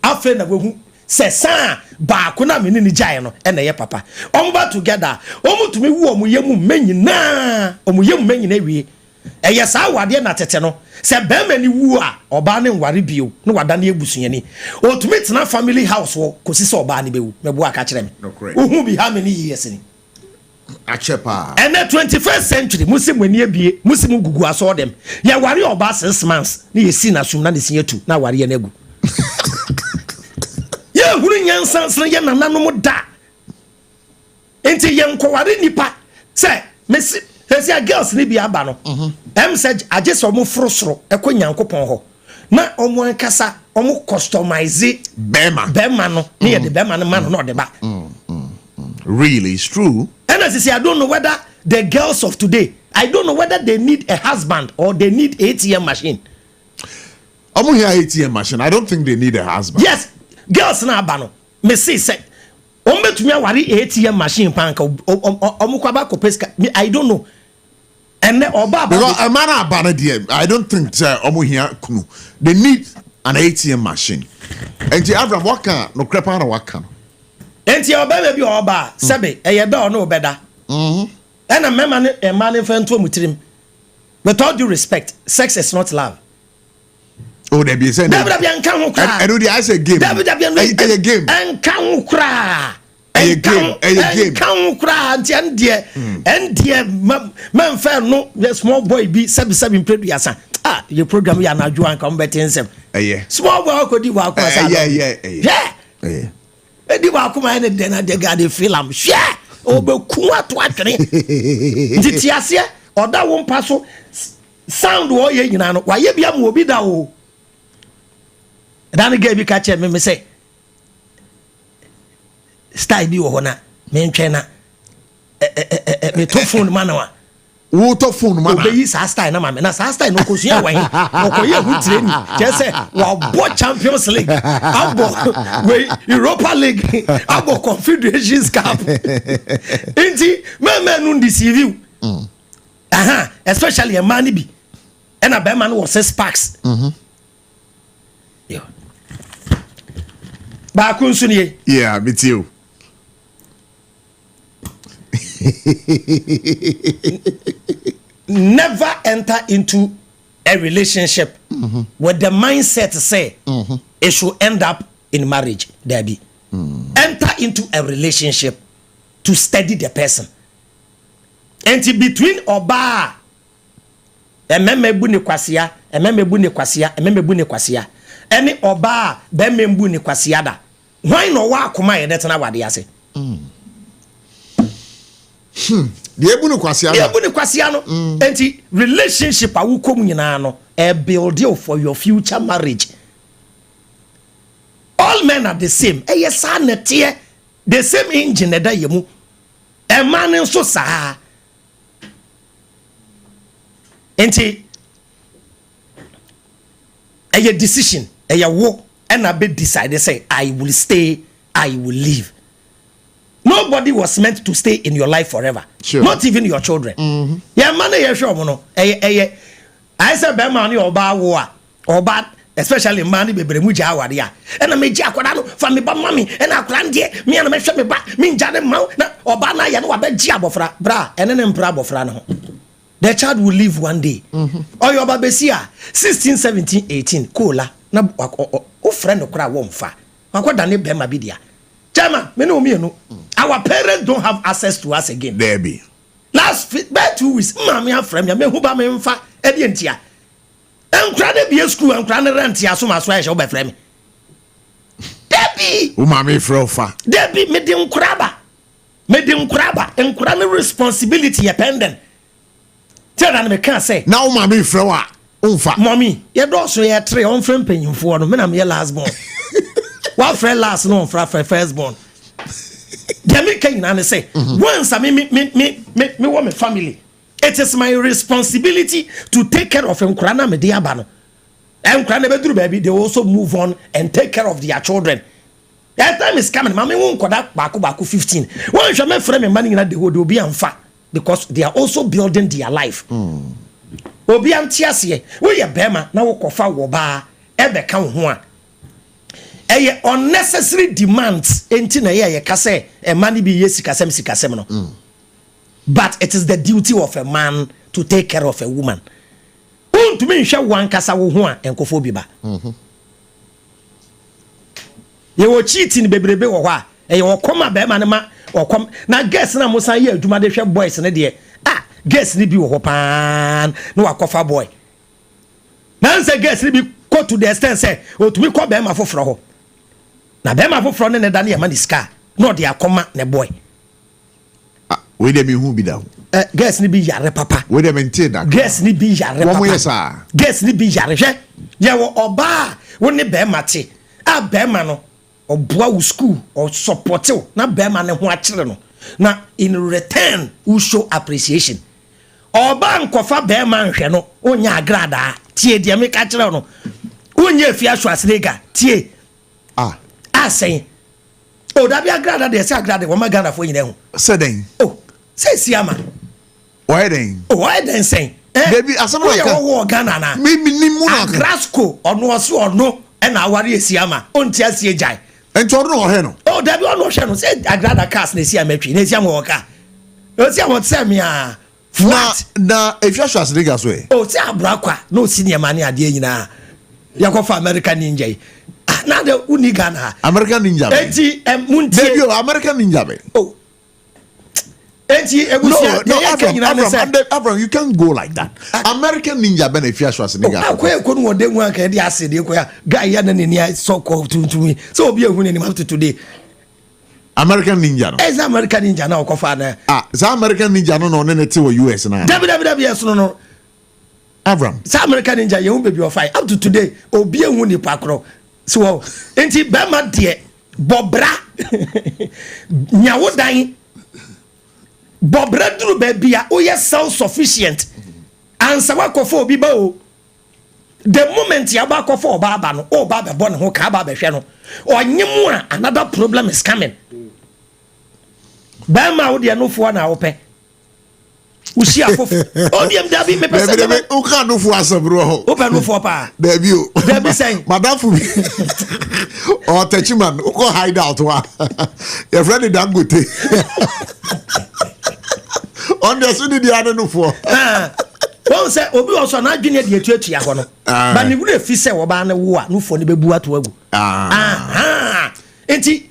afa na wehu sesa baako na menini jai no ena ye papa omba together omutumi wu omuyemu menyina wie eye sa wade na tete no se bema ni wu a oba ne nware bio ne wada ne ebusuani otumi tena family house wo kosi se oba ne bewu mebu aka kire me ohu bi how many years ni achepa and the 21st century muslim wani abie muslim gugu aso dem ye ware oba 6 months ne yesi na sum na ne siatu na ware ye na egu huru nyansansere ye nananom da enti ye nkoware nipa se mesi a girls ni bi aba no said agese omo frosoro ekọ nyankopon ho na omo ankasa omo customize bema no na ye de bema no man no de ba really it's true. And as I say, I don't know whether the girls of today, I don't know whether they need a husband or they need ATM machine. I'm here ATM machine. I don't think they need a husband. Yes. Girls na abano me say ombetumi awari ATM machine panka omukwaba ko peska I don't know and oba because a man abano there I don't think omu here kunu they need an ATM machine and the Avraham waka no krepa na waka enti oba bi oba sebe eye da no obeda and a man fento mutirim with all due respect sex is not love. Oh, they be saying that. I know the I say game. A game. And can cry. A game. Can cry. And dear, man, fair no, the small boy be 7 previous. Ah, your program ya na juan come better in some. Yeah. Small boy could do walk. Yeah. Edi wa kuma ene den na de gade film. Share. Obeku atwatwene. Titi ase oda wo mpa so sound wo ye nyina no. Wa ye bia mo obi da o. Dan ge bi ka che me say style bi wo hona me ntwe na me to phone manawa wo to phone mana obeyi sa style na ma me na sa style no ko sua wan okoye hu training je say wa bo Champions League abo we Europa League abo Confederations Cup enti me no deceive especially a man bi and a be man was 6 packs ba kunsu ni yeah me too. Never enter into a relationship with the mindset to say it should end up in marriage. There be enter into a relationship to study the person. And between Oba, emembu ne kwasia, emembu ne kwasia, emembu ne kwasia. Any Oba, bemembu ne kwasia da. Why no wa kuma ye detana wade ase? The ebu ne kwasia da. The ebu ne kwasia no. And relationship a wukom nyina no, e build you for your future marriage. All men are the same. Yes, the same engine that you a man in so sa. Enti a decision, a walk, and a bit decide. Say, I will stay, I will leave. Nobody was meant to stay in your life forever. Sure. Not even your children. Yeah, man, yeah, sure, no. I said, Bemani or Bawa or bad. Especially money be muja awadia and I meja akwada no fa me ba mami and akran de me na me hwe me ba me nja de ma na oba na ye no abaji abofra bra ene ne mpra abofra no the child will live one day or your babesia 16 17 18 kola na o friend okra wo mfa akwada ne be ma bi dia chama me no me no our parents don't have access to us again there be last 2 weeks mama ya friend me hu ba me mfa e de ntia enkra na bia school enkra na rent ya so maso ya be frame debi o ma me frofa debi me de nkraba enkra na responsibility ya pendant tell na me can say now ma me frowa onfa mommy ye do so ye tre on frame panyimfo no me na me last born what friend last no fra first born dem me kan na say once me want my family. It is my responsibility to take care of them. Krana me dia ba no. Krana bedru baby, they also move on and take care of their children. That time is coming. Mama won koda baku 15. One shall me frame money na they will be amfa because they are also building their life. Obi am tiase, we ye bema na wo kofa wo ba e be ka ho a. Eye unnecessary demands enti na ye ka say e money bi ye sikasem no. But it is the duty of a man to take care of a woman. To me, shall one kasa wo ho a enkofo bi ba. Ye wo cheating bebrebe wo ho a e wo koma be ma ne ma wo kom na guess na musan ye aduma de hwe boys ne de guess ni bi wo ho pan na wakofa boy. Na say guess ni bi go to the extent say o to me ko be ma foforo ho. Na be ma foforo ne da na ye ma ni ska no de akoma ne boy. We dem who be down. Guess ni bi yare papa. We dem maintain that. Guess ni bi yare papa. One yes sir. Guess ni bi yare hwe. Ye wo oba wo ne be mate. A be ma no oboa wo school or support you na be ma ne ho akere no. Na in return we show appreciation. Oba nkofa be ma nhwe no onya agrada tie de me ka kere no. Onya fi aso aslega tie. Asen. Oh, that be agrada de say agrada wo ma Ghana fo nyina hu. Say den. Oh. Say siama. Why then? Oh, why then say? Baby, asama ka wo Ghana na. Me ni mu na. Grasco ono so ono e na aware siama. Onti asie jai. Enti ono o he no. Oh, that be ono hwe no. Say agrada cars na siama twi. Na siama wo ka. O siama tse me a. Na if you shas nigga so e. Oh, say abrakwa. No senior man ade nyina. Yakofa American ninja. Na de uni Ghana. American ninja. Enti munti. Baby, American ninja be. Oh. No, Avraham, you can't go like that. American ninja benefit was nigga. I couldn't want them one can I said guy yan so called to me. So be a winning him after today. American ninja. As American ninja now, Kofana. American ninja no US now. WWS no. Avraham. Some American ninja you won't be your fight up to today. Or be a winning pakro. So, ain't it Bama dear Bobra Nyawo dying. Bobra duru baby a oye self sufficient answer wakofo bi ba o the moment ya ba kofo baba no o baba bo ne ho ka baba hwe no onyemu a another problem is coming ba ma wo de no fo na wo pe usi afofo o de da bi me pese de o ka no fo asabro ho o pe no fo pa da bi o da bi say madam fu o tachiman o ko hide out wa your friend Dangote on the so the other no for won say obi also na adwene de atuatua ho no ba ne wure fi say wo ba na wo a no fo ne bebu ato agu enti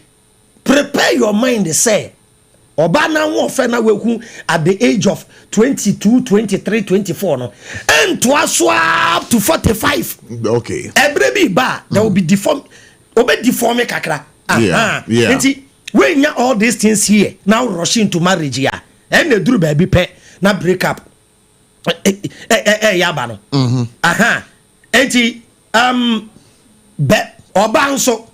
prepare your mind say oba na wo fe na wehu at the age of 22 23 24 no and to up to 45. Okay, every be ba there will be deform kakra. Yeah. When ya all these things here now rushing to marriage ya and the duru baby pe na break up yaba no enti be oba nso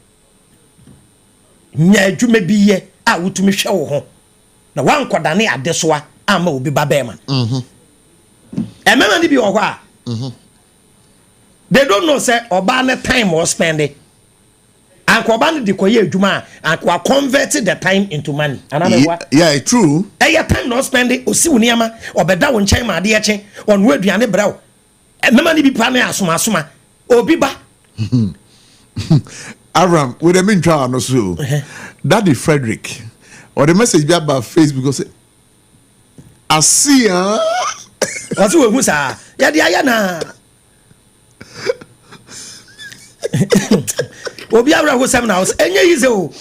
nya adwuma bi ye a wutumi hwe wo ho na wankodane adesoa ama obi ba be ma emema ni bi wo ho a they don't know say oba na time or spending. And Kwabani de koye adwuma and kwa converted the time into money. Yeah, true. Your time not spending osi uniama obeda won nchen ma de eche on we aduane braw. Mema ni bi pa na asoma obi ba. Avraham, with the main trial no so. Daddy Frederick or the message be about Facebook say Asia. What's we hu sa? Ya de aya na. Obi abra ho sem na house enye yize o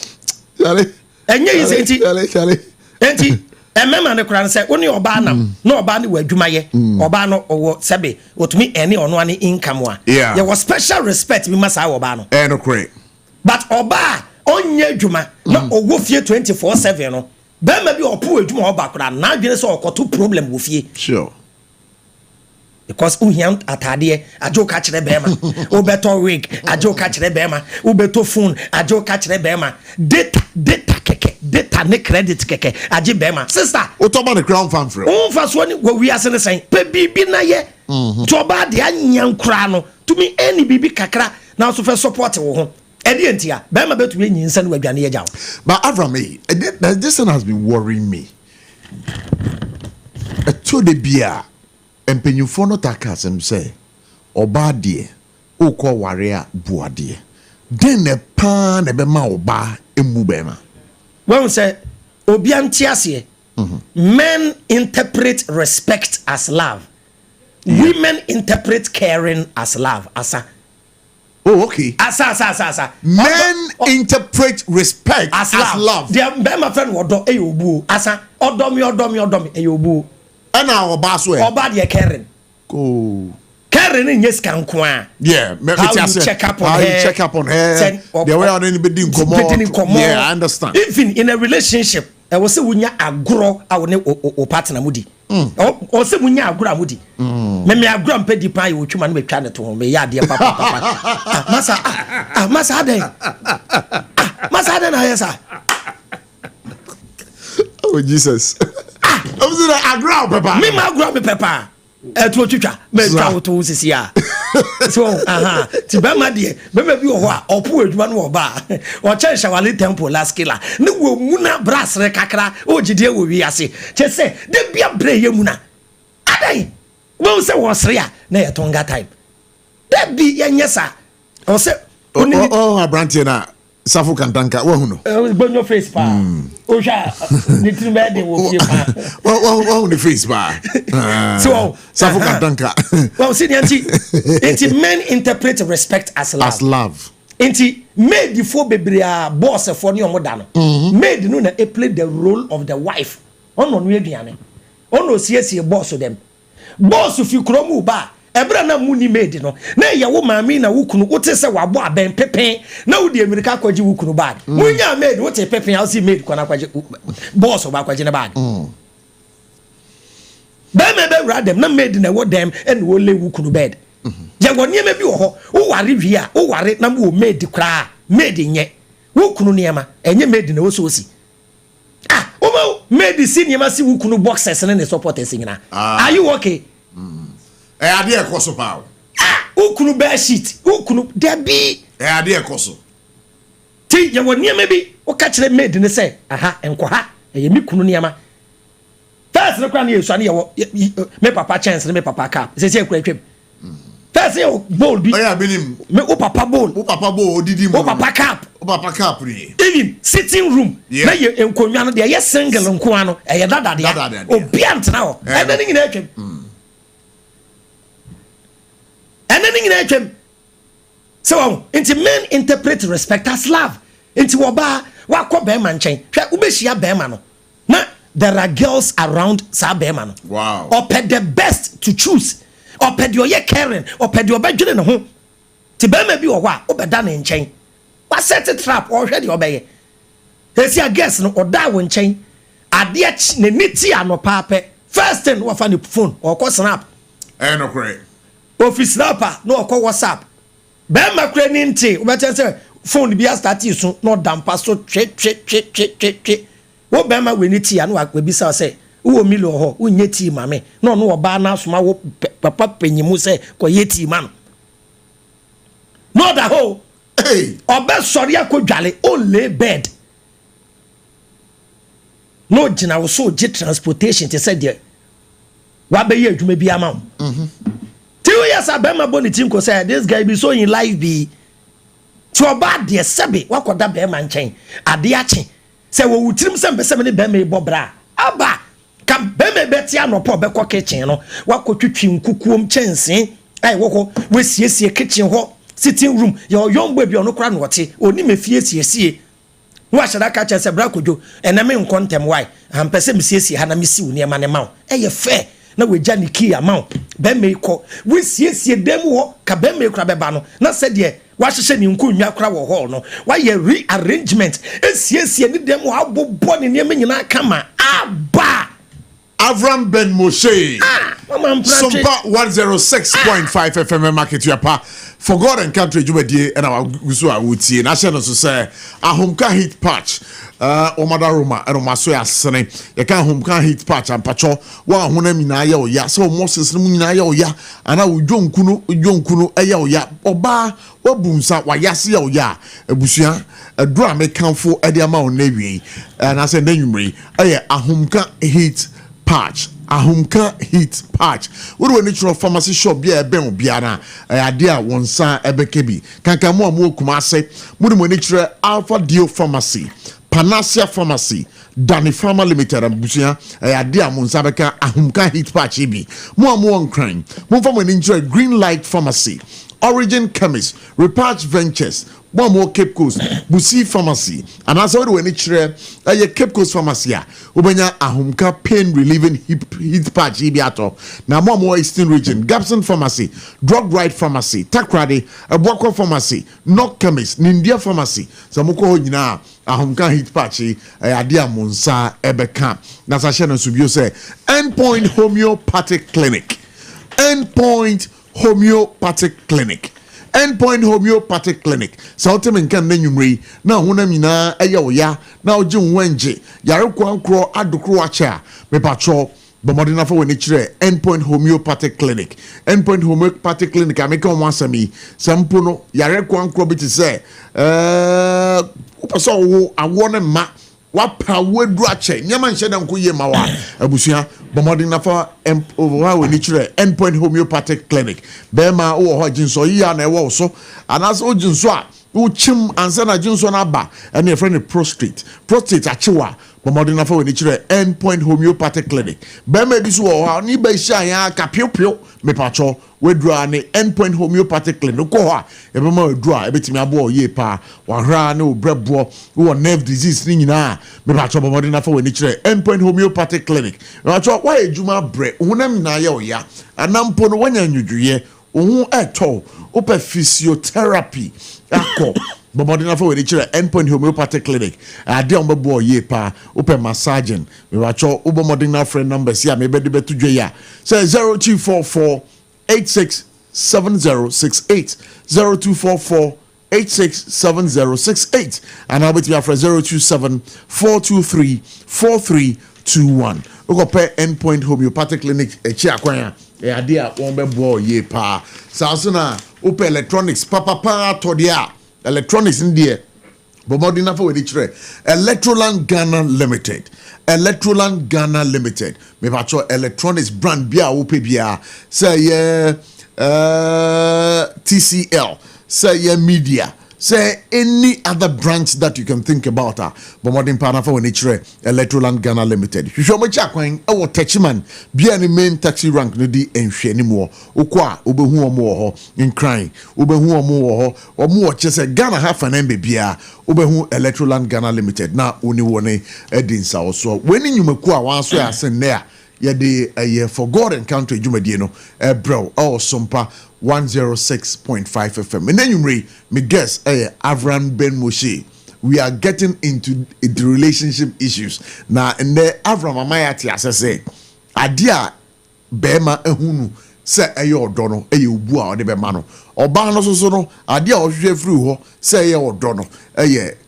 chale enye yize enti chale enti emema ne kura se woni oba nam na oba ne wadwuma ye oba no owo sebe otumi ene ono ani income wa there was special respect bi masa oba no no correct but oba onye adwuma na owo fie 24/7 no be ma bi opo adwuma oba kura na adwene se okoto problem wo fie sure because uhiam atade ajo ka kire bema obeto wig ajo ka kire bema obeto phone ajo ka kire bema data keke data ne credit keke aje bema sister otoba ne crown fan free fa so ni wo wi ase ne sen pe bibi na ye to ba de anyan kura no to me any bibi kakra na so fe support wo ho edi entia bema betu enyi nsa ne wadwane ye jaw but Avraham this one has been worrying me to the beer empenyufo no taka sem say oba de ukọ ware a buade den ne pa na be ma oba emu be ma when say obi antiase men interpret respect as love women interpret caring as love asa okay asa men interpret respect as love they be my friend wodo eyobu asa odomi eyobu ana oba so oba de caring caring in yes kan ko a check up on her the way on anybody incommode I understand even in a relationship e wo se wunya agoro a wo ne o partner mudi o se wunya agoro amudi me agoro mpedi pan ye otwuma no metwa ne to ho me ya de papa masa aden na yesa oh Jesus I'm saying agro papa me ma agro me papa etu otwitwa me twa woto sisi a so ti ba ma de be bi wo ho a opo adwuma no oba o che shawale temple last killer ne wo muna brass re kakra o gide wo wi ase che se de bia bre ye muna adai wo se wo sre a na ye tonga type de bi ye nyesa o se abrantie na Sarfo kantanka wo hu no bonyo face pa o sha ni trimbe de wo fie pa wo the face pa so Sarfo kantanka well see the men interpret respect as love enti maid for bebrea boss for ni omo da no maid no na play the role of the wife ono no aduane ono siesie boss dem boss fi kromu ba ebra na muni maid no na ye wo maami na wukunu wote se wabo aben pepen na wo di amerika kwaji wukunu bag munya maid wote pepen ya si maid kwana kwaji boss oba kwaji na bag ba me be radem na maid na wo dem en wo le wukunu bed je wo niema bi wo ho wo ware wi a wo ware na mo maid kra maid nye wukunu niema enye maid na wo so osi wo maid si niema si wukunu boxers na ne supporters nyina are you okay ade ekoso pa ukunu bear sheet ukunu debi ade ekoso ti ye woni ame bi o ka kire maid ne say enko ha ye mi kunu niama first ne kwa na yesu ani ye me papa chance ne me papa cap se se ekura twem first ye bowl bi oya benim me o papa bowl odidi mo o papa cap ni even sitting room na ye enkonwa no de ye single nko ano ye dada de obi antena ho e na nyina atwem So, inti men interpret respect as love. Inti woba wakɔ bɛrima nkyɛn hwɛ wobɛhyia bɛrima no na there are girls around saa bɛrima no wow ɔpɛ the best to choose ɔpɛ deɛ ɔyɛ caring ɔpɛ deɛ ɔbɛdwene ne ho ti bɛrima bi wɔ hɔ a wobɛda ne nkyɛn wasɛte trap ɔhwɛ deɛ ɔbɛyɛ esi a guest no ɔda wɔ nkyɛn adeɛ ne ti anɔpa apɛ first thing wafa ne phone ɔkɔ snap no correct office snapper no ɔkɔ whatsapp bɛrima kura ne nte wobɛkyɛ sɛ phone bi astart so na ɔdampa so twe wo bɛrima wɔ ne ti a no wabisa sɛ wo milo hɔ wo nye ti ma me na ɔno ɔbaa na asoma wo papa panyimu sɛ kɔyɛ ti ma no no da ho ɔbɛ sɔre akɔdwale only bed no gyina wo so gye transportation te sɛ deɛ wabɛyɛ adwuma bi ama wo ti wo yɛ sa bɛrima bɔ ne ti nkɔ sɛ this guy be so in life bi ti ɔba deɛ sɛbe wakɔda bɛrima nkyɛn adeɛ akye sɛ wɔwu tirim sɛ mbɛsɛm ne bɛrima bɔ bra aba ka bɛrima bɛte anɔpɔ bɛkɔ kitchen no wakɔtwitwi nkukuom kyɛnsee wɔkɔ wɔsiesie kitchen hɔ sitting room yɛ ɔyɔn bɔ bi ɔno kora na ɔte oni mefie siesie wo ahyɛda ka kyerɛ sɛ bra kodwo ɛname nkɔntɛm wae ampɛ sɛ mesiesie ha na mesi wo nneɛma ne ma wo ɛyɛ fɛ na wagya ne key ama wo bɛrima kɔ wosiesie dam hɔ ka bɛrima kora bɛba no na sɛdeɛ wahyehyɛ ne nkonnwa kora wɔ hall no wayɛ rearrangement esiesie ne dam hɔ abobɔ ne nneɛma nyinaa kama aba Avraham Ben Moshe Sompa 106.5 FM market yapa for God and country jubadie and our gusu awutie na hye no so say ahomka heat patch omada roma and omaso ya sene ye kan ahomka heat patch ampacho wa hona nyina ya oya so Moses no nyina ya oya ana odwonkunu ya oya oba wabunsa wayase ya oya abusua adura mekanfo ade ama onawie na say nanwumre ahomka heat patch ahomka heat patch we do natural pharmacy shop bia ebe obiara ade a wonsa ebekebi kankan mo amu Kumase mo do natural Alpha Dio Pharmacy Panacea Pharmacy Dani Pharma Limited abusia ade a monsa beka ahomka heat patch bi mo amu onkran mo fa mo natural Green Light Pharmacy Origin Chemist Repatch Ventures one more Cape Coast Busi Pharmacy and as already when it's a Cape Coast Pharmacy ubenya ahomka pain relieving heat patch ibiato na more Eastern Region Gapson Pharmacy Drug Right Pharmacy Takrade Abochie Pharmacy Knock Chemist Nindia Pharmacy samoko nyina ahomka heat patch ade amonsa ebeka na sa hye no subio say Endpoint Homeopathic Clinic Endpoint Homeopathic Clinic Endpoint Homeopathic Clinic Southern nkan nanwumre na honam nyina eya oya na oje nwenje yare kwankro adokro acha me patro bomodina fa woni kire Endpoint Homeopathic Clinic Endpoint Homeopathic Clinic ameka wansami sampo no yare kwankro bi te se upaso wo awo ne ma wapa wedu ache nyama nhye da nko ye ma wa abusua bomodina fa over woni kire Endpoint Homeopathic Clinic bema wo ho jinso yi na ewo so anas o jinso a wo chim ansa na jinso na ba ene friend prostate achewa bomodina fa woni kire Endpoint Homeopathic Clinic bema bi so wo ha ni ba hia ya ka piopio me pacho wedura ne Endpoint Homeopathic Clinic ko ha e bema wedura e betimi abo ye pa wa hra ne obrebo wo nerve disease ni nyina me pacho bomodina fa woni kire Endpoint Homeopathic Clinic pacho wa ejuma bre honam na ya oya anampo no wanya nwudwuye ohun eto opa physiotherapy akọ bomodina fa woni kire Endpoint Homeopathic Clinic ade on bebo ye pa opa massaging me pacho ubomodina friend numbers ya me bede betudwe ya say 0244 867068 0244 867068 and I'll be to your friend 027 423 4321. Ogope Endpoint Homeopathic Clinic echi akwanya e ade a won bebo ye pa saasuna ope electronics papa to dia electronics in there bomodina for we chire Electroland Ghana Limited me pacho electronics brand bia ope bia say TCL say media say any other branch that you can think about but modern partner for nature Electroland Ghana Limited hwehwe mo cha kwan e wo tachiman bia ni main taxi rank no di enhwe ni mo okwa obehu omo ho in crying obehu omo ho chese Ghana ha fa na bia obehu Electroland Ghana Limited na oni woni edinsa oso weni nyumaku a wan so asen ne a ye a for God encounter dwumadie no bro Sompa 106.5 FM and then you me guess Avraham Ben Moshe. We are getting into the relationship issues now and there Avraham amayati asese adia bema ehunu se odo no obu a ode bema no oba no so no adia ohwe free ho se odo no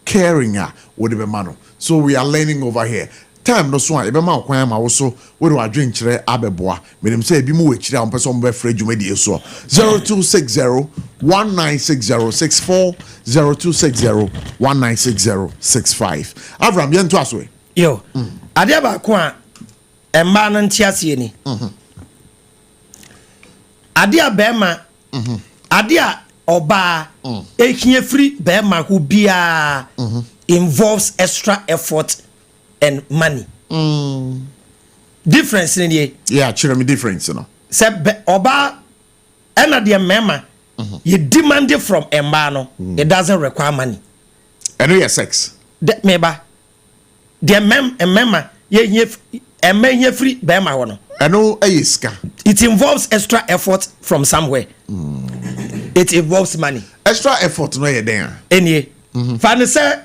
caring a ode bema no. So we are learning over here. Time no so a be ma kwan ma wo so we do adwen kire abeboa menim say bi mu we kire am person be frɛ dwumadi so 0260196064 0260196065 Avraham yento aso yo ade ba ko a emba no ntiase ni ade a be ma ade a oba ehie free be ma ho bia involves extra effort and money. Difference in the me difference, you know. Say oba ena de mema you demand it from embano. It doesn't require money. And your sex. De meba. De mema ye free bema wono. It involves extra effort from somewhere. It involves money. Extra effort no ye there. Any. Fan say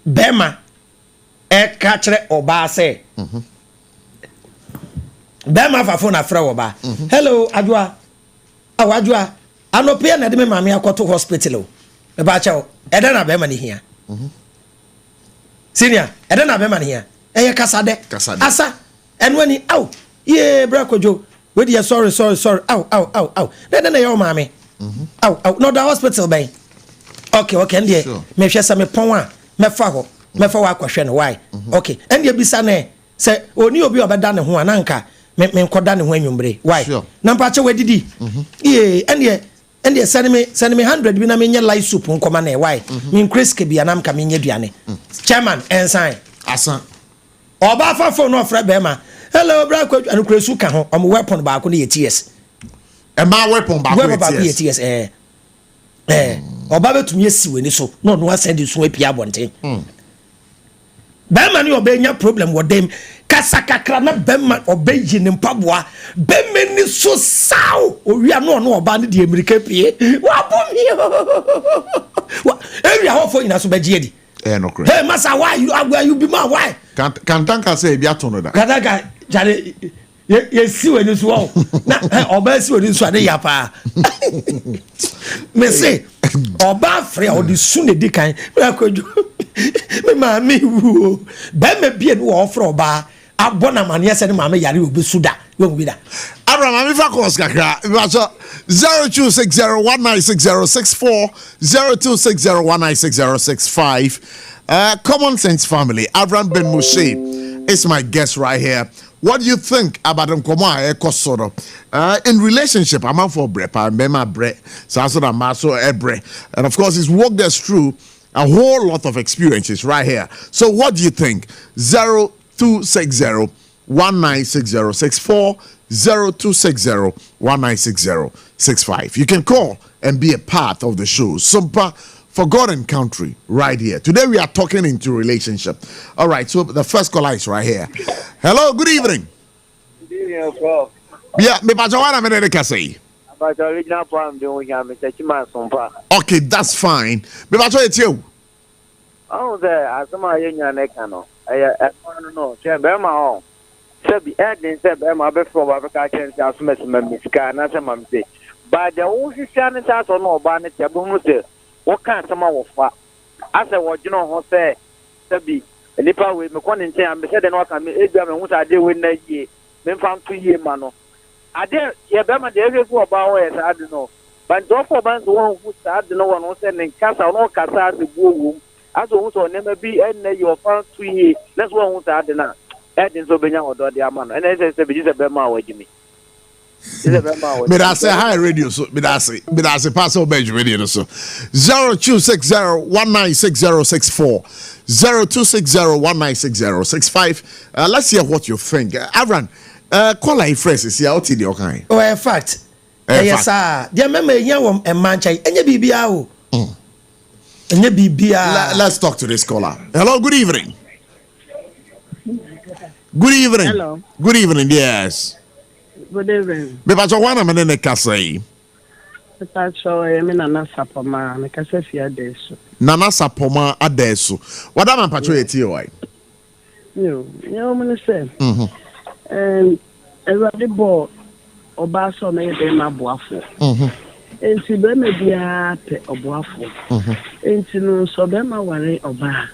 bema kachre oba say bema fa phone afra oba hello adwa awadwa anope na de me mame akoto hospital o e ba chawo e de na bema ni hia senior e de na bema ni hia e kasade asa eno ani aw ye bra kojo we dey sorry aw de na your mame aw no the hospital ben okay ndie me hwe sa me pon a me fa ho me fa wa kwahwe no why okay ndie bisa na se oni obi obeda ne ho ananka me nkoda ne ho anwumbre why na mpache wadidi ndie send me 100 bi na me nye light soup nkoma na why me increase ke bia na mka me nye duane chairman ensign asa oba fa phone no fra be ma hello bra kwaju anukresu ka ho omo weapon ba ko na yeties e ma weapon ba ko yeties oba betumi esiwe ni so no no send so apia bonten bema ni obenya problem wo dem kasakakra na bema obeyi ni mpaboa bema ni so saw owia no oba ne de america pie wa bomi area ho fo ina so beji edi no correct hey massa why you be man why can tanka say bia to no da kadaka jare ye siwe ni so na oba siwe ni so ade ya pa me say oba free o di sune di kan me mama wu ba me bie no offer oba abona mane yese ne mama yare obi suda we bi da Abraham mi fa course kakra so 0260196064 0260196065 Common Sense Family Avraham Ben Moshe is my guest right here. What do you think about Nkoma in relationship? I'm out for bread, I'm bread, and of course, he's walked us through a whole lot of experiences right here. So, what do you think? 0260196064 0260196065. You can call and be a part of the show. Sompa for God and country right here. Today we are talking into relationship. All right, so the first caller is right here. Hello, good evening. Good evening, Prof. Yeah, me pajawana me de say. About the original problem doing here, Mr. Chima Sompa. Okay, that's fine. Me pajawa it's you. Oh, there, as my union ekano. No, Chembema on. Sebi Edin said, Emma before Africa change as Miska, and as a mum say. But the only channel out on no bannet, Yabumu. What kind of of as I was, you know, what say, Sebi, and if I will make one in time, I said, and what I mean, what I did with that year, then found 2 year mano. I dare, Yabama, the area for about it, I don't know. But don't for bands one who started no one was sending Casa or Casa the womb, as also never be and your found 2 years. That's one who started now. That is Obenya or the Aman, and as I said, it's a Bema with me. But I say hi radio so but I say pass over bench radio so 0260196064 0260196065. Let's hear what you think. Avran, call our phrases here out in the okay. Oh, in fact. Yes, sir. Dear member, you a man chai. Let's talk to this caller. Hello, good evening. Good evening. Hello. Good evening, yes. Good evening. But one of them say. Nana Sapoma, I can say Fiadeso. Nana Sapoma Adeso. What am I patriotic? You know, say. And everybody bought Obaso made them a boafo. And si bema bia pe oboafo. And no so bema ware oba.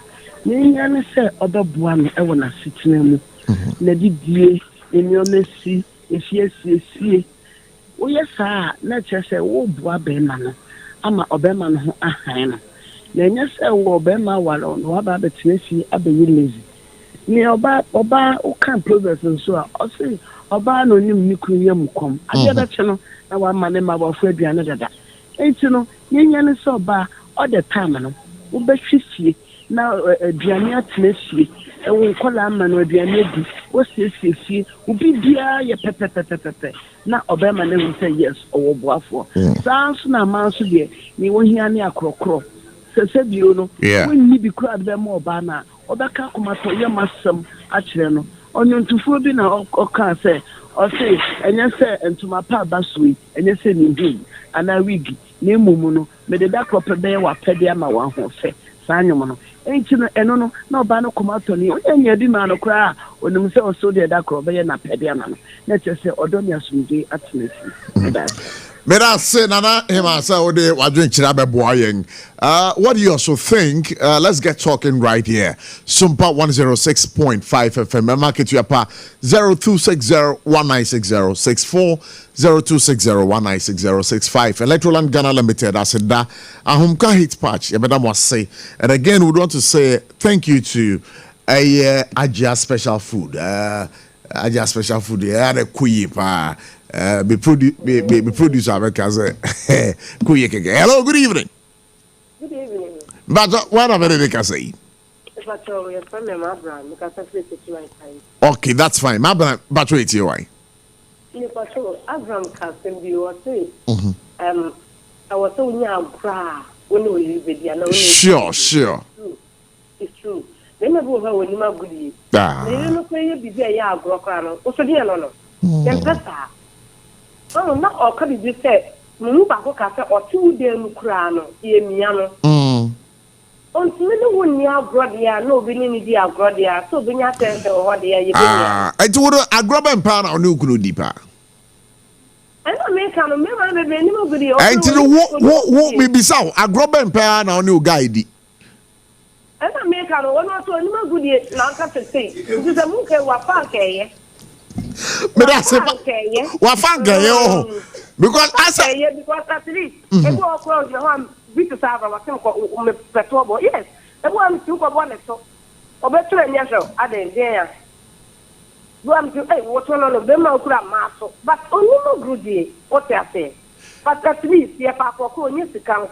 Ni nyane se obaboa me e wona sitina mu. Na didie enyo mesi efiesie. Wo yesa na chese wo boa bema no. Ama obema no ho ahan no. Na nya se wo bema ware no wa ba betinesi abeyi lazy. Ni oba o kan progress nso a o say oba no nim ni kunya mukom ade da che no na wa ma ne ma ba fu aduane dada enti no yenya ne so oba all the time no wo be hwifie na aduane atnesie e wo kola ma no aduane di wo siesie obi bia ye pepepepepe na oba ma ne wo say yes owo boafo sanso na manso de ni wo hia ne akrokro sese bio no wo ni bi kura be mo oba na obaka komato ye masam a kire no onyontufuo bi na oka se o say enye se entuma pa basui enye se ni bi ana wigi na emumu no me de da crop be wa pede ama wa ho fe sanyo no enti no eno no na oba no komato ni onye di ma no kra onim se o so de da crop be na pede ama no na che se odomi asumde atnesi Mera say nana hima say ode wadwen kira be boa yen. What do you also think? Let's get talking right here. Sompa 106.5 FM. Market you pa 0260196064 0260196065. Electroland Ghana Limited. I said that ahumka hit patch. Yebeda must say. And again, we want to say thank you to Aja Special Food. Aja Special Food. Yeah, the kuyi pa. Be producer because hello, good evening. Good evening. But what am I say? Okay, that's fine. My but wait you why? Avraham can be or say I was so young when we live. Sure. It's true. Never go when you are good. They don't play be there, ya grocano. Also, dear, no. Oh, not all could be said. Mubako Cassa or 2 days crano, ye miano. On Sweden, when you are brodia, no beginning, dear brodia, so when you are or what they are. I told her a grab and pan or no good deeper. I don't make a member video. I what we be so a grab and pan or no guide. I don't make a one or two animal good yet, not to say. This is a monkey or park. But I said, what fun yo? Because I say, because at least I go across the one bit to have a petrol. Yes, the one took a one so. Or better than yourself, I didn't dare. One to what's one of them out muscle, but only no good day, what they say. But at least, your papa needs to come.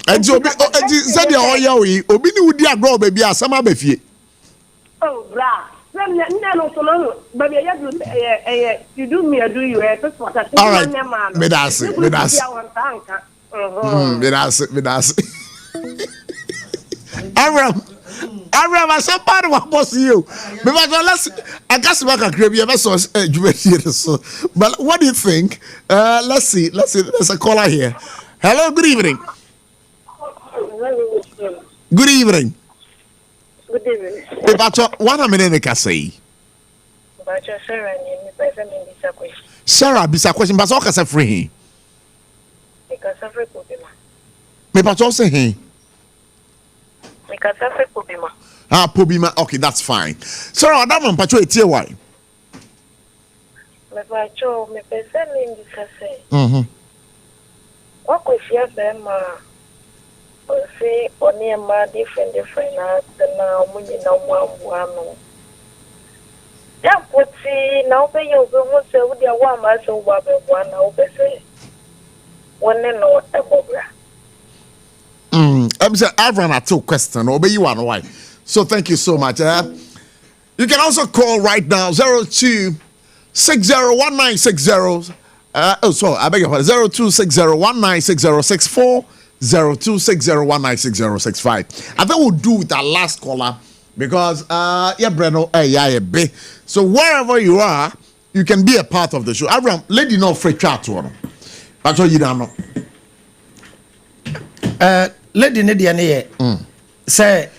And so, said the oil, Obini would dear grow baby as some other fee. Oh, bra. No, but you do me, do you? All right, Medas. Avraham, I said, part of what was you. Because I guess I can grab your vessels. But what do you think? Let's see. There's a caller here. Hello, good evening. Good evening. Good evening. What am I going to say? Sarah, bisa question, but okay, say free. Because I free Pobima. Me pacho say he. Because I free Pobima. Pobima. Okay, that's fine. Sarah, that man pacho etie why? Me pacho me person in this say. What could you say, ma? Say only ma different na na munyi na one. Yeah, but see, now pay you go say with your one man so what one now be say. One no Abobra. I'm saying Avraham had 2 questions. Obey you one why. So thank you so much. You can also call right now 02601960. Sorry, I beg your pardon. 0260196064, 0260196065. I think we'll do with our last caller because yeah, Breno, yeah, be. So wherever you are, you can be a part of the show. Avraham, lady no free chat to one. That's what you don't know. Lady Nidia ne say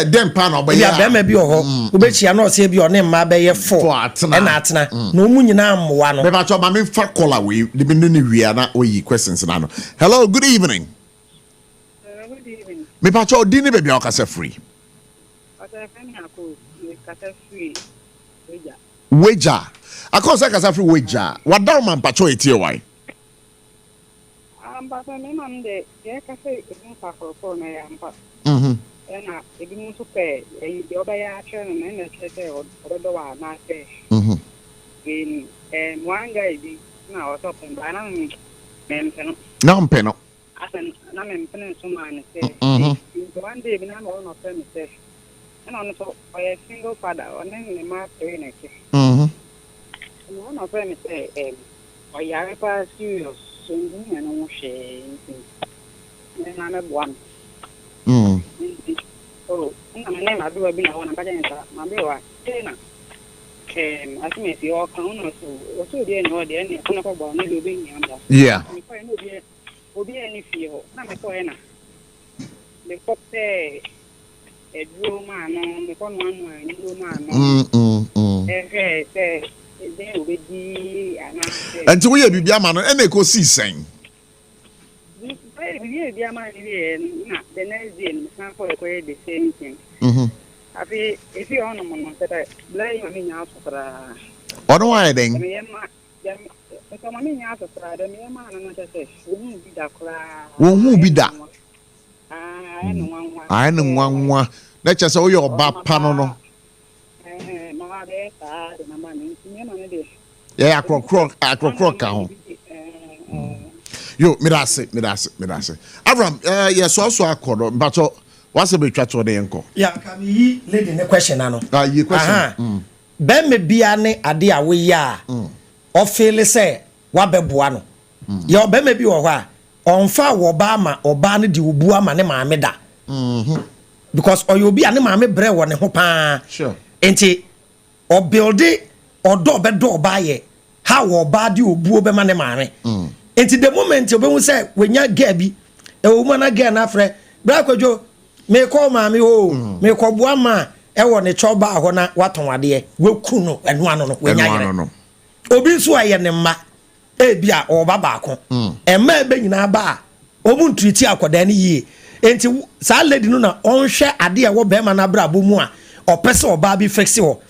dem pan obey ya be ma bi ho obechia na ose bi one ma be ye 4 na atena na omu nyina mmoa no be ba cho ma me fa caller we de me no ni wi na oyi questions na no. Hello, good evening. Good evening. Me pa cho di ni be bia o ka se free. Ata fa ni ako ka se free. Wager. Akosa ka se free wager. Wada man pa cho etie why? But I mean, the cafe is not for me. And if you want to pay, you obey a channel and a checker or the one not pay. In one guy, now or something, but I don't no penal. I think I'm in Peninsula. One day, when I'm on a premises, and on a single father, and then in my train. One of them say, or Yaripa serious. And Moshe, and I'm a one. Oh, my name I do a bit on a my bill. I think the all count or so dear no dear any about no being younger. Yeah. Will be any feel. I'm a foreigner. The pop say a blue man on the one blue man. Say. And to we be a man and they go see saying. The next day, for the same thing. If you on a moment that I blame me out for what do I think? Won't be that. I know one. Let's just all your back panel. Yeah, croc count. Yo, me that's it. Avraham, yes, also I call but what's a bit chat to the uncle? Yeah, can you lady the question? You question. Ben me biane ade a we ya. O feel say wa beboa no. Yo ben me bi wo hwa. Onfa wo ba ma oba ne di obu ama ne maame da. Because oyobi ane maame bre wo ne ho pa. Sure. Enti o build odo bedo ba ye. How wo ba di obu be ma ne maame. Enti the moment you be say we nya gabi e wo ma na ga na frɛ bra kwadwo me call maame o me ko boa ma e wo ne choba ho na waton ade we ku no enu ano no we nya yere obi nso aye ne mma e bia o ba ba ko e ma be nyina ba o mu ntriti akoda ne yie enti sa lady no na on hwɛ ade e wo be ma na bra bo mu a o pese o ba bi fixe ho